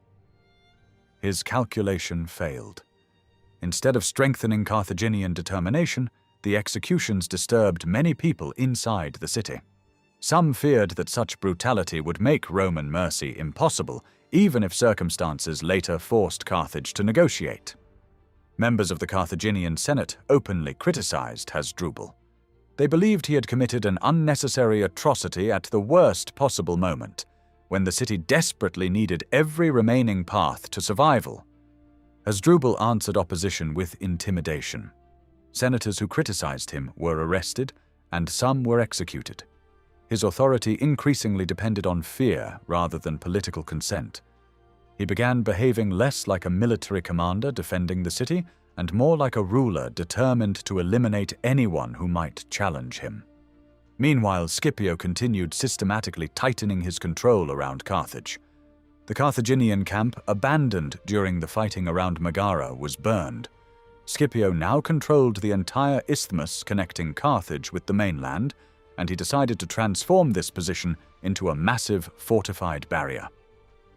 His calculation failed. Instead of strengthening Carthaginian determination, the executions disturbed many people inside the city. Some feared that such brutality would make Roman mercy impossible, even if circumstances later forced Carthage to negotiate. Members of the Carthaginian Senate openly criticized Hasdrubal. They believed he had committed an unnecessary atrocity at the worst possible moment, when the city desperately needed every remaining path to survival. Hasdrubal answered opposition with intimidation. Senators who criticized him were arrested, and some were executed. His authority increasingly depended on fear rather than political consent. He began behaving less like a military commander defending the city and more like a ruler determined to eliminate anyone who might challenge him. Meanwhile, Scipio continued systematically tightening his control around Carthage. The Carthaginian camp, abandoned during the fighting around Megara, was burned. Scipio now controlled the entire isthmus connecting Carthage with the mainland, and he decided to transform this position into a massive fortified barrier.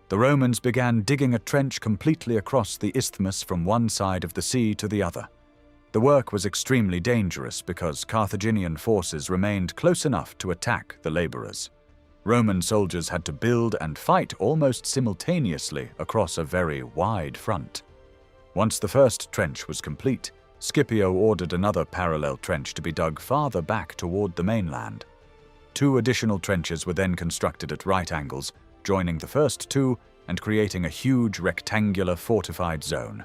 The Romans began digging a trench completely across the isthmus from one side of the sea to the other. The work was extremely dangerous because Carthaginian forces remained close enough to attack the laborers. Roman soldiers had to build and fight almost simultaneously across a very wide front. Once the first trench was complete, Scipio ordered another parallel trench to be dug farther back toward the mainland. 2 additional trenches were then constructed at right angles, joining the first 2 and creating a huge rectangular fortified zone.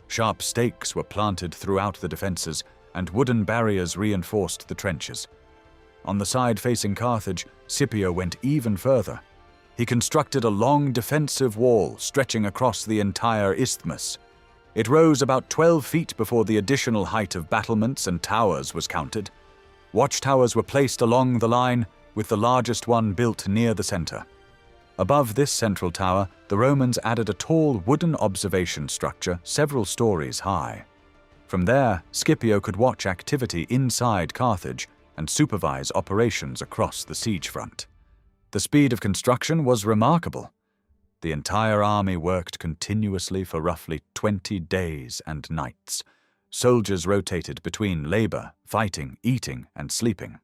Sharp stakes were planted throughout the defenses, and wooden barriers reinforced the trenches. On the side facing Carthage, Scipio went even further. He constructed a long defensive wall stretching across the entire isthmus. It rose about 12 feet before the additional height of battlements and towers was counted. Watchtowers were placed along the line, with the largest one built near the center. Above this central tower, the Romans added a tall wooden observation structure several stories high. From there, Scipio could watch activity inside Carthage and supervise operations across the siege front. The speed of construction was remarkable. The entire army worked continuously for roughly 20 days and nights. Soldiers rotated between labor, fighting, eating, and sleeping.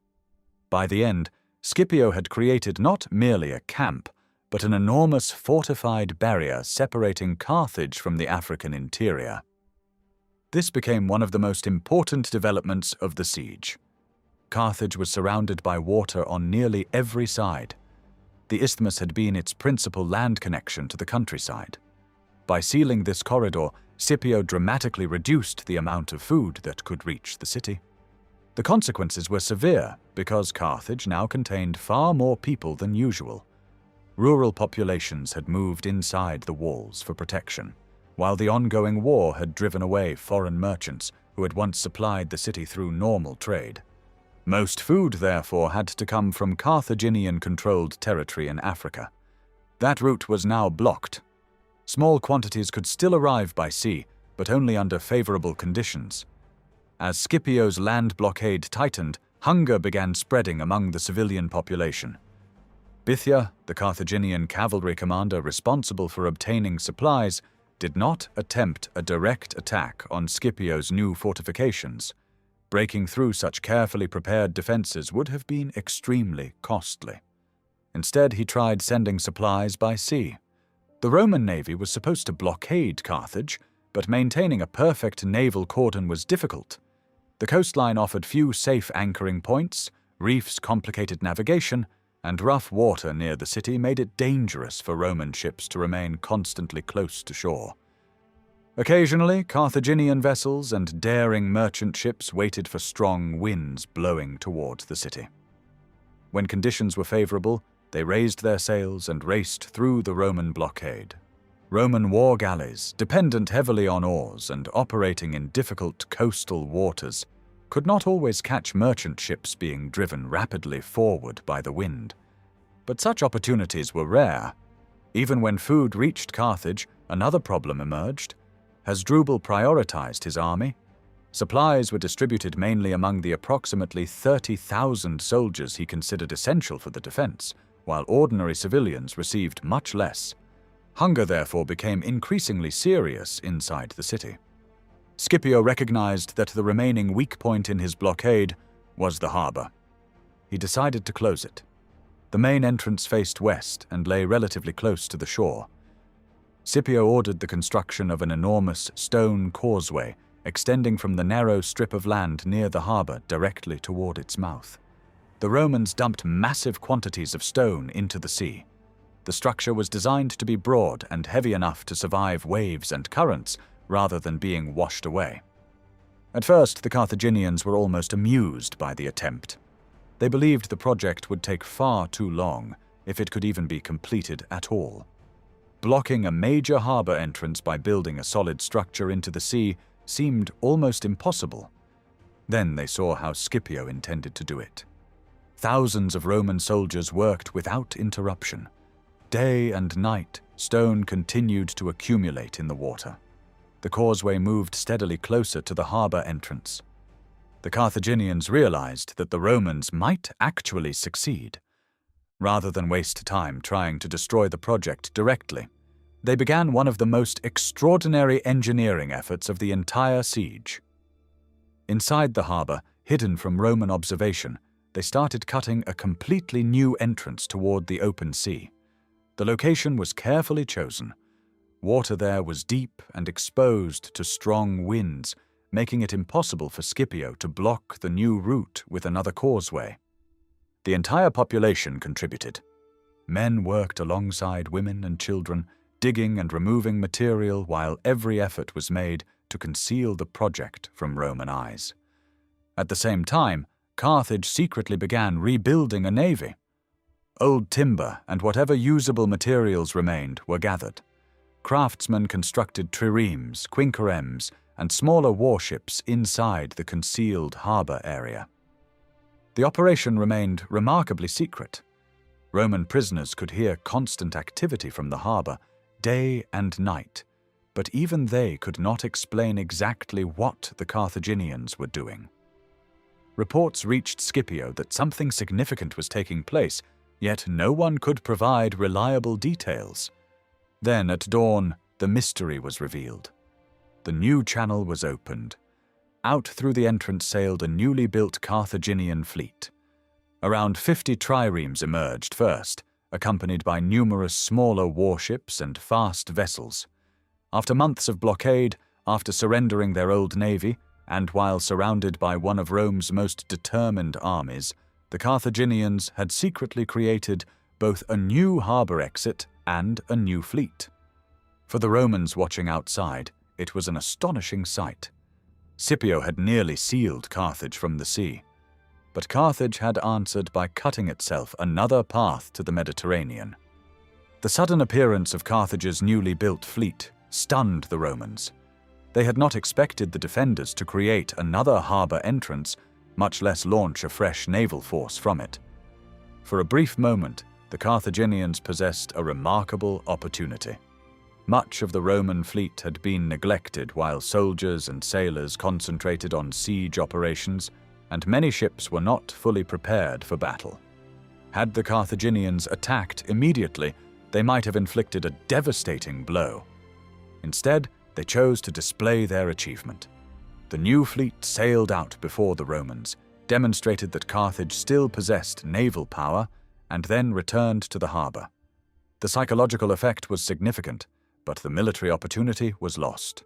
By the end, Scipio had created not merely a camp, but an enormous fortified barrier separating Carthage from the African interior. This became one of the most important developments of the siege. Carthage was surrounded by water on nearly every side. The isthmus had been its principal land connection to the countryside. By sealing this corridor, Scipio dramatically reduced the amount of food that could reach the city. The consequences were severe because Carthage now contained far more people than usual. Rural populations had moved inside the walls for protection, while the ongoing war had driven away foreign merchants who had once supplied the city through normal trade. Most food, therefore, had to come from Carthaginian-controlled territory in Africa. That route was now blocked. Small quantities could still arrive by sea, but only under favorable conditions. As Scipio's land blockade tightened, hunger began spreading among the civilian population. Bithyia, the Carthaginian cavalry commander responsible for obtaining supplies, did not attempt a direct attack on Scipio's new fortifications. Breaking through such carefully prepared defenses would have been extremely costly. Instead, he tried sending supplies by sea. The Roman navy was supposed to blockade Carthage, but maintaining a perfect naval cordon was difficult. The coastline offered few safe anchoring points, reefs complicated navigation, and rough water near the city made it dangerous for Roman ships to remain constantly close to shore. Occasionally, Carthaginian vessels and daring merchant ships waited for strong winds blowing towards the city. When conditions were favorable, they raised their sails and raced through the Roman blockade. Roman war galleys, dependent heavily on oars and operating in difficult coastal waters, could not always catch merchant ships being driven rapidly forward by the wind. But such opportunities were rare. Even when food reached Carthage, another problem emerged. Hasdrubal prioritized his army. Supplies were distributed mainly among the approximately 30,000 soldiers he considered essential for the defense, while ordinary civilians received much less. Hunger, therefore, became increasingly serious inside the city. Scipio recognized that the remaining weak point in his blockade was the harbor. He decided to close it. The main entrance faced west and lay relatively close to the shore. Scipio ordered the construction of an enormous stone causeway extending from the narrow strip of land near the harbor directly toward its mouth. The Romans dumped massive quantities of stone into the sea. The structure was designed to be broad and heavy enough to survive waves and currents rather than being washed away. At first, the Carthaginians were almost amused by the attempt. They believed the project would take far too long, if it could even be completed at all. Blocking a major harbor entrance by building a solid structure into the sea seemed almost impossible. Then they saw how Scipio intended to do it. Thousands of Roman soldiers worked without interruption. Day and night, stone continued to accumulate in the water. The causeway moved steadily closer to the harbor entrance. The Carthaginians realized that the Romans might actually succeed. Rather than waste time trying to destroy the project directly, they began one of the most extraordinary engineering efforts of the entire siege. Inside the harbor, hidden from Roman observation, they started cutting a completely new entrance toward the open sea. The location was carefully chosen. Water there was deep and exposed to strong winds, making it impossible for Scipio to block the new route with another causeway. The entire population contributed. Men worked alongside women and children, digging and removing material while every effort was made to conceal the project from Roman eyes. At the same time, Carthage secretly began rebuilding a navy. Old timber and whatever usable materials remained were gathered. Craftsmen constructed triremes, quinqueremes, and smaller warships inside the concealed harbor area. The operation remained remarkably secret. Roman prisoners could hear constant activity from the harbor, day and night, but even they could not explain exactly what the Carthaginians were doing. Reports reached Scipio that something significant was taking place, yet no one could provide reliable details. Then, at dawn, the mystery was revealed. The new channel was opened. Out through the entrance sailed a newly built Carthaginian fleet. Around 50 triremes emerged first, accompanied by numerous smaller warships and fast vessels. After months of blockade, After surrendering their old navy, and while surrounded by one of Rome's most determined armies, the Carthaginians had secretly created both a new harbor exit and a new fleet. For the Romans watching outside, it was an astonishing sight. Scipio had nearly sealed Carthage from the sea, but Carthage had answered by cutting itself another path to the Mediterranean. The sudden appearance of Carthage's newly built fleet stunned the Romans. They had not expected the defenders to create another harbor entrance, much less launch a fresh naval force from it. For a brief moment, the Carthaginians possessed a remarkable opportunity. Much of the Roman fleet had been neglected while soldiers and sailors concentrated on siege operations, and many ships were not fully prepared for battle. Had the Carthaginians attacked immediately, they might have inflicted a devastating blow. Instead, they chose to display their achievement. The new fleet sailed out before the Romans, demonstrated that Carthage still possessed naval power, and then returned to the harbor. The psychological effect was significant, but the military opportunity was lost.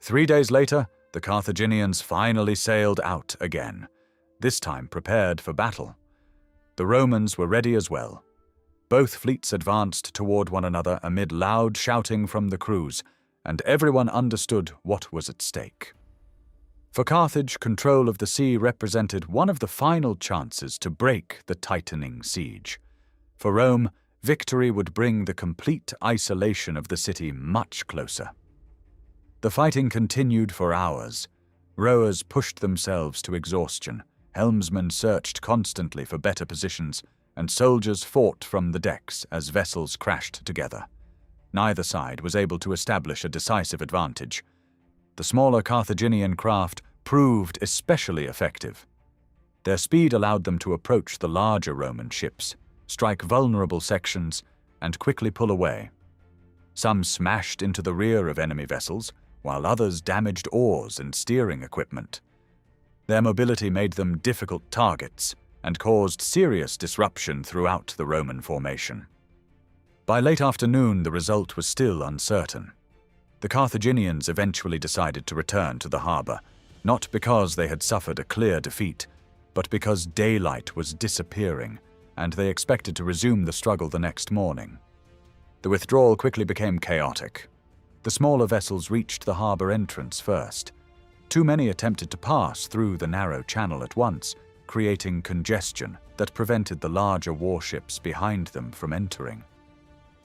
3 days later, the Carthaginians finally sailed out again, this time prepared for battle. The Romans were ready as well. Both fleets advanced toward one another amid loud shouting from the crews, and everyone understood what was at stake. For Carthage, control of the sea represented one of the final chances to break the tightening siege. For Rome, victory would bring the complete isolation of the city much closer. The fighting continued for hours. Rowers pushed themselves to exhaustion, helmsmen searched constantly for better positions, and soldiers fought from the decks as vessels crashed together. Neither side was able to establish a decisive advantage. The smaller Carthaginian craft proved especially effective. Their speed allowed them to approach the larger Roman ships, strike vulnerable sections, and quickly pull away. Some smashed into the rear of enemy vessels, while others damaged oars and steering equipment. Their mobility made them difficult targets and caused serious disruption throughout the Roman formation. By late afternoon, the result was still uncertain. The Carthaginians eventually decided to return to the harbor, not because they had suffered a clear defeat, but because daylight was disappearing, and they expected to resume the struggle the next morning. The withdrawal quickly became chaotic. The smaller vessels reached the harbor entrance first. Too many attempted to pass through the narrow channel at once, creating congestion that prevented the larger warships behind them from entering.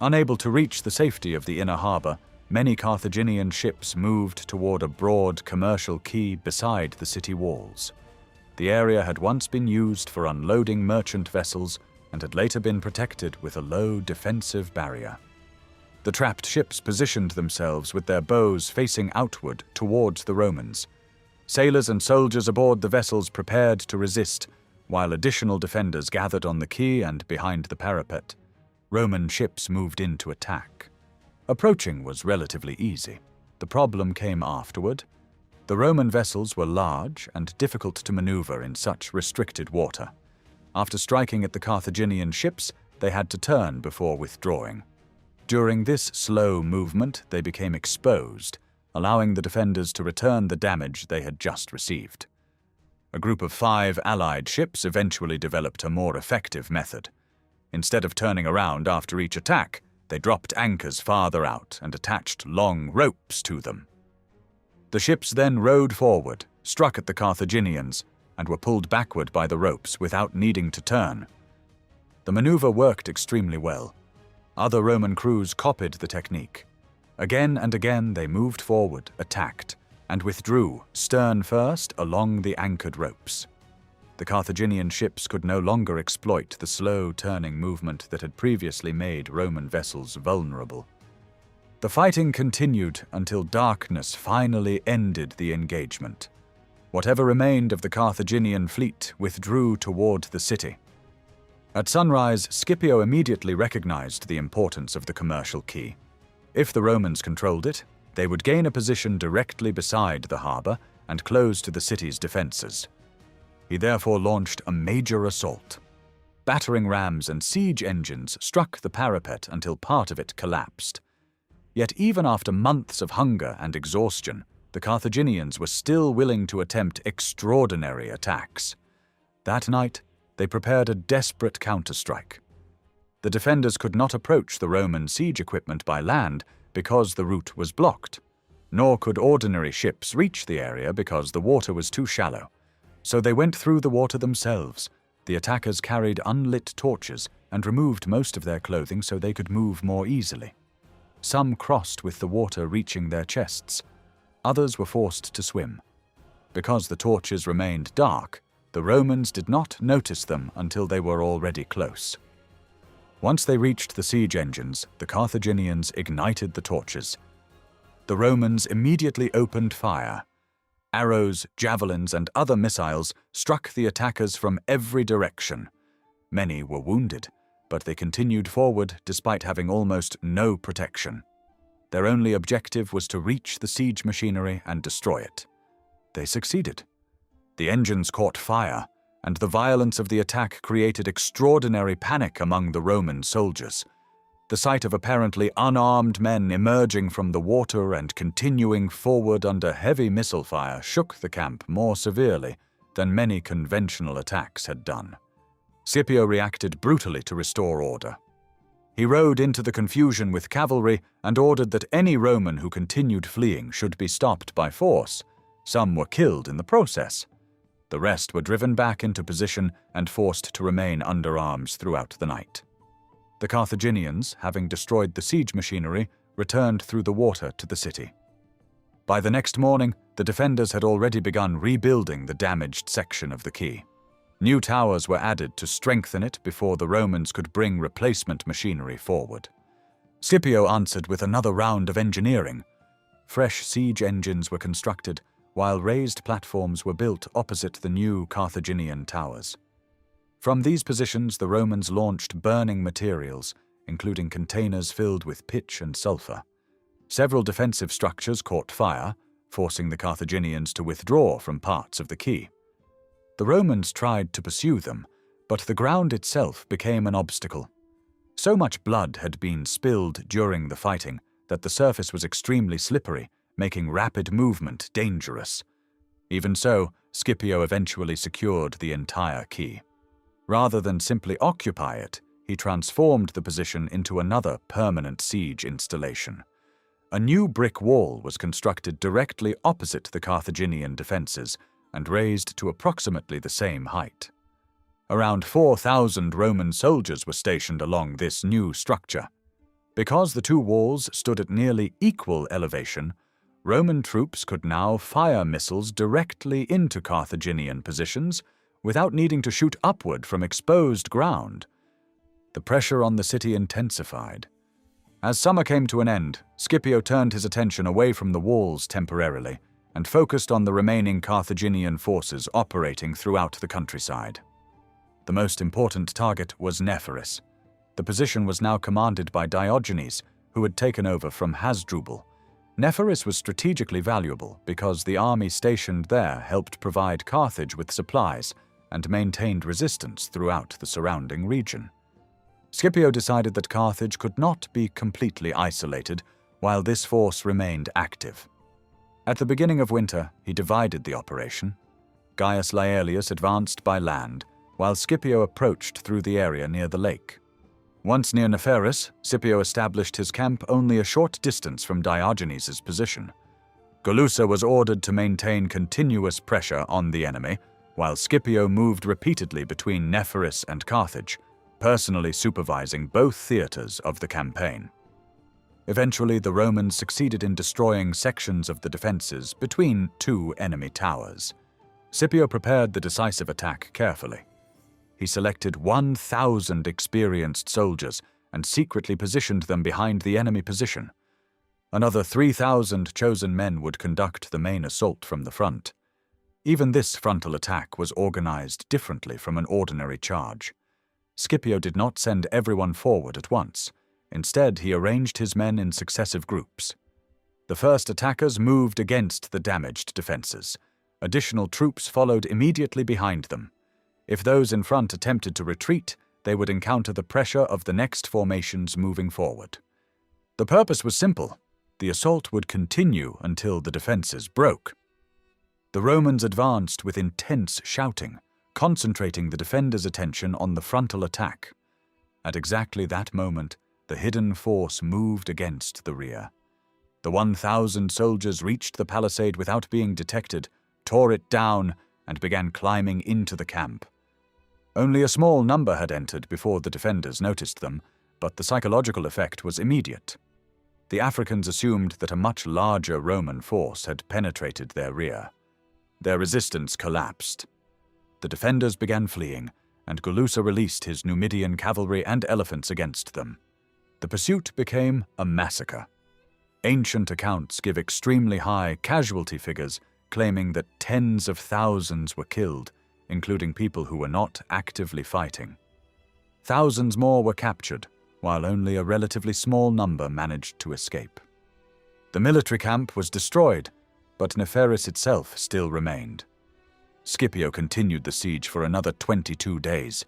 Unable to reach the safety of the inner harbor, many Carthaginian ships moved toward a broad commercial quay beside the city walls. The area had once been used for unloading merchant vessels and had later been protected with a low defensive barrier. The trapped ships positioned themselves with their bows facing outward towards the Romans. Sailors and soldiers aboard the vessels prepared to resist, while additional defenders gathered on the quay and behind the parapet. Roman ships moved in to attack. Approaching was relatively easy. The problem came afterward. The Roman vessels were large and difficult to maneuver in such restricted water. After striking at the Carthaginian ships, they had to turn before withdrawing. During this slow movement, they became exposed, allowing the defenders to return the damage they had just received. A group of 5 allied ships eventually developed a more effective method. Instead of turning around after each attack, they dropped anchors farther out and attached long ropes to them. The ships then rowed forward, struck at the Carthaginians, and were pulled backward by the ropes without needing to turn. The maneuver worked extremely well. Other Roman crews copied the technique. Again and again they moved forward, attacked, and withdrew, stern first, along the anchored ropes. The Carthaginian ships could no longer exploit the slow-turning movement that had previously made Roman vessels vulnerable. The fighting continued until darkness finally ended the engagement. Whatever remained of the Carthaginian fleet withdrew toward the city. At sunrise, Scipio immediately recognized the importance of the commercial quay. If the Romans controlled it, they would gain a position directly beside the harbor and close to the city's defenses. He therefore launched a major assault. Battering rams and siege engines struck the parapet until part of it collapsed. Yet even after months of hunger and exhaustion, the Carthaginians were still willing to attempt extraordinary attacks. That night, they prepared a desperate counterstrike. The defenders could not approach the Roman siege equipment by land because the route was blocked, nor could ordinary ships reach the area because the water was too shallow. So they went through the water themselves. The attackers carried unlit torches and removed most of their clothing so they could move more easily. Some crossed with the water reaching their chests. Others were forced to swim. Because the torches remained dark, the Romans did not notice them until they were already close. Once they reached the siege engines, the Carthaginians ignited the torches. The Romans immediately opened fire. Arrows, javelins, and other missiles struck the attackers from every direction. Many were wounded, but they continued forward despite having almost no protection. Their only objective was to reach the siege machinery and destroy it. They succeeded. The engines caught fire, and the violence of the attack created extraordinary panic among the Roman soldiers. The sight of apparently unarmed men emerging from the water and continuing forward under heavy missile fire shook the camp more severely than many conventional attacks had done. Scipio reacted brutally to restore order. He rode into the confusion with cavalry and ordered that any Roman who continued fleeing should be stopped by force. Some were killed in the process. The rest were driven back into position and forced to remain under arms throughout the night. The Carthaginians, having destroyed the siege machinery, returned through the water to the city. By the next morning, the defenders had already begun rebuilding the damaged section of the quay. New towers were added to strengthen it before the Romans could bring replacement machinery forward. Scipio answered with another round of engineering. Fresh siege engines were constructed, while raised platforms were built opposite the new Carthaginian towers. From these positions, the Romans launched burning materials, including containers filled with pitch and sulfur. Several defensive structures caught fire, forcing the Carthaginians to withdraw from parts of the quay. The Romans tried to pursue them, but the ground itself became an obstacle. So much blood had been spilled during the fighting that the surface was extremely slippery, making rapid movement dangerous. Even so, Scipio eventually secured the entire quay. Rather than simply occupy it, he transformed the position into another permanent siege installation. A new brick wall was constructed directly opposite the Carthaginian defenses and raised to approximately the same height. Around 4,000 Roman soldiers were stationed along this new structure. Because the two walls stood at nearly equal elevation, Roman troops could now fire missiles directly into Carthaginian positions without needing to shoot upward from exposed ground. The pressure on the city intensified. As summer came to an end, Scipio turned his attention away from the walls temporarily and focused on the remaining Carthaginian forces operating throughout the countryside. The most important target was Nepharis. The position was now commanded by Diogenes, who had taken over from Hasdrubal. Nepharis was strategically valuable because the army stationed there helped provide Carthage with supplies and maintained resistance throughout the surrounding region. Scipio decided that Carthage could not be completely isolated while this force remained active. At the beginning of winter, he divided the operation. Gaius Laelius advanced by land, while Scipio approached through the area near the lake. Once near Nepharis, Scipio established his camp only a short distance from Diogenes' position. Gulussa was ordered to maintain continuous pressure on the enemy, while Scipio moved repeatedly between Nepharis and Carthage, personally supervising both theaters of the campaign. Eventually, the Romans succeeded in destroying sections of the defenses between two enemy towers. Scipio prepared the decisive attack carefully. He selected 1,000 experienced soldiers and secretly positioned them behind the enemy position. Another 3,000 chosen men would conduct the main assault from the front. Even this frontal attack was organized differently from an ordinary charge. Scipio did not send everyone forward at once. Instead, he arranged his men in successive groups. The first attackers moved against the damaged defenses. Additional troops followed immediately behind them. If those in front attempted to retreat, they would encounter the pressure of the next formations moving forward. The purpose was simple. the assault would continue until the defenses broke. The Romans advanced with intense shouting, concentrating the defenders' attention on the frontal attack. At exactly that moment, the hidden force moved against the rear. The 1,000 soldiers reached the palisade without being detected, tore it down, and began climbing into the camp. Only a small number had entered before the defenders noticed them, but the psychological effect was immediate. The Africans assumed that a much larger Roman force had penetrated their rear. Their resistance collapsed. The defenders began fleeing, and Gulusa released his Numidian cavalry and elephants against them. The pursuit became a massacre. Ancient accounts give extremely high casualty figures, claiming that tens of thousands were killed, including people who were not actively fighting. Thousands more were captured, while only a relatively small number managed to escape. The military camp was destroyed, but Nepharis itself still remained. Scipio continued the siege for another 22 days.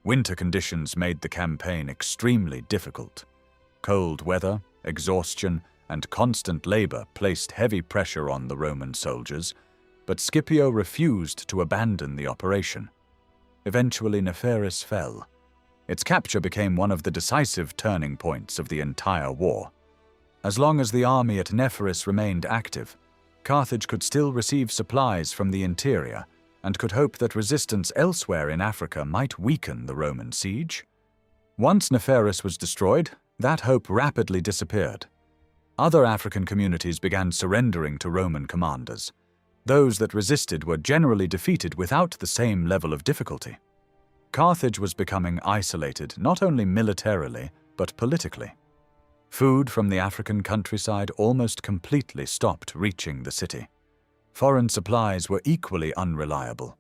Winter conditions made the campaign extremely difficult. Cold weather, exhaustion, and constant labor placed heavy pressure on the Roman soldiers, but Scipio refused to abandon the operation. Eventually, Nepharis fell. Its capture became one of the decisive turning points of the entire war. As long as the army at Nepharis remained active, Carthage could still receive supplies from the interior and could hope that resistance elsewhere in Africa might weaken the Roman siege. Once Nepharis was destroyed, that hope rapidly disappeared. Other African communities began surrendering to Roman commanders. Those that resisted were generally defeated without the same level of difficulty. Carthage was becoming isolated not only militarily, but politically. Food from the African countryside almost completely stopped reaching the city. Foreign supplies were equally unreliable.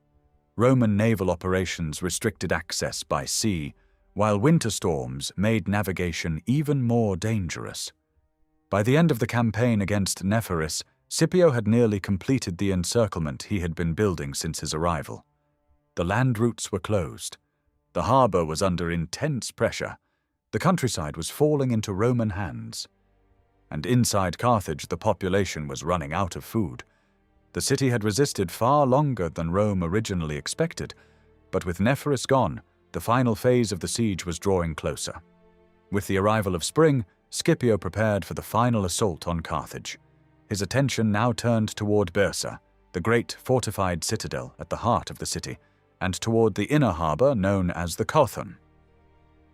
Roman naval operations restricted access by sea, while winter storms made navigation even more dangerous. By the end of the campaign against Nepharis, Scipio had nearly completed the encirclement he had been building since his arrival. The land routes were closed. The harbor was under intense pressure. The countryside was falling into Roman hands. And inside Carthage, the population was running out of food. The city had resisted far longer than Rome originally expected, but with Nepharis gone, the final phase of the siege was drawing closer. With the arrival of spring, Scipio prepared for the final assault on Carthage. His attention now turned toward Byrsa, the great fortified citadel at the heart of the city, and toward the inner harbor known as the Kothon.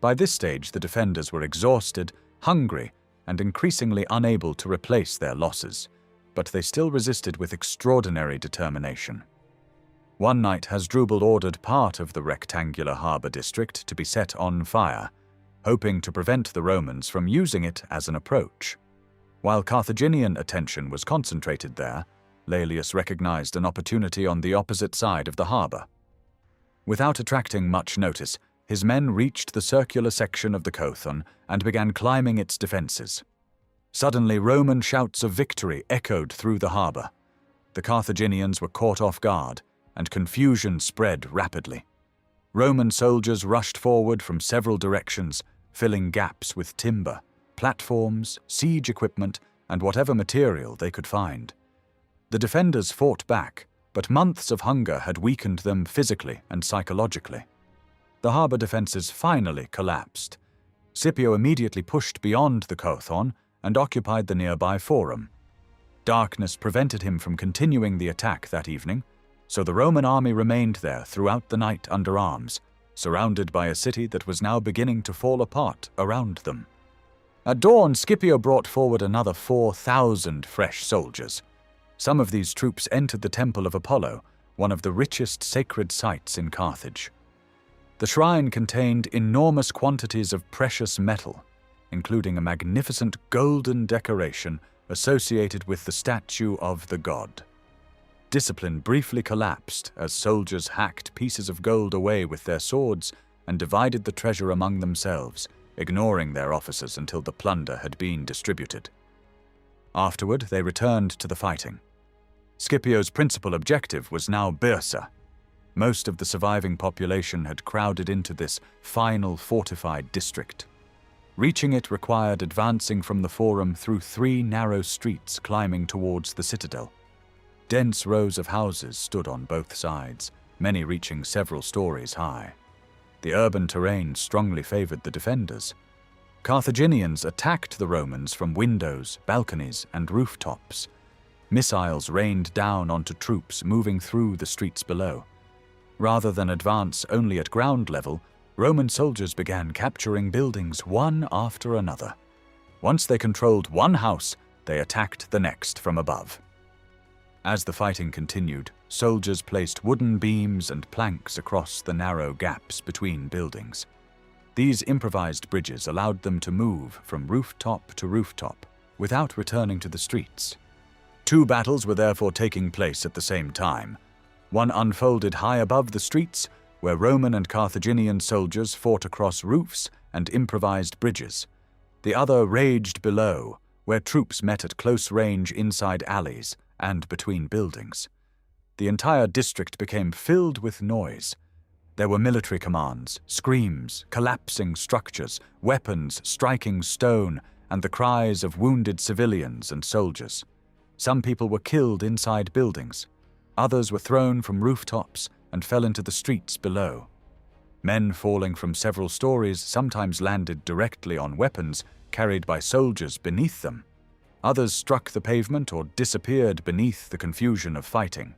By this stage, the defenders were exhausted, hungry, and increasingly unable to replace their losses, but they still resisted with extraordinary determination. One night, Hasdrubal ordered part of the rectangular harbor district to be set on fire, hoping to prevent the Romans from using it as an approach. While Carthaginian attention was concentrated there, Laelius recognized an opportunity on the opposite side of the harbor. Without attracting much notice, his men reached the circular section of the Kothon and began climbing its defenses. Suddenly, Roman shouts of victory echoed through the harbor. The Carthaginians were caught off guard, and confusion spread rapidly. Roman soldiers rushed forward from several directions, filling gaps with timber, platforms, siege equipment, and whatever material they could find. The defenders fought back, but months of hunger had weakened them physically and psychologically. The harbor defenses finally collapsed. Scipio immediately pushed beyond the Kothon and occupied the nearby forum. Darkness prevented him from continuing the attack that evening, so the Roman army remained there throughout the night under arms, surrounded by a city that was now beginning to fall apart around them. At dawn, Scipio brought forward another 4,000 fresh soldiers. Some of these troops entered the Temple of Apollo, one of the richest sacred sites in Carthage. The shrine contained enormous quantities of precious metal, including a magnificent golden decoration associated with the statue of the god. Discipline briefly collapsed as soldiers hacked pieces of gold away with their swords and divided the treasure among themselves, ignoring their officers until the plunder had been distributed. Afterward, they returned to the fighting. Scipio's principal objective was now Byrsa. Most of the surviving population had crowded into this final fortified district. Reaching it required advancing from the forum through 3 narrow streets climbing towards the citadel. Dense rows of houses stood on both sides, many reaching several stories high. The urban terrain strongly favored the defenders. Carthaginians attacked the Romans from windows, balconies, and rooftops. Missiles rained down onto troops moving through the streets below. Rather than advance only at ground level, Roman soldiers began capturing buildings one after another. Once they controlled one house, they attacked the next from above. As the fighting continued, soldiers placed wooden beams and planks across the narrow gaps between buildings. These improvised bridges allowed them to move from rooftop to rooftop without returning to the streets. 2 battles were therefore taking place at the same time. One unfolded high above the streets, where Roman and Carthaginian soldiers fought across roofs and improvised bridges. The other raged below, where troops met at close range inside alleys and between buildings. The entire district became filled with noise. There were military commands, screams, collapsing structures, weapons striking stone, and the cries of wounded civilians and soldiers. Some people were killed inside buildings. Others were thrown from rooftops and fell into the streets below. Men falling from several stories sometimes landed directly on weapons carried by soldiers beneath them. Others struck the pavement or disappeared beneath the confusion of fighting.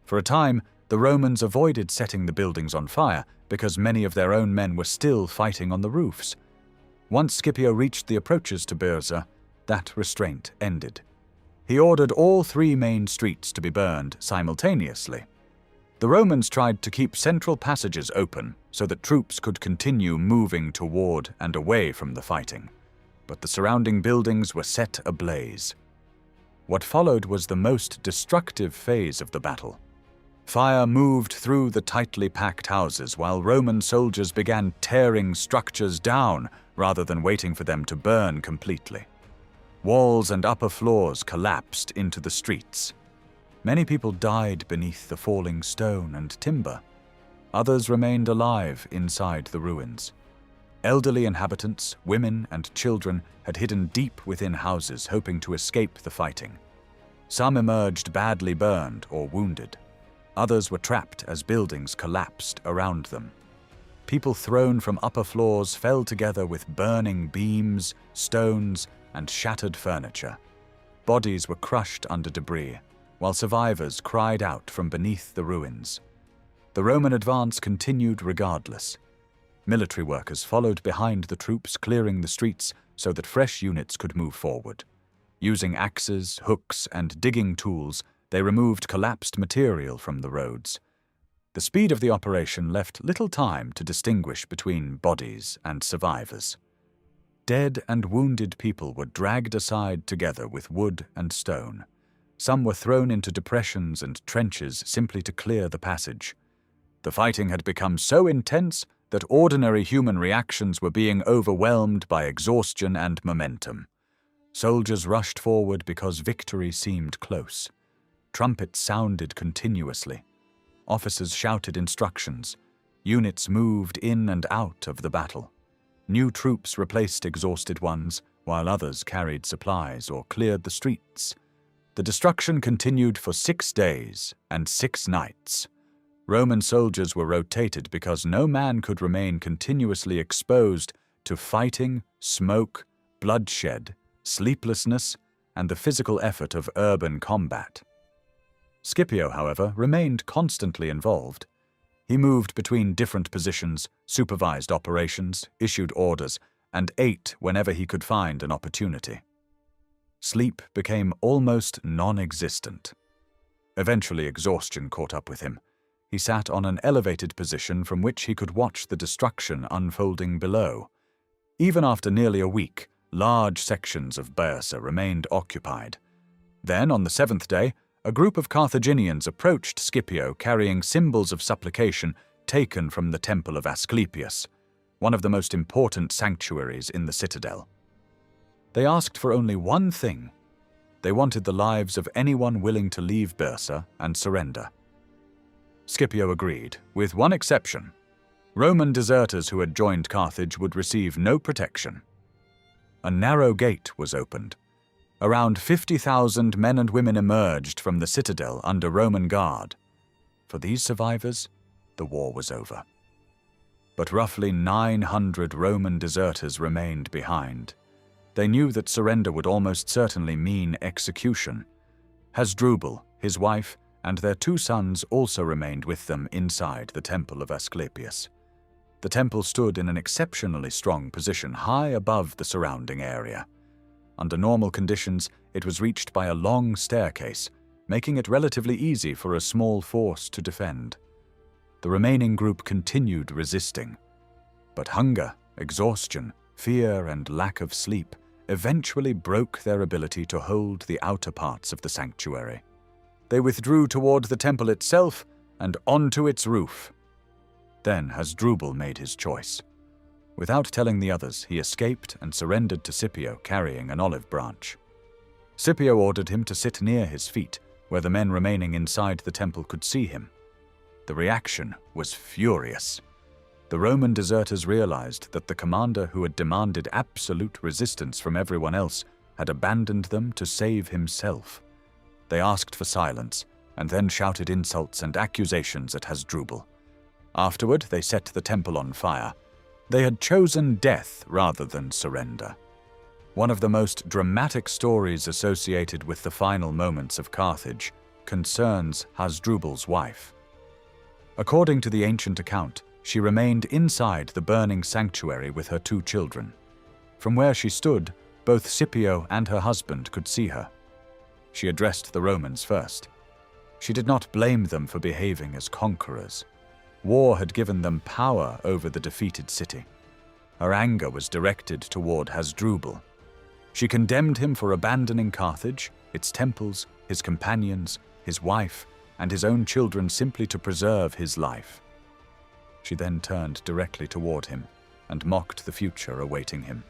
For a time, the Romans avoided setting the buildings on fire because many of their own men were still fighting on the roofs. Once Scipio reached the approaches to Byrsa, that restraint ended. He ordered all 3 main streets to be burned simultaneously. The Romans tried to keep central passages open so that troops could continue moving toward and away from the fighting, but the surrounding buildings were set ablaze. What followed was the most destructive phase of the battle. Fire moved through the tightly packed houses while Roman soldiers began tearing structures down rather than waiting for them to burn completely. Walls and upper floors collapsed into the streets. Many people died beneath the falling stone and timber. Others remained alive inside the ruins. Elderly inhabitants, women, and children had hidden deep within houses hoping to escape the fighting. Some emerged badly burned or wounded. Others were trapped as buildings collapsed around them. People thrown from upper floors fell together with burning beams, stones, and shattered furniture. Bodies were crushed under debris, while survivors cried out from beneath the ruins. The Roman advance continued regardless. Military workers followed behind the troops, clearing the streets so that fresh units could move forward. Using axes, hooks, and digging tools, they removed collapsed material from the roads. The speed of the operation left little time to distinguish between bodies and survivors. Dead and wounded people were dragged aside together with wood and stone. Some were thrown into depressions and trenches simply to clear the passage. The fighting had become so intense that ordinary human reactions were being overwhelmed by exhaustion and momentum. Soldiers rushed forward because victory seemed close. Trumpets sounded continuously. Officers shouted instructions. Units moved in and out of the battle. New troops replaced exhausted ones, while others carried supplies or cleared the streets. The destruction continued for 6 days and 6 nights. Roman soldiers were rotated because no man could remain continuously exposed to fighting, smoke, bloodshed, sleeplessness, and the physical effort of urban combat. Scipio, however, remained constantly involved. He moved between different positions, supervised operations, issued orders, and ate whenever he could find an opportunity. Sleep became almost non-existent. Eventually, exhaustion caught up with him. He sat on an elevated position from which he could watch the destruction unfolding below. Even after nearly a week, large sections of Byrsa remained occupied. Then, on the 7th day, a group of Carthaginians approached Scipio carrying symbols of supplication taken from the temple of Asclepius, one of the most important sanctuaries in the citadel. They asked for only one thing. They wanted the lives of anyone willing to leave Byrsa and surrender. Scipio agreed, with one exception. Roman deserters who had joined Carthage would receive no protection. a narrow gate was opened. Around 50,000 men and women emerged from the citadel under Roman guard. For these survivors, the war was over. But roughly 900 Roman deserters remained behind. They knew that surrender would almost certainly mean execution. Hasdrubal, his wife, and their 2 sons also remained with them inside the temple of Asclepius. The temple stood in an exceptionally strong position high above the surrounding area. Under normal conditions, it was reached by a long staircase, making it relatively easy for a small force to defend. The remaining group continued resisting. But hunger, exhaustion, fear, and lack of sleep eventually broke their ability to hold the outer parts of the sanctuary. They withdrew toward the temple itself and onto its roof. Then Hasdrubal made his choice. Without telling the others, he escaped and surrendered to Scipio carrying an olive branch. Scipio ordered him to sit near his feet, where the men remaining inside the temple could see him. The reaction was furious. The Roman deserters realized that the commander who had demanded absolute resistance from everyone else had abandoned them to save himself. They asked for silence, and then shouted insults and accusations at Hasdrubal. Afterward, they set the temple on fire. They had chosen death rather than surrender. One of the most dramatic stories associated with the final moments of Carthage concerns Hasdrubal's wife. According to the ancient account, she remained inside the burning sanctuary with her 2 children. From where she stood, both Scipio and her husband could see her. She addressed the Romans first. She did not blame them for behaving as conquerors. War had given them power over the defeated city. Her anger was directed toward Hasdrubal. She condemned him for abandoning Carthage, its temples, his companions, his wife, and his own children simply to preserve his life. She then turned directly toward him and mocked the future awaiting him.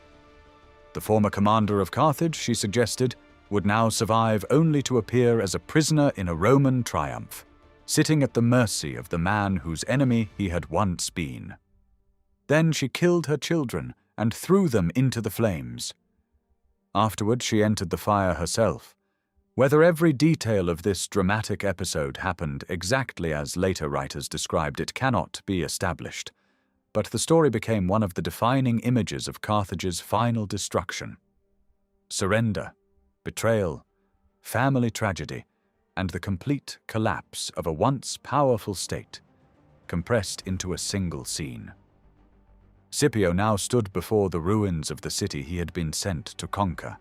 The former commander of Carthage, she suggested, would now survive only to appear as a prisoner in a Roman triumph, sitting at the mercy of the man whose enemy he had once been. Then she killed her children and threw them into the flames. Afterward, she entered the fire herself. Whether every detail of this dramatic episode happened exactly as later writers described it cannot be established, but the story became one of the defining images of Carthage's final destruction. Surrender, betrayal, family tragedy, and the complete collapse of a once powerful state, compressed into a single scene. Scipio now stood before the ruins of the city he had been sent to conquer.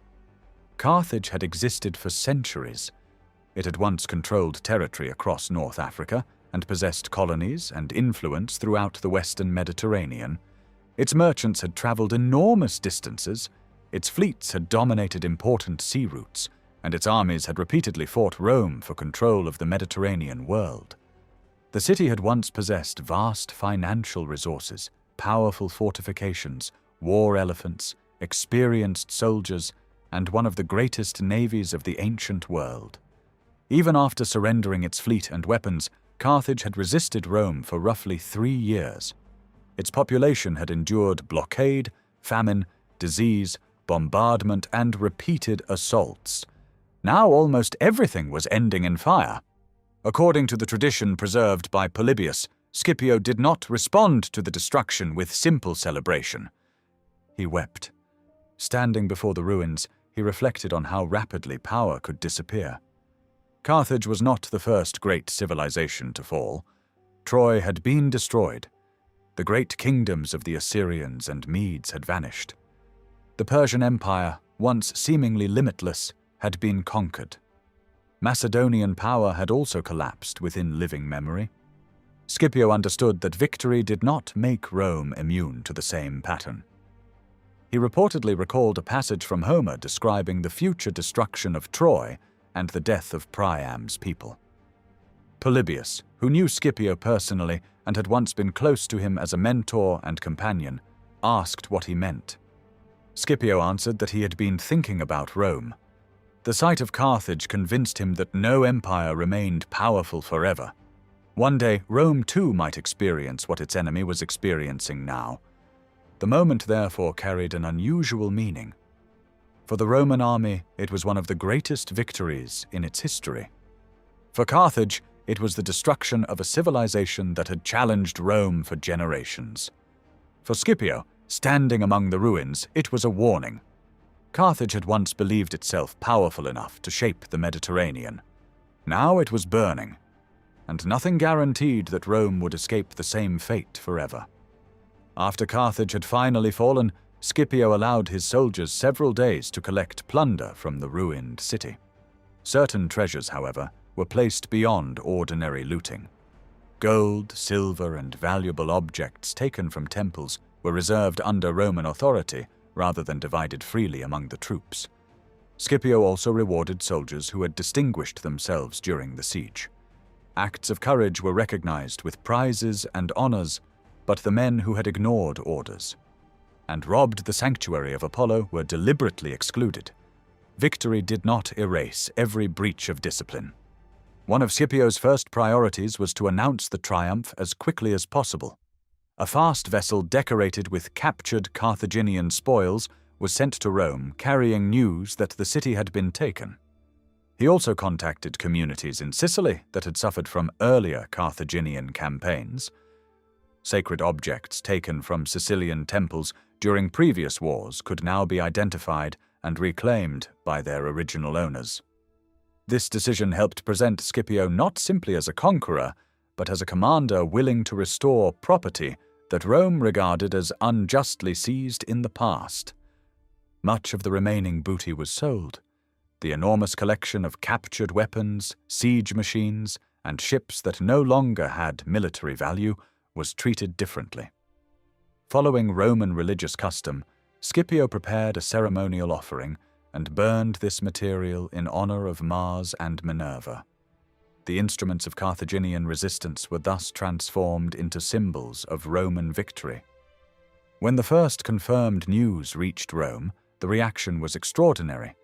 Carthage had existed for centuries. It had once controlled territory across North Africa and possessed colonies and influence throughout the western Mediterranean. Its merchants had traveled enormous distances, its fleets had dominated important sea routes, and its armies had repeatedly fought Rome for control of the Mediterranean world. The city had once possessed vast financial resources, powerful fortifications, war elephants, experienced soldiers, and one of the greatest navies of the ancient world. Even after surrendering its fleet and weapons, Carthage had resisted Rome for roughly 3 years. Its population had endured blockade, famine, disease, bombardment, and repeated assaults. Now almost everything was ending in fire. According to the tradition preserved by Polybius, Scipio did not respond to the destruction with simple celebration. He wept. Standing before the ruins, he reflected on how rapidly power could disappear. Carthage was not the first great civilization to fall. Troy had been destroyed. The great kingdoms of the Assyrians and Medes had vanished. The Persian Empire, once seemingly limitless, had been conquered. Macedonian power had also collapsed within living memory. Scipio understood that victory did not make Rome immune to the same pattern. He reportedly recalled a passage from Homer describing the future destruction of Troy and the death of Priam's people. Polybius, who knew Scipio personally and had once been close to him as a mentor and companion, asked what he meant. Scipio answered that he had been thinking about Rome. The sight of Carthage convinced him that no empire remained powerful forever. One day, Rome too might experience what its enemy was experiencing now. The moment therefore carried an unusual meaning. For the Roman army, it was one of the greatest victories in its history. For Carthage, it was the destruction of a civilization that had challenged Rome for generations. For Scipio, standing among the ruins, it was a warning. Carthage had once believed itself powerful enough to shape the Mediterranean. Now it was burning, and nothing guaranteed that Rome would escape the same fate forever. After Carthage had finally fallen, Scipio allowed his soldiers several days to collect plunder from the ruined city. Certain treasures, however, were placed beyond ordinary looting. Gold, silver, and valuable objects taken from temples were reserved under Roman authority rather than divided freely among the troops. Scipio also rewarded soldiers who had distinguished themselves during the siege. Acts of courage were recognized with prizes and honors, but the men who had ignored orders and robbed the sanctuary of Apollo were deliberately excluded. Victory did not erase every breach of discipline. One of Scipio's first priorities was to announce the triumph as quickly as possible. A fast vessel decorated with captured Carthaginian spoils was sent to Rome carrying news that the city had been taken. He also contacted communities in Sicily that had suffered from earlier Carthaginian campaigns. Sacred objects taken from Sicilian temples during previous wars could now be identified and reclaimed by their original owners. This decision helped present Scipio not simply as a conqueror, but as a commander willing to restore property that Rome regarded as unjustly seized in the past. Much of the remaining booty was sold. The enormous collection of captured weapons, siege machines, and ships that no longer had military value was treated differently. Following Roman religious custom, Scipio prepared a ceremonial offering and burned this material in honor of Mars and Minerva. The instruments of Carthaginian resistance were thus transformed into symbols of Roman victory. When the first confirmed news reached Rome, the reaction was extraordinary.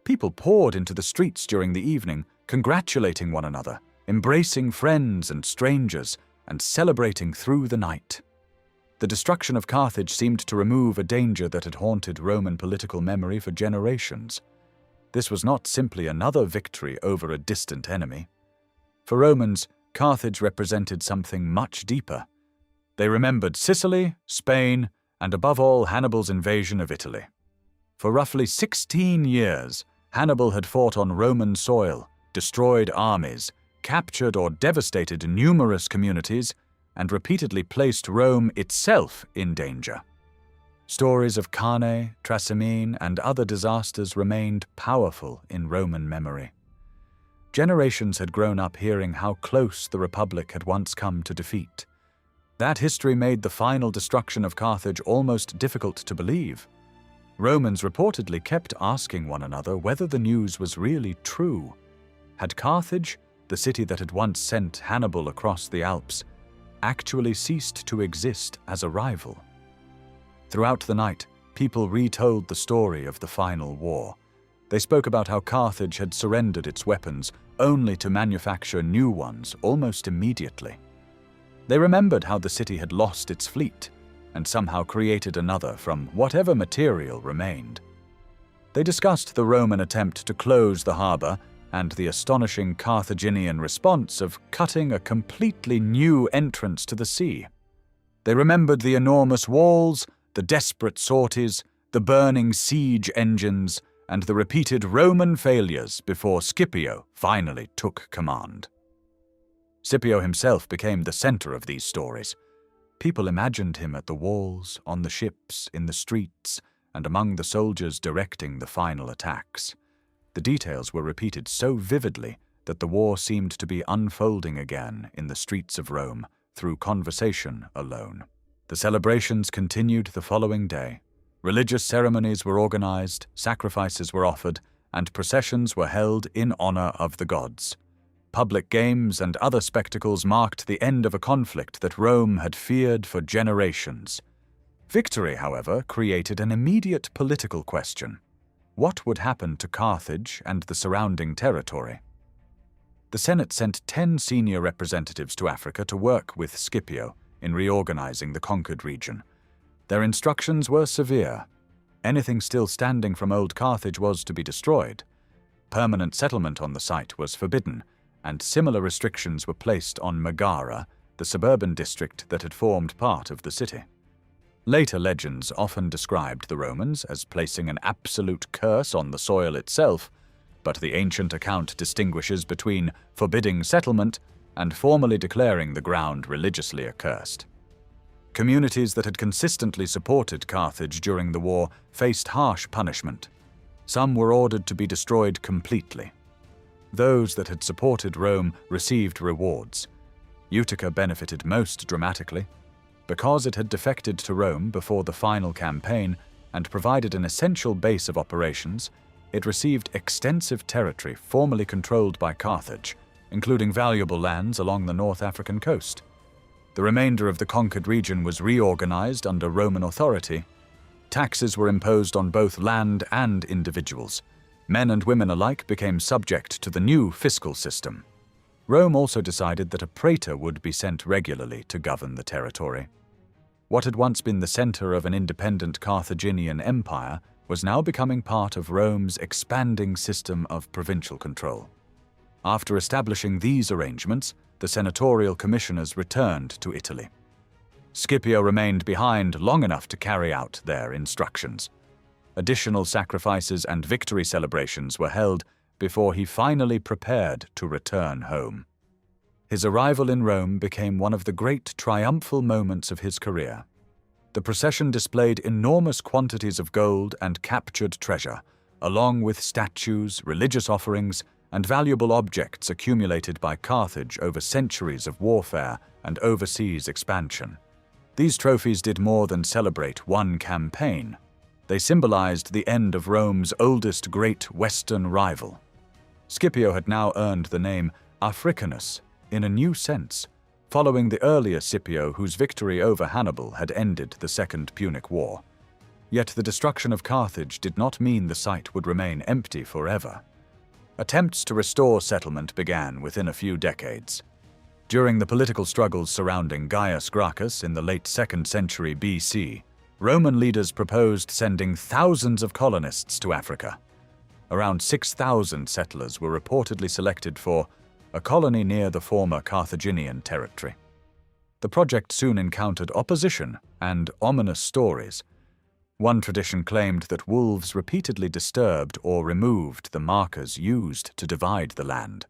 People poured into the streets during the evening, congratulating one another, embracing friends and strangers, and celebrating through the night. The destruction of Carthage seemed to remove a danger that had haunted Roman political memory for generations. This was not simply another victory over a distant enemy. For Romans, Carthage represented something much deeper. They remembered Sicily, Spain, and above all Hannibal's invasion of Italy. For roughly 16 years, Hannibal had fought on Roman soil, destroyed armies, captured or devastated numerous communities, and repeatedly placed Rome itself in danger. Stories of Cannae, Trasimene, and other disasters remained powerful in Roman memory. Generations had grown up hearing how close the Republic had once come to defeat. That history made the final destruction of Carthage almost difficult to believe. Romans reportedly kept asking one another whether the news was really true. Had Carthage, the city that had once sent Hannibal across the Alps, actually ceased to exist as a rival? Throughout the night, people retold the story of the final war. They spoke about how Carthage had surrendered its weapons only to manufacture new ones almost immediately. They remembered how the city had lost its fleet and somehow created another from whatever material remained. They discussed the Roman attempt to close the harbor and the astonishing Carthaginian response of cutting a completely new entrance to the sea. They remembered the enormous walls, the desperate sorties, the burning siege engines, and the repeated Roman failures before Scipio finally took command. Scipio himself became the center of these stories. People imagined him at the walls, on the ships, in the streets, and among the soldiers directing the final attacks. The details were repeated so vividly that the war seemed to be unfolding again in the streets of Rome through conversation alone. The celebrations continued the following day. Religious ceremonies were organized, sacrifices were offered, and processions were held in honor of the gods. Public games and other spectacles marked the end of a conflict that Rome had feared for generations. Victory, however, created an immediate political question. What would happen to Carthage and the surrounding territory? The Senate sent 10 senior representatives to Africa to work with Scipio in reorganizing the conquered region. Their instructions were severe. Anything still standing from old Carthage was to be destroyed. Permanent settlement on the site was forbidden, and similar restrictions were placed on Megara, the suburban district that had formed part of the city. Later legends often described the Romans as placing an absolute curse on the soil itself, but the ancient account distinguishes between forbidding settlement and formally declaring the ground religiously accursed. Communities that had consistently supported Carthage during the war faced harsh punishment. Some were ordered to be destroyed completely. Those that had supported Rome received rewards. Utica benefited most dramatically. Because it had defected to Rome before the final campaign and provided an essential base of operations, it received extensive territory formerly controlled by Carthage, including valuable lands along the North African coast. The remainder of the conquered region was reorganized under Roman authority. Taxes were imposed on both land and individuals. Men and women alike became subject to the new fiscal system. Rome also decided that a praetor would be sent regularly to govern the territory. What had once been the center of an independent Carthaginian empire was now becoming part of Rome's expanding system of provincial control. After establishing these arrangements, the senatorial commissioners returned to Italy. Scipio remained behind long enough to carry out their instructions. Additional sacrifices and victory celebrations were held before he finally prepared to return home. His arrival in Rome became one of the great triumphal moments of his career. The procession displayed enormous quantities of gold and captured treasure, along with statues, religious offerings, and valuable objects accumulated by Carthage over centuries of warfare and overseas expansion. These trophies did more than celebrate one campaign. They symbolized the end of Rome's oldest great Western rival. Scipio had now earned the name Africanus in a new sense, following the earlier Scipio whose victory over Hannibal had ended the Second Punic War. Yet the destruction of Carthage did not mean the site would remain empty forever. Attempts to restore settlement began within a few decades. During the political struggles surrounding Gaius Gracchus in the late 2nd century BC, Roman leaders proposed sending thousands of colonists to Africa. Around 6,000 settlers were reportedly selected for a colony near the former Carthaginian territory. The project soon encountered opposition and ominous stories. One tradition claimed that wolves repeatedly disturbed or removed the markers used to divide the land.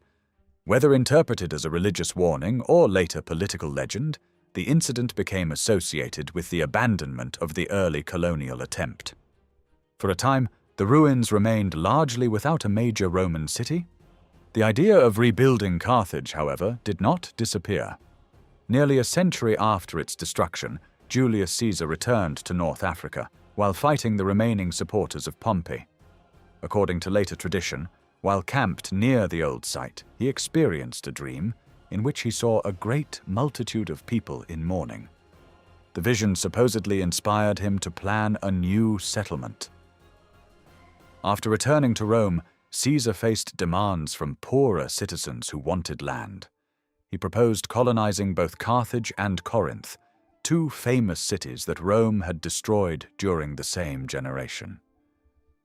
Whether interpreted as a religious warning or later political legend, the incident became associated with the abandonment of the early colonial attempt. For a time, the ruins remained largely without a major Roman city. The idea of rebuilding Carthage, however, did not disappear. Nearly a century after its destruction, Julius Caesar returned to North Africa, while fighting the remaining supporters of Pompey. According to later tradition, while camped near the old site, he experienced a dream in which he saw a great multitude of people in mourning. The vision supposedly inspired him to plan a new settlement. After returning to Rome, Caesar faced demands from poorer citizens who wanted land. He proposed colonizing both Carthage and Corinth, two famous cities that Rome had destroyed during the same generation.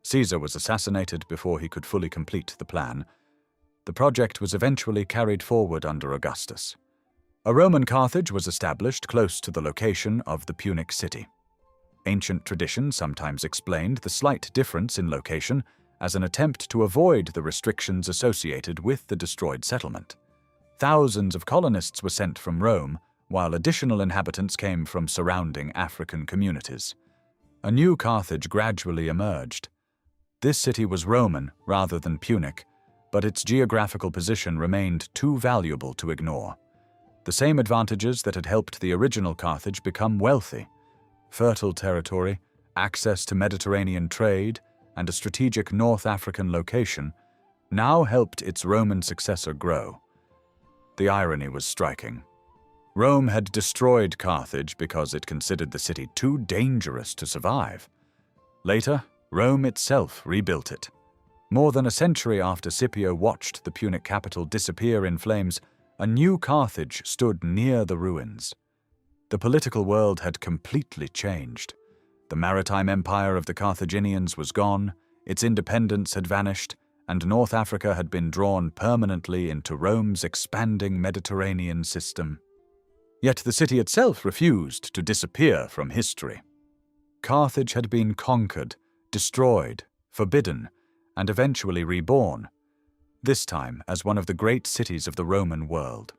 Caesar was assassinated before he could fully complete the plan. The project was eventually carried forward under Augustus. A Roman Carthage was established close to the location of the Punic city. Ancient tradition sometimes explained the slight difference in location as an attempt to avoid the restrictions associated with the destroyed settlement. Thousands of colonists were sent from Rome, while additional inhabitants came from surrounding African communities. A new Carthage gradually emerged. This city was Roman rather than Punic, but its geographical position remained too valuable to ignore. The same advantages that had helped the original Carthage become wealthy: fertile territory, access to Mediterranean trade, and a strategic North African location, now helped its Roman successor grow. The irony was striking. Rome had destroyed Carthage because it considered the city too dangerous to survive. Later, Rome itself rebuilt it. More than a century after Scipio watched the Punic capital disappear in flames, a new Carthage stood near the ruins. The political world had completely changed. The maritime empire of the Carthaginians was gone, its independence had vanished, and North Africa had been drawn permanently into Rome's expanding Mediterranean system. Yet the city itself refused to disappear from history. Carthage had been conquered, destroyed, forbidden, and eventually reborn, this time as one of the great cities of the Roman world.